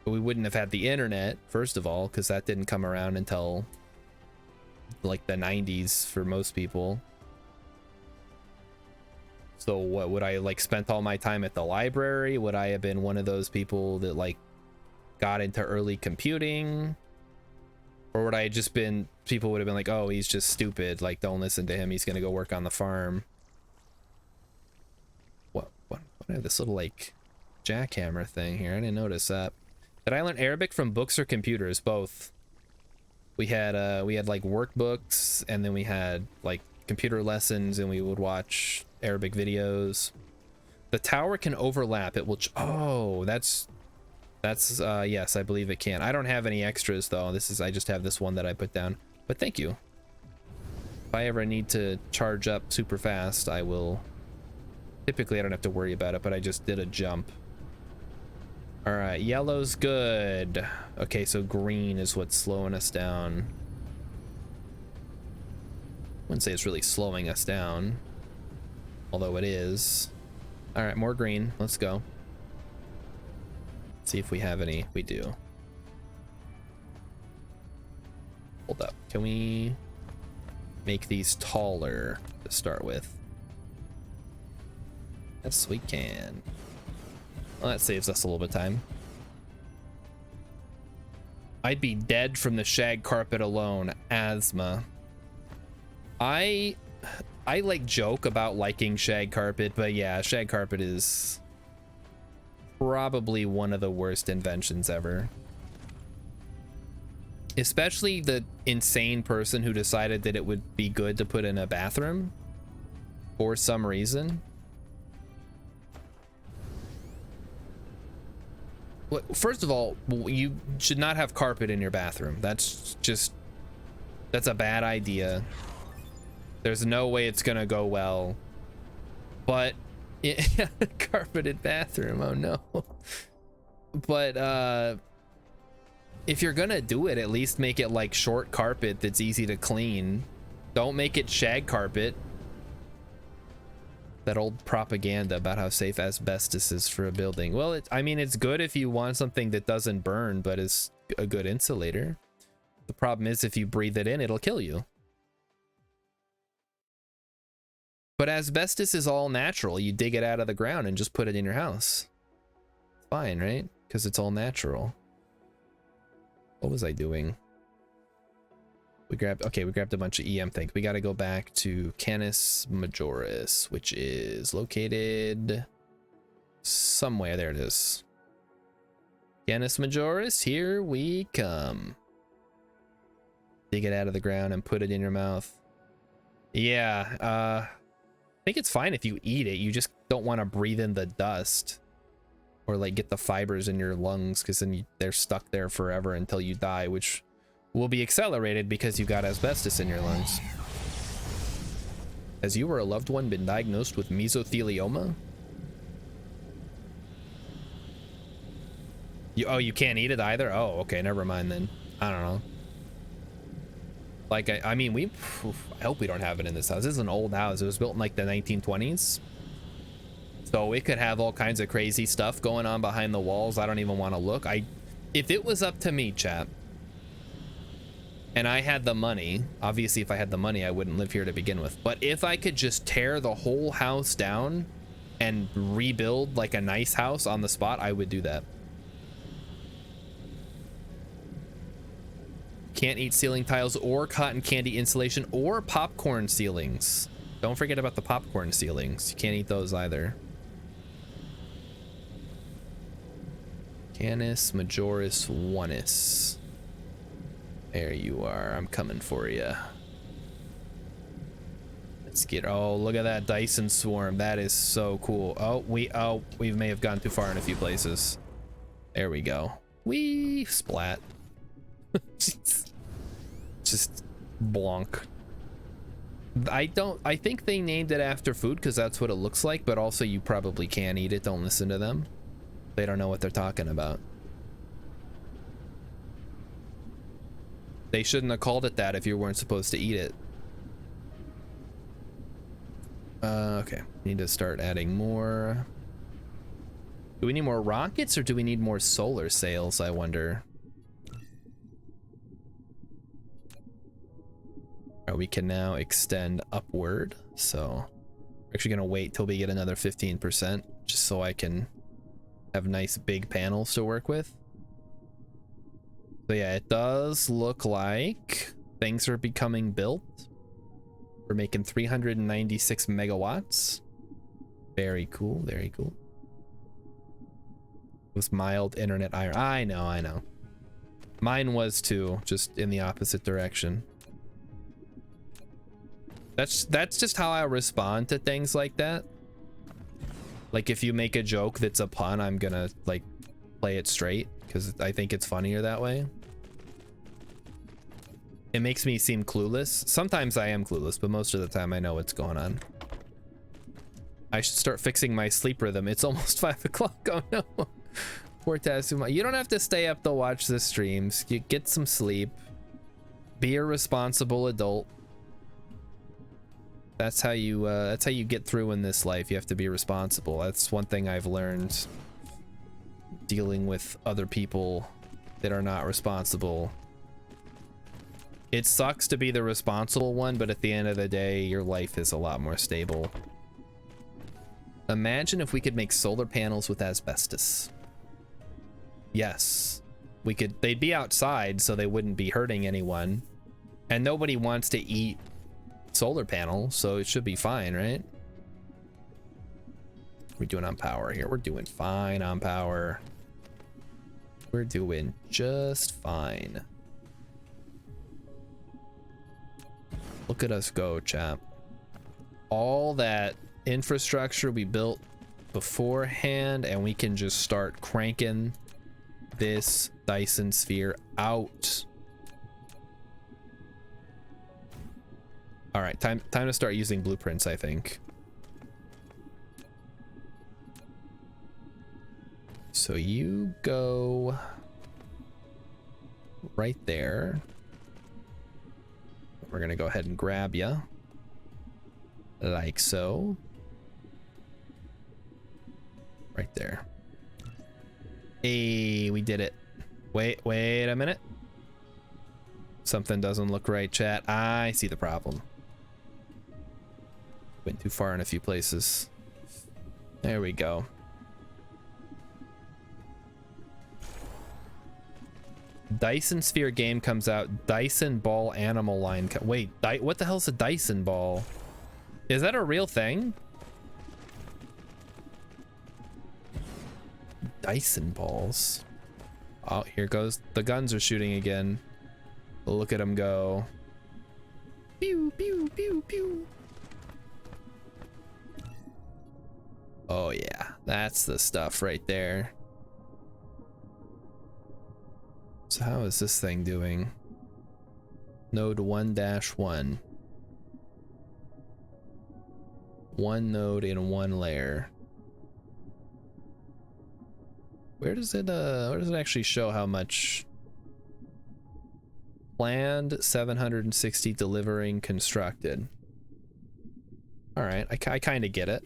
S1: we wouldn't have had the internet, first of all, because that didn't come around until like the 90s for most people. So what would I like spent all my time at the library? Would I have been one of those people that like got into early computing? Or would I have just been, people would have been like, oh, he's just stupid, like don't listen to him, he's gonna go work on the farm. What I have this little like jackhammer thing here. I didn't notice that. Did I learn Arabic from books or computers? Both. We had like workbooks, and then we had like computer lessons, and we would watch Arabic videos. The tower can overlap. It will oh, that's yes, I believe it can. I don't have any extras though. I just have this one that I put down, but thank you. If I ever need to charge up super fast, I will. Typically I don't have to worry about it, but I just did a jump. All right, yellow's good. Okay, so green is what's slowing us down. Wouldn't say it's really slowing us down, although it is. All right, more green. Let's go. See if we have any. We do. Hold up. Can we make these taller to start with? Yes, we can. Well, that saves us a little bit of time. I'd be dead from the shag carpet alone. Asthma. I like joke about liking shag carpet, but yeah, shag carpet is probably one of the worst inventions ever. Especially the insane person who decided that it would be good to put in a bathroom for some reason. Well, first of all, you should not have carpet in your bathroom. That's a bad idea. There's no way it's gonna go well. But carpeted bathroom, oh no. But if you're gonna do it, at least make it like short carpet that's easy to clean. Don't make it shag carpet. That old propaganda about how safe asbestos is for a building. Well, I mean, it's good if you want something that doesn't burn, but is a good insulator. The problem is if you breathe it in, it'll kill you. But asbestos is all natural. You dig it out of the ground and just put it in your house. It's fine, right? Because it's all natural. What was I doing? We grabbed a bunch of EM things. We got to go back to Canis Majoris, which is located somewhere. There it is. Canis Majoris, here we come. dig it out of the ground and put it in your mouth. Yeah, I think it's fine if you eat it. You just don't want to breathe in the dust or like get the fibers in your lungs, because then they're stuck there forever until you die, which will be accelerated because you got asbestos in your lungs. Has you or a loved one been diagnosed with mesothelioma? You can't eat it either? Oh, okay, never mind then. I don't know. Like, I mean, I hope we don't have it in this house. This is an old house. It was built in like the 1920s. So it could have all kinds of crazy stuff going on behind the walls. I don't even want to look. If it was up to me, chap, and I had the money, obviously if I had the money, I wouldn't live here to begin with. But if I could just tear the whole house down and rebuild like a nice house on the spot, I would do that. Can't eat ceiling tiles or cotton candy insulation or popcorn ceilings. Don't forget about the popcorn ceilings. You can't eat those either. Canis majoris oneis. There you are. I'm coming for you. Let's get. Oh, look at that Dyson swarm. That is so cool. Oh, we may have gone too far in a few places. There we go. Wee splat. Just blonk. I think they named it after food because that's what it looks like, but also you probably can eat it. Don't listen to them. They don't know what they're talking about. They shouldn't have called it that if you weren't supposed to eat it. Okay, need to start adding more. Do we need more rockets or do we need more solar sails, I wonder? We can now extend upward, so we're actually gonna wait till we get another 15% just so I can have nice big panels to work with. So yeah, it does look like things are becoming built. We're making 396 megawatts. Very cool, very cool. With mild internet iron. I know. Mine was too, just in the opposite direction. That's just how I respond to things like that. Like if you make a joke that's a pun, I'm gonna like play it straight because I think it's funnier that way. It makes me seem clueless. Sometimes I am clueless, but most of the time I know what's going on. I should start fixing my sleep rhythm. It's almost 5 o'clock. Oh no. Poor Tatsuma. You don't have to stay up to watch the streams. You get some sleep. Be a responsible adult. That's how you get through in this life. You have to be responsible. That's one thing I've learned dealing with other people that are not responsible. It sucks to be the responsible one, but at the end of the day, your life is a lot more stable. Imagine if we could make solar panels with asbestos. Yes, we could. They'd be outside, so they wouldn't be hurting anyone. And nobody wants to eat solar panel, so it should be fine, right? We're doing on power here. We're doing fine on power. We're doing just fine. Look at us go, chap. All that infrastructure we built beforehand, and we can just start cranking this Dyson sphere out. All right, time to start using blueprints, I think. So you go right there. We're gonna go ahead and grab you like so. Right there. Hey, we did it. Wait a minute. Something doesn't look right, chat. I see the problem. Went too far in a few places. There we go. Dyson Sphere game comes out. Dyson Ball Animal line. Wait, what the hell's a Dyson Ball? Is that a real thing? Dyson balls. Oh, here goes. The guns are shooting again. Look at him go. Pew, pew, pew, pew. Oh yeah, that's the stuff right there. So how is this thing doing? Node 1-1. One node in one layer. Where does it actually show how much? Planned 760, delivering constructed. All right, I kind of get it.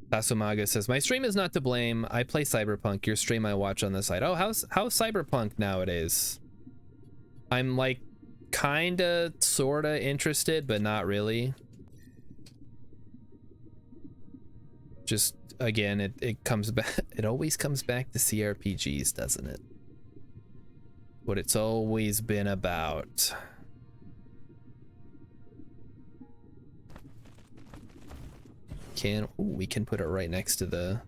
S1: Tasumaga says, my stream is not to blame. I play Cyberpunk. Your stream I watch on the side. Oh, how's Cyberpunk nowadays? I'm like kinda sorta interested, but not really. Just again, it comes back, it always comes back to CRPGs, doesn't it? What it's always been about. We can put it right next to the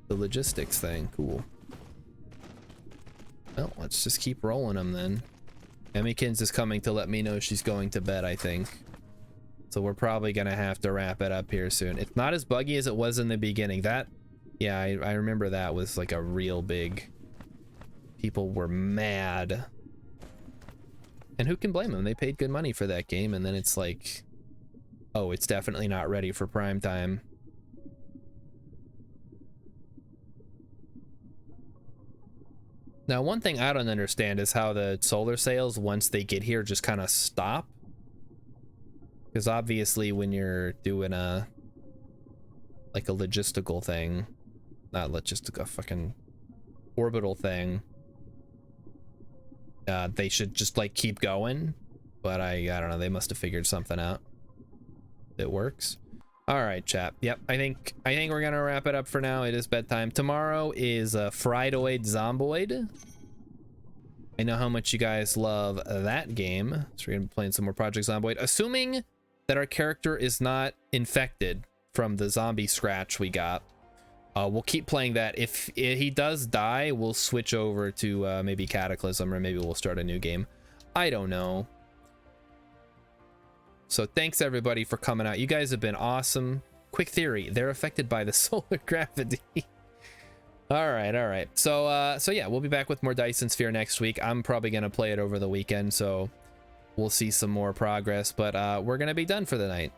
S1: logistics thing. Cool. Well, let's just keep rolling them then. Emmykins is coming to let me know she's going to bed, I think. So we're probably gonna have to wrap it up here soon. It's not as buggy as it was in the beginning. That, yeah, I remember that was like a real big... People were mad. And who can blame them? They paid good money for that game, and then it's like... Oh, it's definitely not ready for prime time. Now, one thing I don't understand is how the solar sails, once they get here, just kind of stop. Because obviously when you're doing a logistical thing, not logistic, a fucking orbital thing, they should just like keep going. But I don't know, they must have figured something out that works. All right, chap. Yep, I think we're gonna wrap it up for now. It is bedtime. Tomorrow is Fridoid Zomboid. I know how much you guys love that game, so we're gonna be playing some more Project Zomboid, assuming that our character is not infected from the zombie scratch we got. We'll keep playing that. If he does die, we'll switch over to maybe Cataclysm, or maybe we'll start a new game. I don't know. So thanks everybody for coming out. You guys have been awesome. Quick theory, they're affected by the solar gravity. all right. So yeah, we'll be back with more Dyson Sphere next week. I'm probably gonna play it over the weekend, so we'll see some more progress, but we're gonna be done for the night.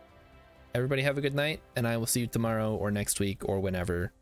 S1: Everybody have a good night, and I will see you tomorrow or next week or whenever